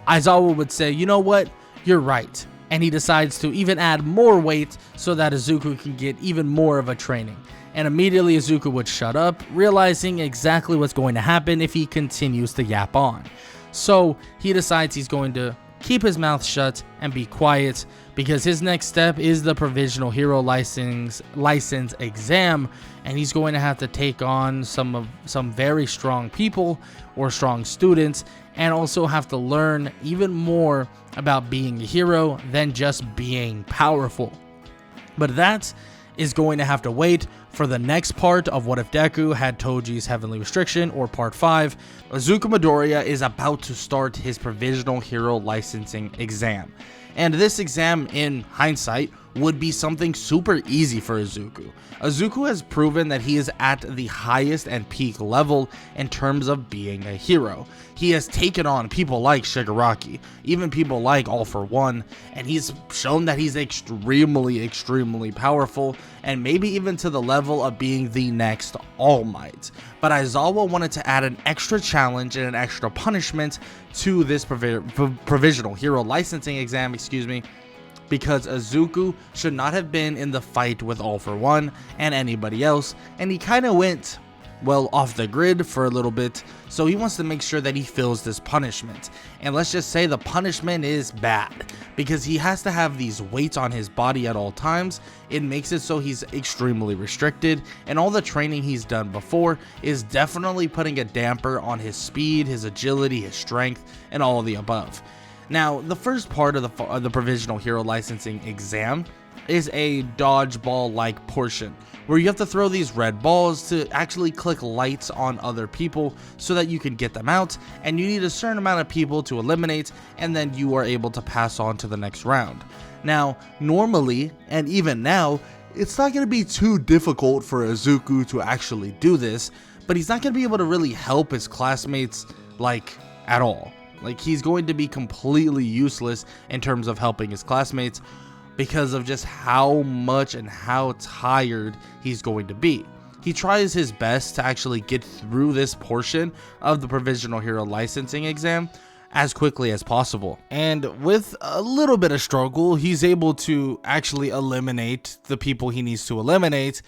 Aizawa would say, you know what, you're right. And he decides to even add more weight so that Izuku can get even more of a training. And immediately Izuku would shut up, realizing exactly what's going to happen if he continues to yap on. So he decides he's going to keep his mouth shut and be quiet, because his next step is the provisional hero license exam, and he's going to have to take on some very strong people or strong students, and also have to learn even more about being a hero than just being powerful. But that is going to have to wait for the next part of What If Deku Had Toji's Heavenly Restriction, or Part 5. Izuku Midoriya is about to start his Provisional Hero Licensing exam. And this exam, in hindsight, would be something super easy for Izuku. Izuku has proven that he is at the highest and peak level in terms of being a hero. He has taken on people like Shigaraki, even people like All For One, and he's shown that he's extremely powerful, and maybe even to the level of being the next All Might. But Aizawa wanted to add an extra challenge and an extra punishment to this provisional hero licensing exam, because Izuku should not have been in the fight with All For One and anybody else, and he kind of went, well, off the grid for a little bit, so he wants to make sure that he feels this punishment. And let's just say the punishment is bad, because he has to have these weights on his body at all times. It makes it so he's extremely restricted, and all the training he's done before is definitely putting a damper on his speed, his agility, his strength, and all of the above. Now, the first part of the Provisional Hero Licensing exam is a dodgeball-like portion, where you have to throw these red balls to actually click lights on other people so that you can get them out, and you need a certain amount of people to eliminate, and then you are able to pass on to the next round. Now, normally, and even now, it's not going to be too difficult for Izuku to actually do this, but he's not going to be able to really help his classmates, like, at all. Like, he's going to be completely useless in terms of helping his classmates because of just how much and how tired he's going to be. He tries his best to actually get through this portion of the Provisional Hero Licensing exam as quickly as possible. And with a little bit of struggle, he's able to actually eliminate the people he needs to eliminate.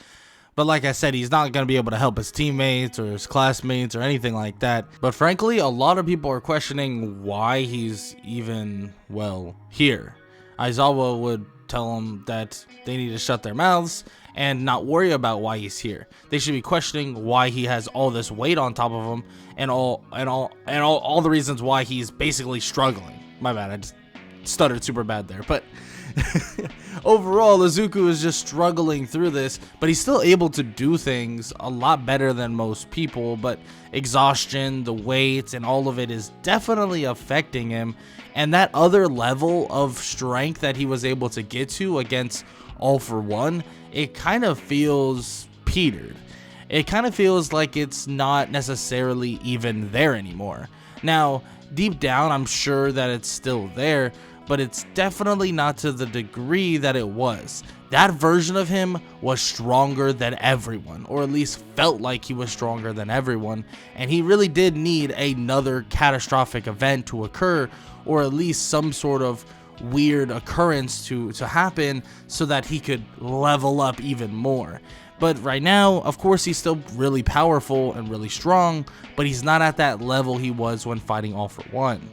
But like I said, he's not going to be able to help his teammates or his classmates or anything like that. But frankly, a lot of people are questioning why he's even, well, here. Aizawa would tell him that they need to shut their mouths and not worry about why he's here. They should be questioning why he has all this weight on top of him, and all the reasons why he's basically struggling. My bad, I just stuttered super bad there. But overall, Izuku is just struggling through this, but he's still able to do things a lot better than most people. But exhaustion, the weight, and all of it is definitely affecting him. And that other level of strength that he was able to get to against All For One, it kind of feels petered. It kind of feels like it's not necessarily even there anymore. Now, deep down, I'm sure that it's still there, but it's definitely not to the degree that it was. That version of him was stronger than everyone, or at least felt like he was stronger than everyone, and he really did need another catastrophic event to occur, or at least some sort of weird occurrence to happen so that he could level up even more. But right now, of course, he's still really powerful and really strong, but he's not at that level he was when fighting All For One.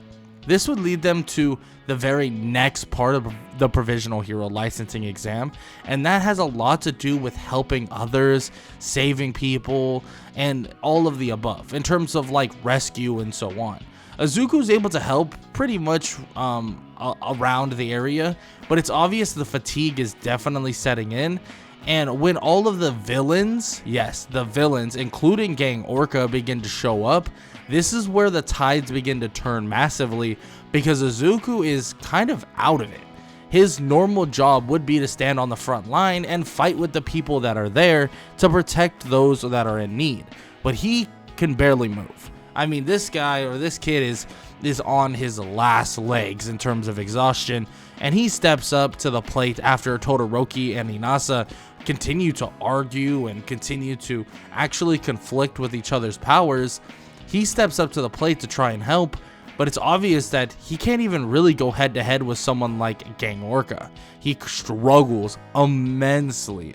This would lead them to the very next part of the Provisional Hero Licensing exam, and that has a lot to do with helping others, saving people, and all of the above, in terms of like rescue and so on. Izuku's able to help pretty much around the area, but it's obvious the fatigue is definitely setting in, And when all of the villains, yes, the villains, including Gang Orca, begin to show up, this is where the tides begin to turn massively, because Izuku is kind of out of it. His normal job would be to stand on the front line and fight with the people that are there to protect those that are in need. But he can barely move. I mean, this guy or this kid is on his last legs in terms of exhaustion, and he steps up to the plate after Todoroki and Inasa continue to argue and continue to actually conflict with each other's powers. He steps up to the plate to try and help, but it's obvious that he can't even really go head to head with someone like Gang Orca. He struggles immensely,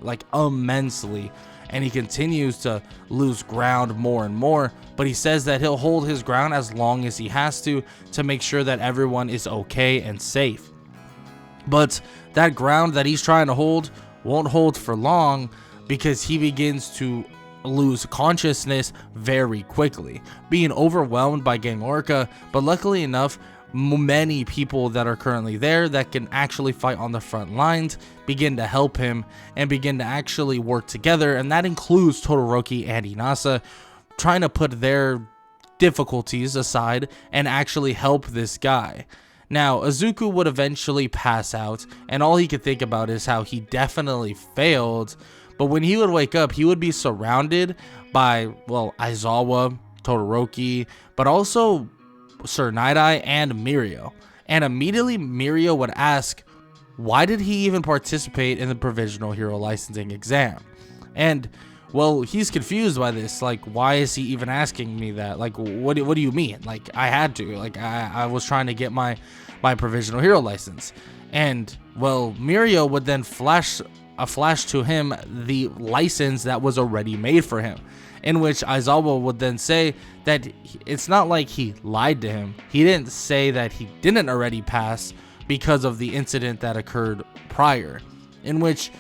and he continues to lose ground more and more, but he says that he'll hold his ground as long as he has to make sure that everyone is okay and safe. But that ground that he's trying to hold won't hold for long, because he begins to lose consciousness very quickly, being overwhelmed by Gang Orca. But luckily enough, many people that are currently there that can actually fight on the front lines begin to help him and begin to actually work together, and that includes Todoroki and Inasa trying to put their difficulties aside and actually help this guy. Now, Izuku would eventually pass out, and all he could think about is how he definitely failed. But when he would wake up, he would be surrounded by, well, Aizawa, Todoroki, but also Sir Night-Eye and Mirio. And immediately Mirio would ask, why did he even participate in the Provisional Hero Licensing exam? And, well, he's confused by this. Like, why is he even asking me that? Like, what do you mean? Like, I had to. Like, I was trying to get my Provisional Hero license. And, well, Mirio would then flash to him the license that was already made for him, in which Aizawa would then say that it's not like he lied to him. He didn't say that he didn't already pass because of the incident that occurred prior, in which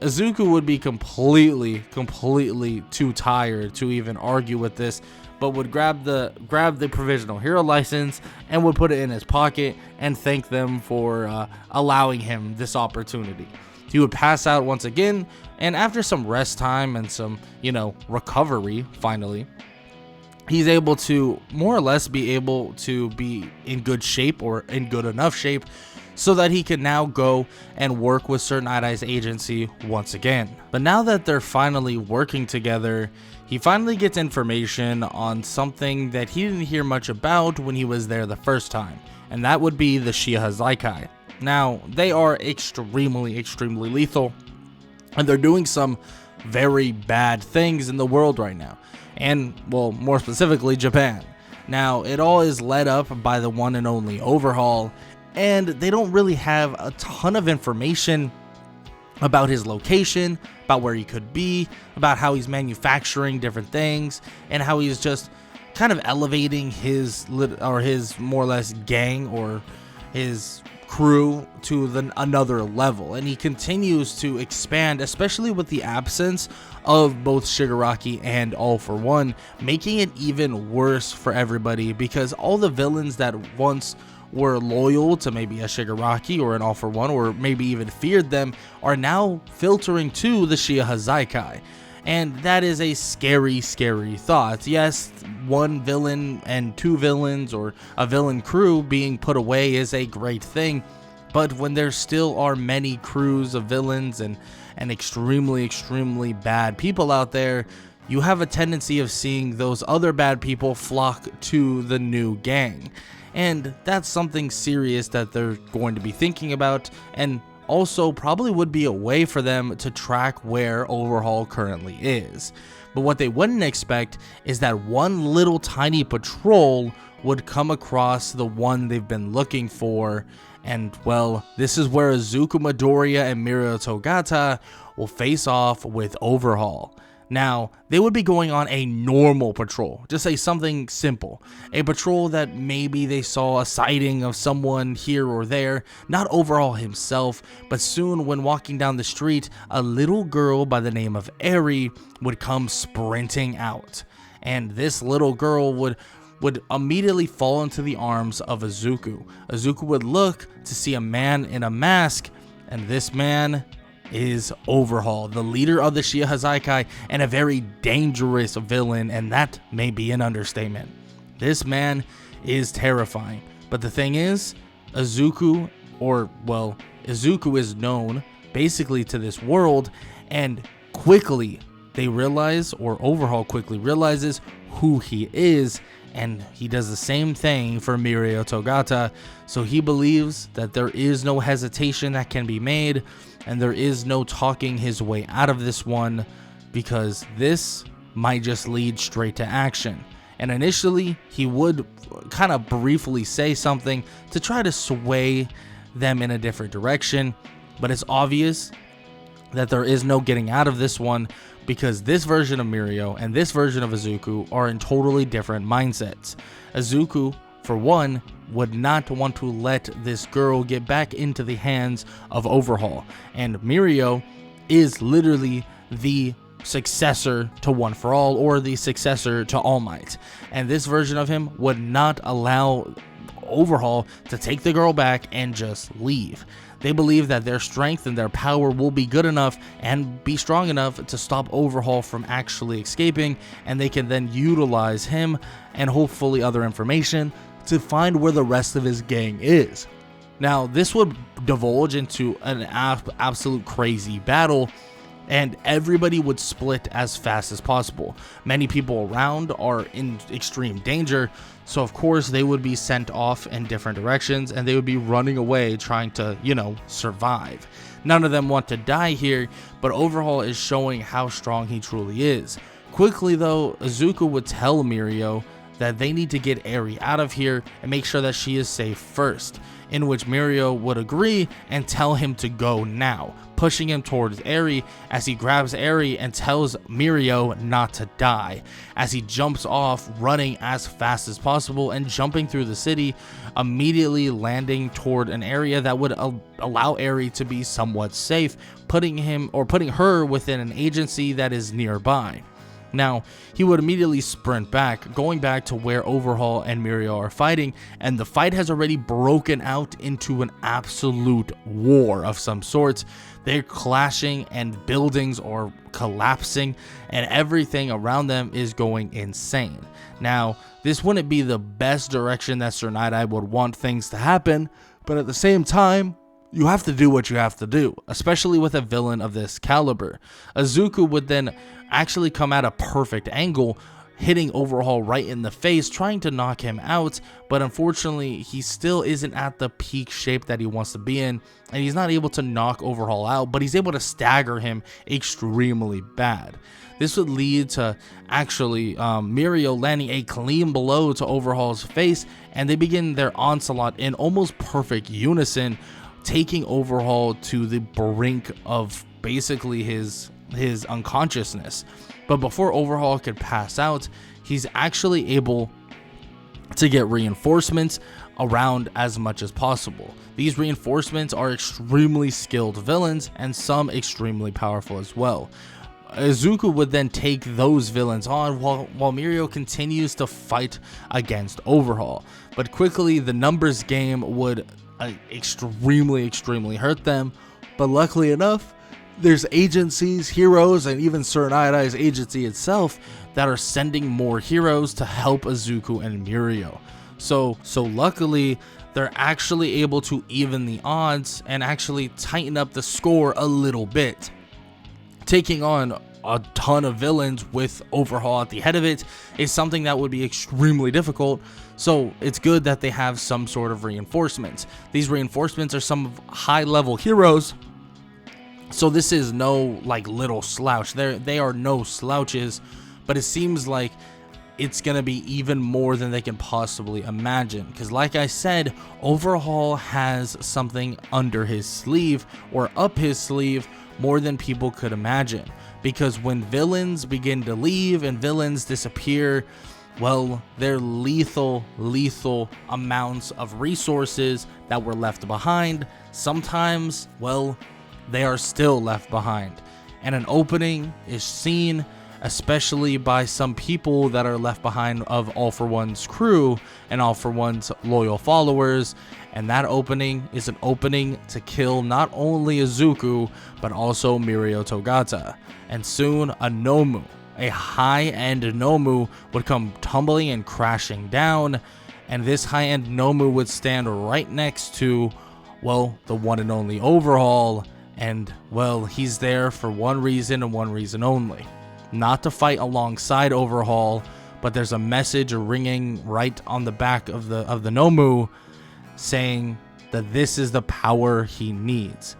Izuku would be completely too tired to even argue with this, but would grab the Provisional Hero license and would put it in his pocket and thank them for allowing him this opportunity. He would pass out once again, and after some rest time and some, recovery, finally, he's able to more or less be able to be in good shape, or in good enough shape, so that he can now go and work with Sir Night-Eye's agency once again. But now that they're finally working together, he finally gets information on something that he didn't hear much about when he was there the first time, and that would be the Shiahai. Now, they are extremely lethal, and they're doing some very bad things in the world right now, and, well, more specifically, Japan. Now, it all is led up by the one and only Overhaul, and they don't really have a ton of information about his location, about where he could be, about how he's manufacturing different things, and how he's just kind of elevating his more or less gang or his crew to another level. And he continues to expand, especially with the absence of both Shigaraki and All For One, making it even worse for everybody, because all the villains that once were loyal to maybe a Shigaraki or an All For One, or maybe even feared them, are now filtering to the Shiahai. And that is a scary thought. Yes, one villain and two villains, or a villain crew being put away, is a great thing. But when there still are many crews of villains and extremely bad people out there, you have a tendency of seeing those other bad people flock to the new gang. And that's something serious that they're going to be thinking about, and also probably would be a way for them to track where Overhaul currently is. But what they wouldn't expect is that one little tiny patrol would come across the one they've been looking for, and, well, this is where Izuku Midoriya and Mirio Togata will face off with Overhaul. Now, they would be going on a normal patrol, just say something simple, a patrol that maybe they saw a sighting of someone here or there, not Overhaul himself, but soon when walking down the street, a little girl by the name of Eri would come sprinting out, and this little girl would immediately fall into the arms of Izuku. Izuku would look to see a man in a mask, and this man is Overhaul, the leader of the Shiahai and a very dangerous villain, and that may be an understatement. This man is terrifying, but the thing is, Izuku is known basically to this world, and quickly they realize, or Overhaul quickly realizes who he is, and he does the same thing for Mirio Togata. So he believes that there is no hesitation that can be made, and there is no talking his way out of this one, because this might just lead straight to action. And initially he would kind of briefly say something to try to sway them in a different direction, but it's obvious that there is no getting out of this one, because this version of Mirio and this version of Izuku are in totally different mindsets. Izuku, for one, would not want to let this girl get back into the hands of Overhaul, and Mirio is literally the successor to One for All, or the successor to All Might, and this version of him would not allow Overhaul to take the girl back and just leave. They believe that their strength and their power will be good enough and be strong enough to stop Overhaul from actually escaping, and they can then utilize him and hopefully other information to find where the rest of his gang is. Now, this would divulge into an absolute crazy battle, and everybody would split as fast as possible. Many people around are in extreme danger, so of course they would be sent off in different directions, and they would be running away trying to, survive. None of them want to die here, but Overhaul is showing how strong he truly is. Quickly though, Izuku would tell Mirio that they need to get Eri out of here and make sure that she is safe first, in which Mirio would agree and tell him to go now, pushing him towards Eri as he grabs Eri and tells Mirio not to die, as he jumps off, running as fast as possible and jumping through the city, immediately landing toward an area that would allow Eri to be somewhat safe, putting her within an agency that is nearby. Now, he would immediately sprint back, going back to where Overhaul and Mirio are fighting, and the fight has already broken out into an absolute war of some sorts. They're clashing, and buildings are collapsing, and everything around them is going insane. Now, this wouldn't be the best direction that Sir Night-Eye would want things to happen, but at the same time, you have to do what you have to do, especially with a villain of this caliber. Izuku would then actually come at a perfect angle, hitting Overhaul right in the face, trying to knock him out, but unfortunately he still isn't at the peak shape that he wants to be in, and he's not able to knock Overhaul out, but he's able to stagger him extremely bad. This would lead to actually Mirio landing a clean blow to Overhaul's face, and they begin their onslaught in almost perfect unison, taking Overhaul to the brink of basically his unconsciousness. But before Overhaul could pass out, he's actually able to get reinforcements around as much as possible. These reinforcements are extremely skilled villains, and some extremely powerful as well. Izuku would then take those villains on while Mirio continues to fight against Overhaul. But quickly, the numbers game would extremely hurt them, but luckily enough, there's agencies, heroes, and even Sir Night-Eye's agency itself that are sending more heroes to help Izuku and Mirio. So luckily, they're actually able to even the odds and actually tighten up the score a little bit. Taking on a ton of villains with Overhaul at the head of it is something that would be extremely difficult, so it's good that they have some sort of reinforcements. These reinforcements are some high-level heroes, so this is no little slouch. They are no slouches, but it seems like it's gonna be even more than they can possibly imagine, because like I said, Overhaul has something under his sleeve, or up his sleeve, more than people could imagine. Because when villains begin to leave and villains disappear, well, they're lethal amounts of resources that were left behind. Sometimes, well, they are still left behind, and an opening is seen, especially by some people that are left behind of All For One's crew and All For One's loyal followers, and that opening is an opening to kill not only Izuku, but also Mirio Togata. And soon a Nomu, a high-end Nomu, would come tumbling and crashing down, and this high-end Nomu would stand right next to, well, the one and only Overhaul, and, well, he's there for one reason and one reason only. Not to fight alongside Overhaul, but there's a message ringing right on the back of the Nomu saying that this is the power he needs,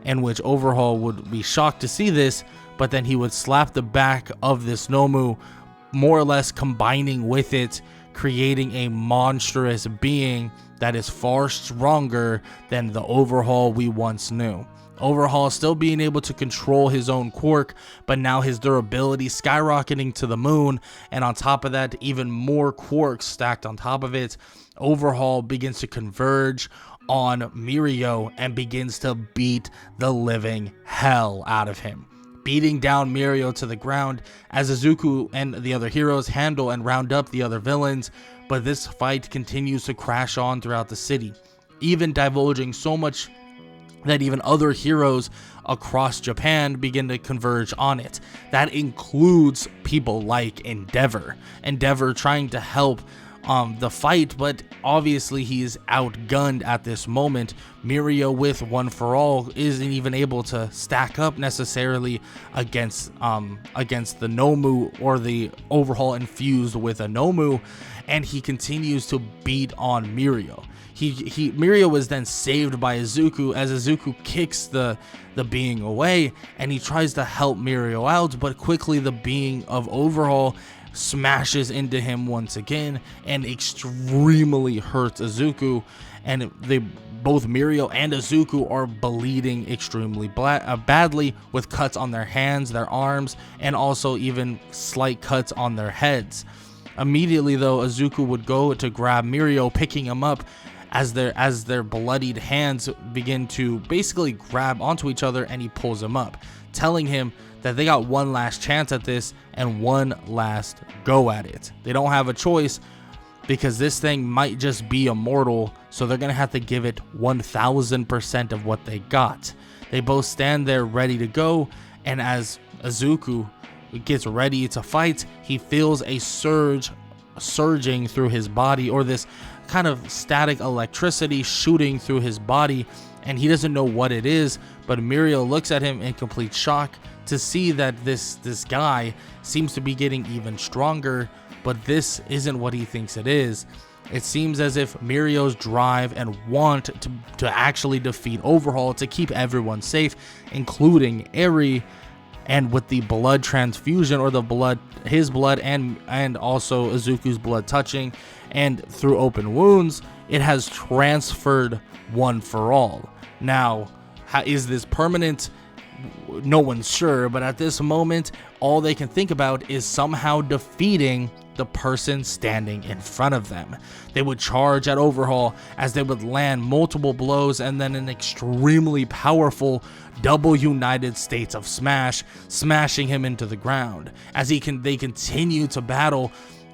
in which Overhaul would be shocked to see this, but then he would slap the back of this Nomu, more or less combining with it, creating a monstrous being that is far stronger than the Overhaul we once knew. Overhaul still being able to control his own quirk, but now his durability skyrocketing to the moon, and on top of that, even more quirks stacked on top of it. Overhaul begins to converge on Mirio and begins to beat the living hell out of him, beating down Mirio to the ground as Izuku and the other heroes handle and round up the other villains. But this fight continues to crash on throughout the city, even divulging so much that even other heroes across Japan begin to converge on it. That includes people like Endeavor trying to help the fight, but obviously he is outgunned at this moment. Mirio with One for All isn't even able to stack up necessarily against the Nomu or the Overhaul infused with a Nomu, and he continues to beat on Mirio. Mirio was then saved by Izuku as Izuku kicks the being away, and he tries to help Mirio out, but quickly the being of Overhaul smashes into him once again and extremely hurts Izuku, and both Mirio and Izuku are bleeding extremely badly, with cuts on their hands, their arms, and also even slight cuts on their heads. Immediately though, Izuku would go to grab Mirio, picking him up as their bloodied hands begin to basically grab onto each other, and he pulls him up, telling him that they got one last chance at this and one last go at it. They don't have a choice because this thing might just be immortal, so they're gonna have to give it 1000% of what they got. They both stand there ready to go, and as Izuku gets ready to fight, he feels a surge surging through his body, or this kind of static electricity shooting through his body, and he doesn't know what it is. But Mirio looks at him in complete shock to see that this guy seems to be getting even stronger, but this isn't what he thinks it is. It seems as if Mirio's drive and want to actually defeat Overhaul, to keep everyone safe, including Eri, and with the blood transfusion, or his blood and also Izuku's blood touching, and through open wounds, it has transferred One for All. Now, is this permanent? No one's sure, but at this moment, all they can think about is somehow defeating the person standing in front of them. They would charge at Overhaul as they would land multiple blows, and then an extremely powerful double United States of Smash, smashing him into the ground. As they continue to battle,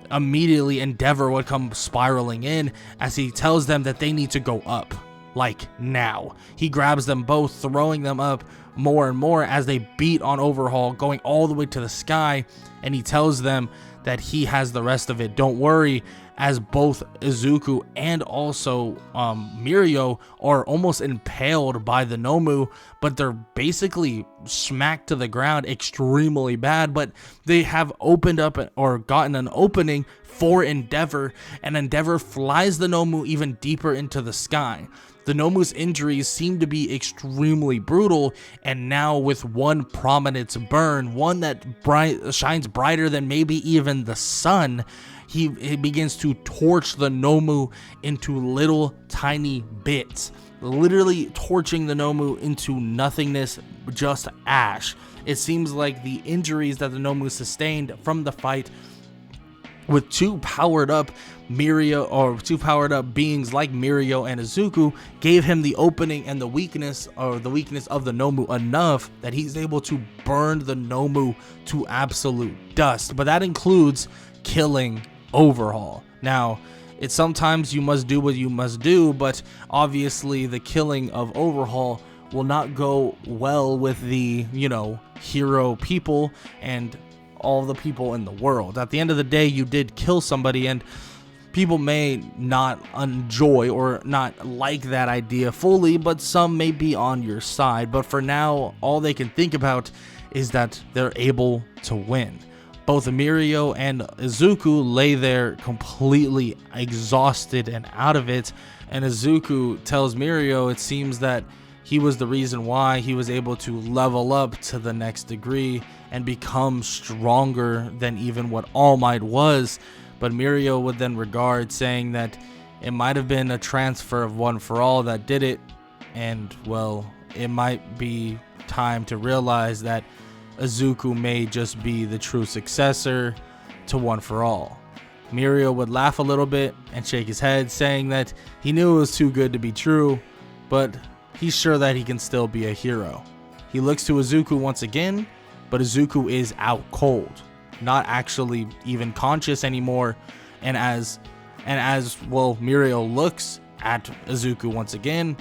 immediately Endeavor would come spiraling in as he tells them that they need to go up, like now. He grabs them both, throwing them up more and more as they beat on Overhaul, going all the way to the sky, and he tells them that he has the rest of it, don't worry, as both Izuku and also Mirio are almost impaled by the Nomu, but they're basically smacked to the ground extremely bad. But they have opened up or gotten an opening for Endeavor, and Endeavor flies the Nomu even deeper into the sky. The Nomu's injuries seem to be extremely brutal, and now with one prominent burn, one that shines brighter than maybe even the sun, he begins to torch the Nomu into little tiny bits, literally torching the Nomu into nothingness, just ash. It seems like the injuries that the Nomu sustained from the fight with two powered up beings like Mirio and Izuku gave him the opening and the weakness of the Nomu enough that he's able to burn the Nomu to absolute dust. But that includes killing Overhaul. Now, It's sometimes you must do what you must do, but obviously the killing of Overhaul will not go well with the, hero people and all the people in the world. At the end of the day, you did kill somebody, and people may not enjoy or not like that idea fully, but some may be on your side. But for now, all they can think about is that they're able to win. Both Mirio and Izuku lay there completely exhausted and out of it, and Izuku tells Mirio it seems that he was the reason why he was able to level up to the next degree and become stronger than even what All Might was. But Mirio would then regard, saying that it might have been a transfer of One for All that did it, and well, it might be time to realize that Izuku may just be the true successor to One for All. Mirio would laugh a little bit and shake his head, saying that he knew it was too good to be true, but he's sure that he can still be a hero. He looks to Izuku once again, but Izuku is out cold, not actually even conscious anymore. And as Mirio looks at Izuku once again,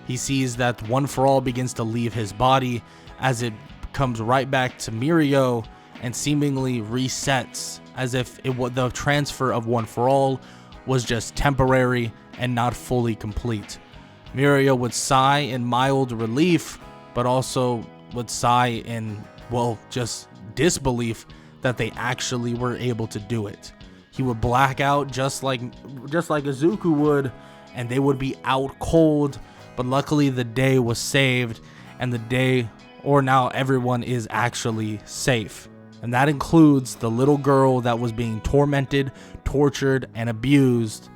he sees that One for All begins to leave his body as it comes right back to Mirio and seemingly resets, as if the transfer of One for All was just temporary and not fully complete. Mirio would sigh in mild relief, but also would sigh in, just disbelief that they actually were able to do it. He would black out just like Izuku would, and they would be out cold, but luckily the day was saved, and now everyone is actually safe. And that includes the little girl that was being tormented, tortured, and abused,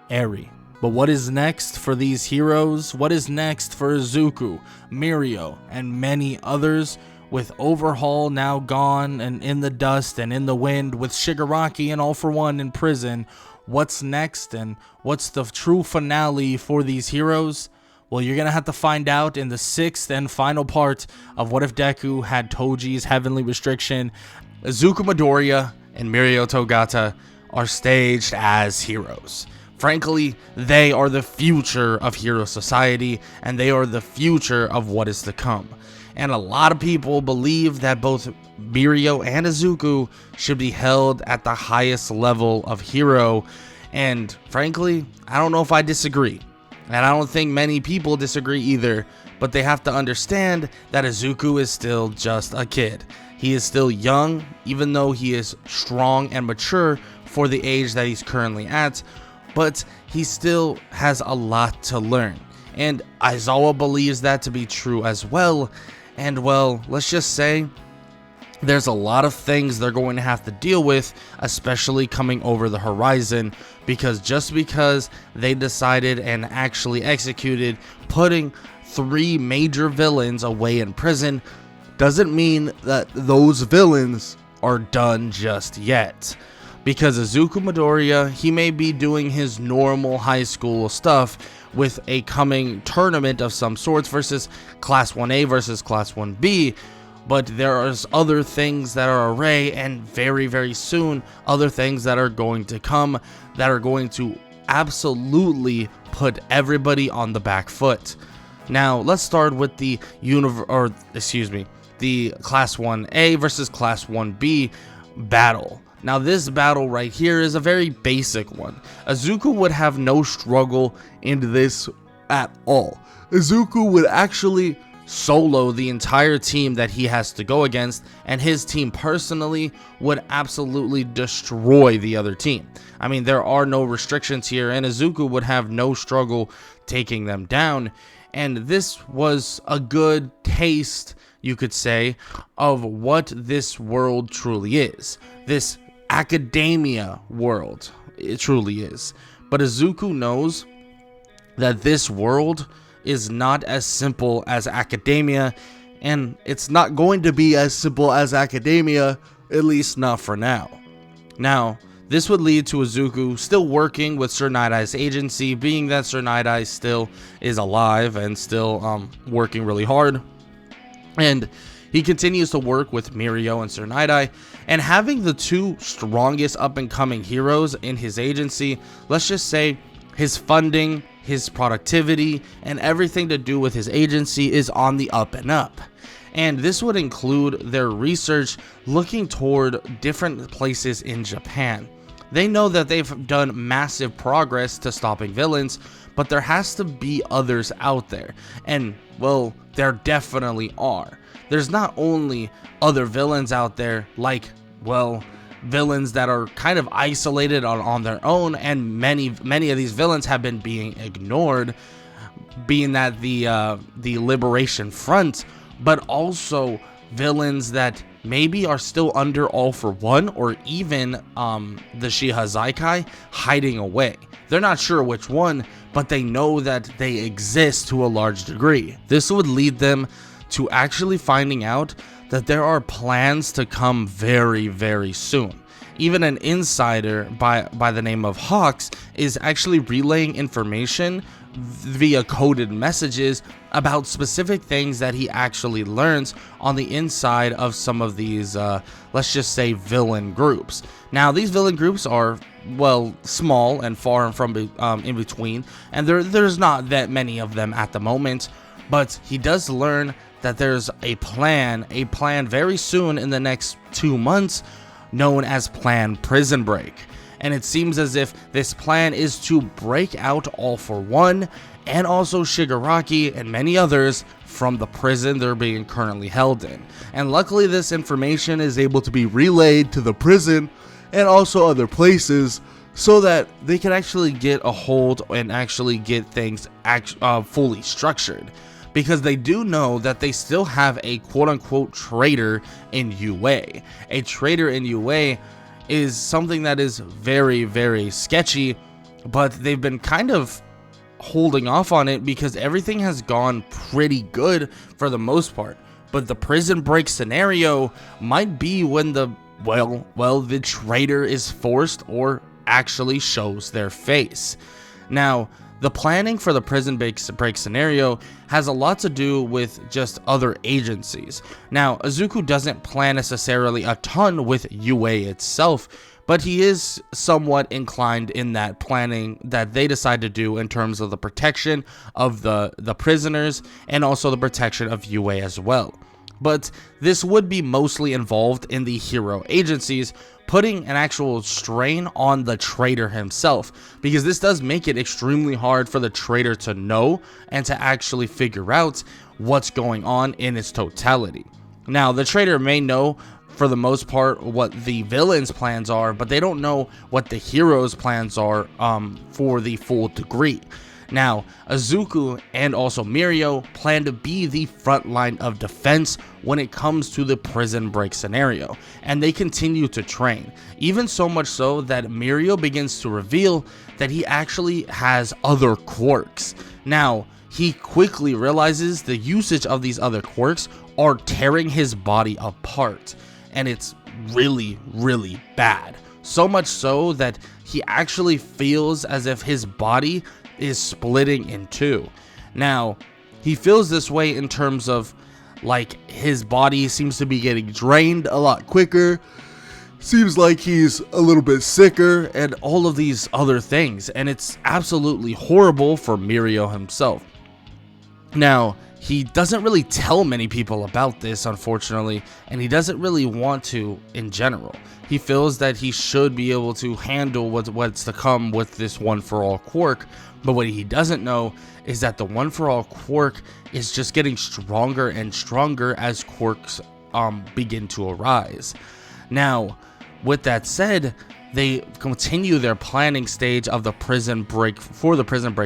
Eri. But what is next for these heroes? What is next for Izuku, Mirio, and many others? With Overhaul now gone and in the dust and in the wind, with Shigaraki and All for One in prison, what's next and what's the true finale for these heroes? Well, you're going to have to find out in the 6th and final part of What If Deku Had Toji's Heavenly Restriction. Izuku Midoriya and Mirio Togata are staged as heroes. Frankly, they are the future of Hero Society, and they are the future of what is to come. And a lot of people believe that both Mirio and Izuku should be held at the highest level of hero. And frankly, I don't know if I disagree. And I don't think many people disagree either. But they have to understand that Izuku is still just a kid. He is still young, even though he is strong and mature for the age that he's currently at. But he still has a lot to learn. And Aizawa believes that to be true as well. And well, let's just say there's a lot of things they're going to have to deal with, especially coming over the horizon, because just because they decided and actually executed putting 3 major villains away in prison doesn't mean that those villains are done just yet. Because Izuku Midoriya, he may be doing his normal high school stuff with a coming tournament of some sorts versus Class 1A versus Class 1B, but there are other things that are array, and very, very soon, other things that are going to come that are going to absolutely put everybody on the back foot. Now, let's start with the Class 1A versus Class 1B battle. Now, this battle right here is a very basic one. Izuku would have no struggle in this at all. Izuku would actually solo the entire team that he has to go against, and his team personally would absolutely destroy the other team. I mean, there are no restrictions here, and Izuku would have no struggle taking them down. And this was a good taste, you could say, of what this world truly is. This academia world, it truly is. But Izuku knows that this world is not as simple as academia, and it's not going to be as simple as academia, at least not for now. Now, this would lead to Izuku still working with Sir Night-Eye's agency, being that Sir Night-Eye still is alive and still working really hard. And He continues to work with Mirio and Tsunade, and having the two strongest up-and-coming heroes in his agency, let's just say his funding, his productivity, and everything to do with his agency is on the up and up. And this would include their research looking toward different places in Japan. They know that they've done massive progress to stopping villains, but there has to be others out there. And, well, there definitely are. There's not only other villains out there like, well, villains that are kind of isolated on their own, and many of these villains have been being ignored, being that the Liberation Front, but also villains that maybe are still under All for One, or even the Shiahai hiding away. They're not sure which one, but they know that they exist to a large degree. This would lead them to actually finding out that there are plans to come very, very soon. Even an insider by the name of Hawks is actually relaying information via coded messages about specific things that he actually learns on the inside of some of these, let's just say, villain groups. Now, these villain groups are, well, small and far and from in between, and there's not that many of them at the moment, but he does learn that there's a plan very soon in the next 2 months, known as Plan Prison Break. And it seems as if this plan is to break out All for One and also Shigaraki and many others from the prison they're being currently held in. And luckily this information is able to be relayed to the prison and also other places so that they can actually get a hold and actually get things fully structured. Because they do know that they still have a quote-unquote traitor in UA. A traitor in UA is something that is very, very sketchy, but they've been kind of holding off on it because everything has gone pretty good for the most part. But the prison break scenario might be when the traitor is forced or actually shows their face. Now, the planning for the prison break scenario has a lot to do with just other agencies. Now, Izuku doesn't plan necessarily a ton with UA itself, but he is somewhat inclined in that planning that they decide to do in terms of the protection of the prisoners and also the protection of UA as well. But this would be mostly involved in the hero agencies, putting an actual strain on the traitor himself, because this does make it extremely hard for the traitor to know and to actually figure out what's going on in its totality. Now, the traitor may know for the most part what the villain's plans are, but they don't know what the hero's plans are for the full degree. Now, Izuku and also Mirio plan to be the front line of defense when it comes to the prison break scenario, and they continue to train, even so much so that Mirio begins to reveal that he actually has other quirks. Now, he quickly realizes the usage of these other quirks are tearing his body apart, and it's really, really bad. So much so that he actually feels as if his body is splitting in two. Now, he feels this way in terms of like his body seems to be getting drained a lot quicker, seems like he's a little bit sicker, and all of these other things, and it's absolutely horrible for Mirio himself. Now, he doesn't really tell many people about this, unfortunately, and he doesn't really want to in general. He feels that he should be able to handle what's to come with this one-for-all quirk, but what he doesn't know is that the one-for-all quirk is just getting stronger and stronger as quirks begin to arise. Now, with that said, they continue their planning stage of the prison break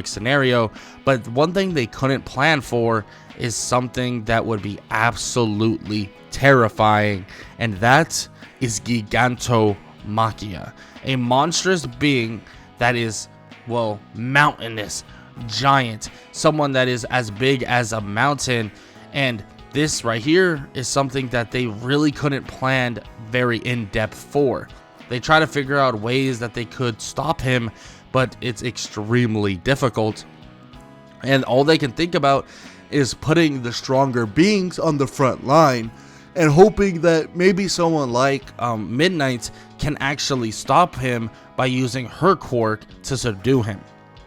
scenario, but one thing they couldn't plan for is something that would be absolutely terrifying, and that is Gigantomachia, a monstrous being that is, well, mountainous, giant, someone that is as big as a mountain. And this right here is something that they really couldn't plan very in-depth for. They try to figure out ways that they could stop him, but it's extremely difficult, and all they can think about is putting the stronger beings on the front line and hoping that maybe someone like Midnight can actually stop him by using her quirk to subdue him.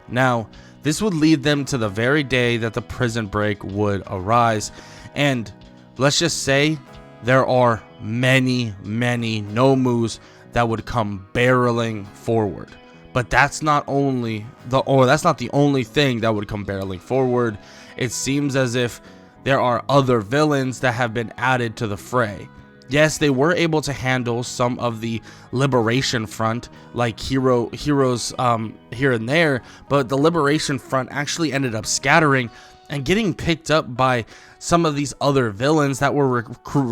Now, this would lead them to the very day that the prison break would arise, and let's just say there are many Nomus that would come barreling forward. But that's not the only thing that would come barreling forward. It seems as if there are other villains that have been added to the fray. Yes, they were able to handle some of the Liberation Front, like heroes here and there, but the Liberation Front actually ended up scattering and getting picked up by some of these other villains that were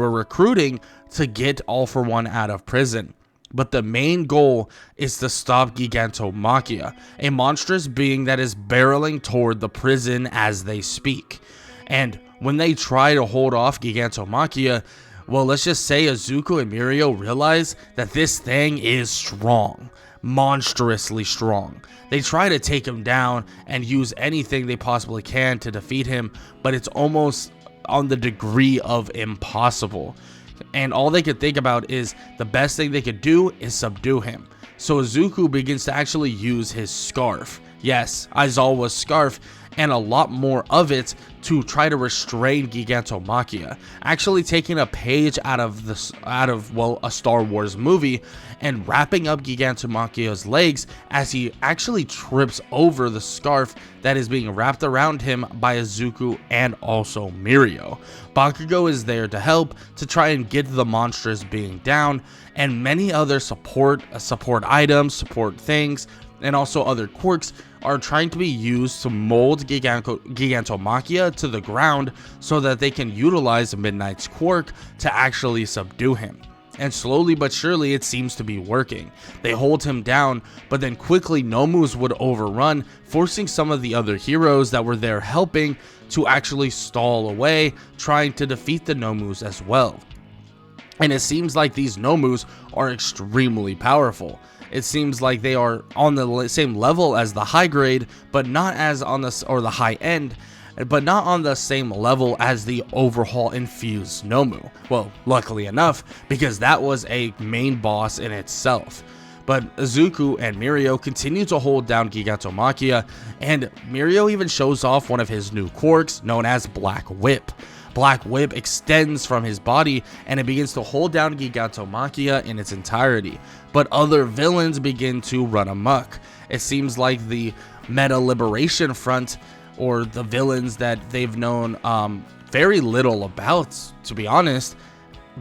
recruiting to get All For One out of prison. But the main goal is to stop Gigantomachia, a monstrous being that is barreling toward the prison as they speak. And when they try to hold off Gigantomachia, well, let's just say Izuku and Mirio realize that this thing is strong, monstrously strong. They try to take him down and use anything they possibly can to defeat him, but it's almost on the degree of impossible. And all they could think about is the best thing they could do is subdue him. So Izuku begins to actually use his scarf. Yes, Aizawa's scarf, and a lot more of it to try to restrain Gigantomachia, actually taking a page out of a Star Wars movie and wrapping up Gigantomachia's legs as he actually trips over the scarf that is being wrapped around him by Izuku and also Mirio. Bakugo is there to help to try and get the monstrous being down, and many other support items, support things, and also other quirks are trying to be used to mold Gigantomachia to the ground so that they can utilize Midnight's quirk to actually subdue him. And slowly but surely it seems to be working. They hold him down, but then quickly Nomus would overrun, forcing some of the other heroes that were there helping to actually stall away, trying to defeat the Nomus as well. And it seems like these Nomus are extremely powerful. It seems like they are on the same level as the high grade, but not as on the high end, but not on the same level as the Overhaul infused Nomu. Well, luckily enough, because that was a main boss in itself. But Izuku and Mirio continue to hold down Gigantomachia, and Mirio even shows off one of his new quirks known as Black Whip. Black Whip extends from his body and it begins to hold down Gigantomachia in its entirety. But other villains begin to run amok. It seems like the Meta Liberation Front, or the villains that they've known very little about, to be honest,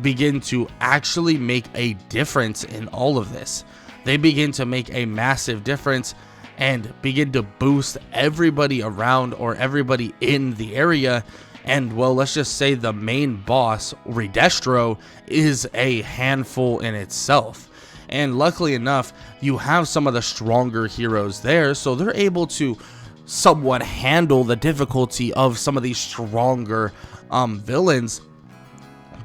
begin to actually make a difference in all of this. They begin to make a massive difference and begin to boost everybody around or everybody in the area. And well, let's just say the main boss, Redestro, is a handful in itself. And luckily enough, you have some of the stronger heroes there, so they're able to somewhat handle the difficulty of some of these stronger villains.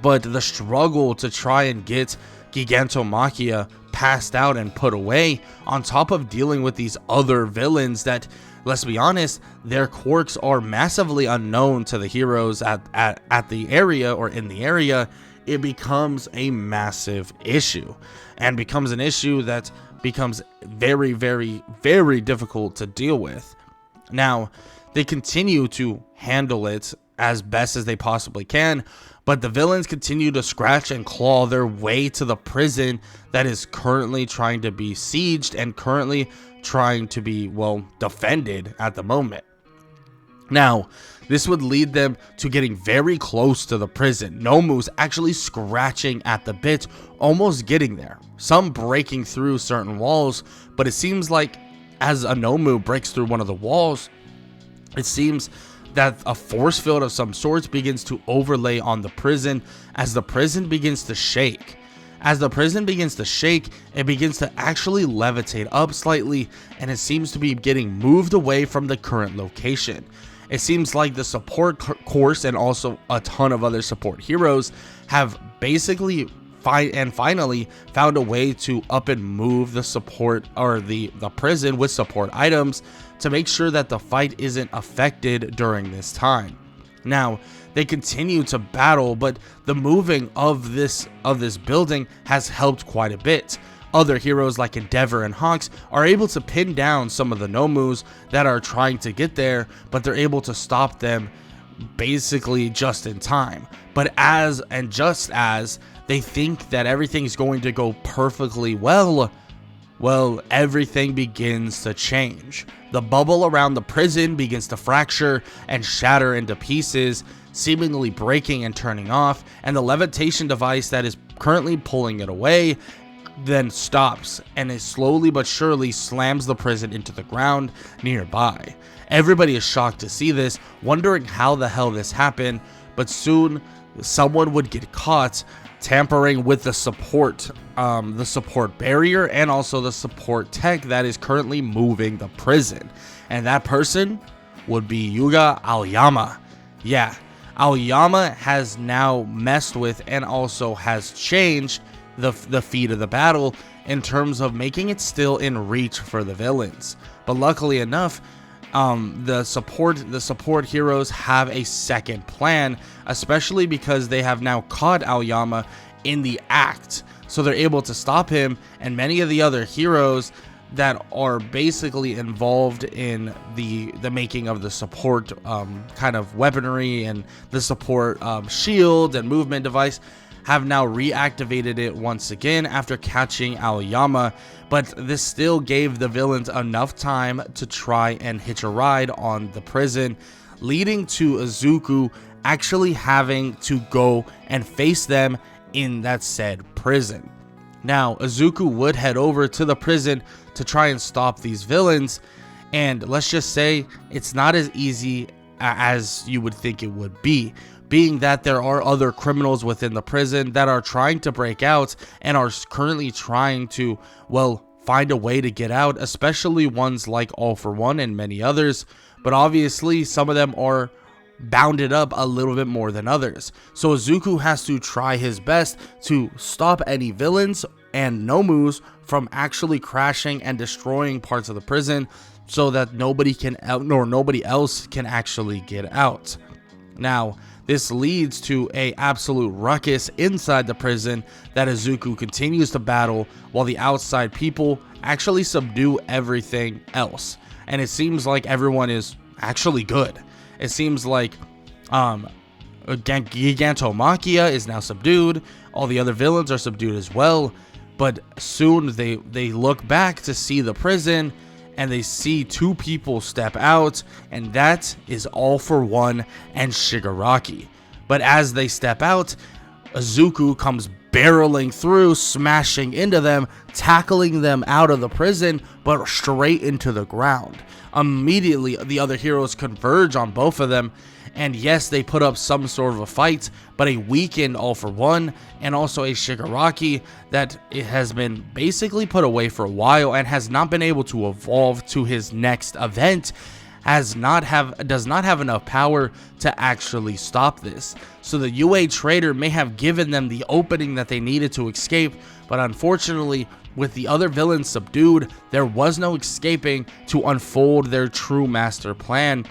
But the struggle to try and get Gigantomachia passed out and put away, on top of dealing with these other villains that, let's be honest, their quirks are massively unknown to the heroes at the area or in the area, it becomes a massive issue, and becomes an issue that becomes very, very, very difficult to deal with. Now, they continue to handle it as best as they possibly can, but the villains continue to scratch and claw their way to the prison that is currently trying to be sieged and currently trying to be, well, defended at the moment. Now, this would lead them to getting very close to the prison. Nomus actually scratching at the bit, almost getting there. Some breaking through certain walls, but it seems like as a Nomu breaks through one of the walls, it seems that a force field of some sorts begins to overlay on the prison as the prison begins to shake. As the prison begins to shake, it begins to actually levitate up slightly, and it seems to be getting moved away from the current location. It seems like the support course and also a ton of other support heroes have basically finally found a way to up and move the support or the prison with support items to make sure that the fight isn't affected during this time. Now, they continue to battle, but the moving of this building has helped quite a bit. Other heroes like Endeavor and Hawks are able to pin down some of the Nomus that are trying to get there, but they're able to stop them basically just in time. But just as they think that everything's going to go perfectly well, everything begins to change. The bubble around the prison begins to fracture and shatter into pieces, seemingly breaking and turning off, and the levitation device that is currently pulling it away then stops, and it slowly but surely slams the prison into the ground nearby. Everybody is shocked to see this, wondering how the hell this happened, but soon someone would get caught tampering with the support barrier and also the support tech that is currently moving the prison. And that person would be Yuga Aoyama. Yeah, Aoyama has now messed with and also has changed the feat of the battle in terms of making it still in reach for the villains. But luckily enough, the support heroes have a second plan, especially because they have now caught Aoyama in the act, so they're able to stop him and many of the other heroes that are basically involved in the making of the support kind of weaponry and the support shield and movement device have now reactivated it once again after catching Aoyama, but this still gave the villains enough time to try and hitch a ride on the prison, leading to Izuku actually having to go and face them in that said prison. Now, Izuku would head over to the prison to try and stop these villains, and let's just say it's not as easy as you would think it would be, being that there are other criminals within the prison that are trying to break out and are currently trying to, find a way to get out, especially ones like All For One and many others, but obviously some of them are bounded up a little bit more than others. So Izuku has to try his best to stop any villains and Nomus from actually crashing and destroying parts of the prison so that nobody else can actually get out. Now, this leads to a absolute ruckus inside the prison that Izuku continues to battle while the outside people actually subdue everything else. And it seems like everyone is actually good. It seems like Gigantomachia is now subdued. All the other villains are subdued as well. But soon they look back to see the prison and they see two people step out, and that is All For One and Shigaraki. But as they step out, Izuku comes barreling through, smashing into them, tackling them out of the prison, but straight into the ground. Immediately, the other heroes converge on both of them, and yes, they put up some sort of a fight, but a weakened All For One and also a Shigaraki that it has been basically put away for a while and has not been able to evolve to his next event, does not have enough power to actually stop this. So the UA Traitor may have given them the opening that they needed to escape, but unfortunately, with the other villains subdued, there was no escaping to unfold their true master plan,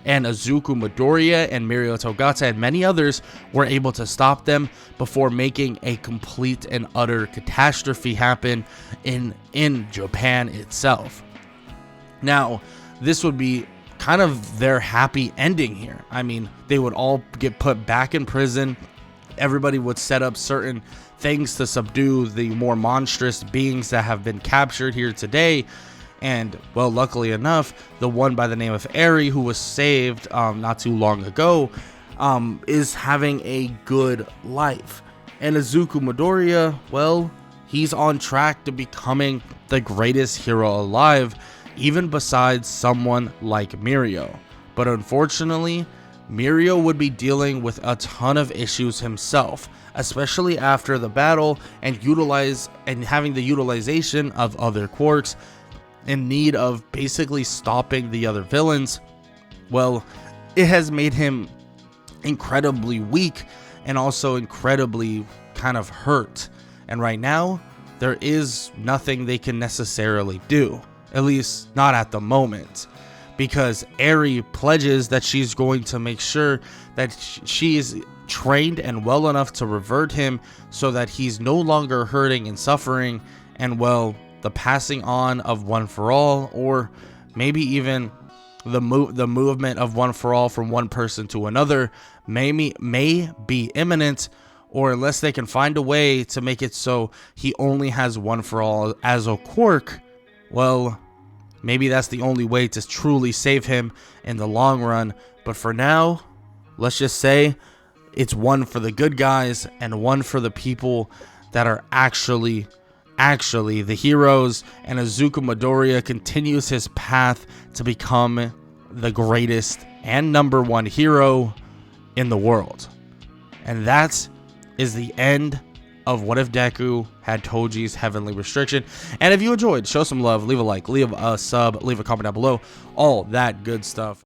and Izuku, Midoriya, and Mirio Togata and many others were able to stop them before making a complete and utter catastrophe happen in Japan itself. Now, this would be kind of their happy ending here. I mean, they would all get put back in prison. Everybody would set up certain things to subdue the more monstrous beings that have been captured here today. And, luckily enough, the one by the name of Eri, who was saved not too long ago, is having a good life. And Izuku Midoriya, he's on track to becoming the greatest hero alive, even besides someone like Mirio. But unfortunately, Mirio would be dealing with a ton of issues himself, especially after the battle and having the utilization of other quirks in need of basically stopping the other villains. It has made him incredibly weak and also incredibly kind of hurt. And right now, there is nothing they can necessarily do, at least not at the moment. because Eri pledges that she's going to make sure that she is trained and well enough to revert him so that he's no longer hurting and suffering, and well, the passing on of One for All, or maybe even the movement of One for All from one person to another may be imminent, or unless they can find a way to make it so he only has One for All as a quirk, well, maybe that's the only way to truly save him in the long run. But for now, let's just say it's one for the good guys and one for the people that are actually the heroes, and Izuku Midoriya continues his path to become the greatest and #1 hero in the world. And that is the end of What If Deku Had Toji's Heavenly Restriction. And if you enjoyed, show some love, leave a like, leave a sub, leave a comment down below, all that good stuff.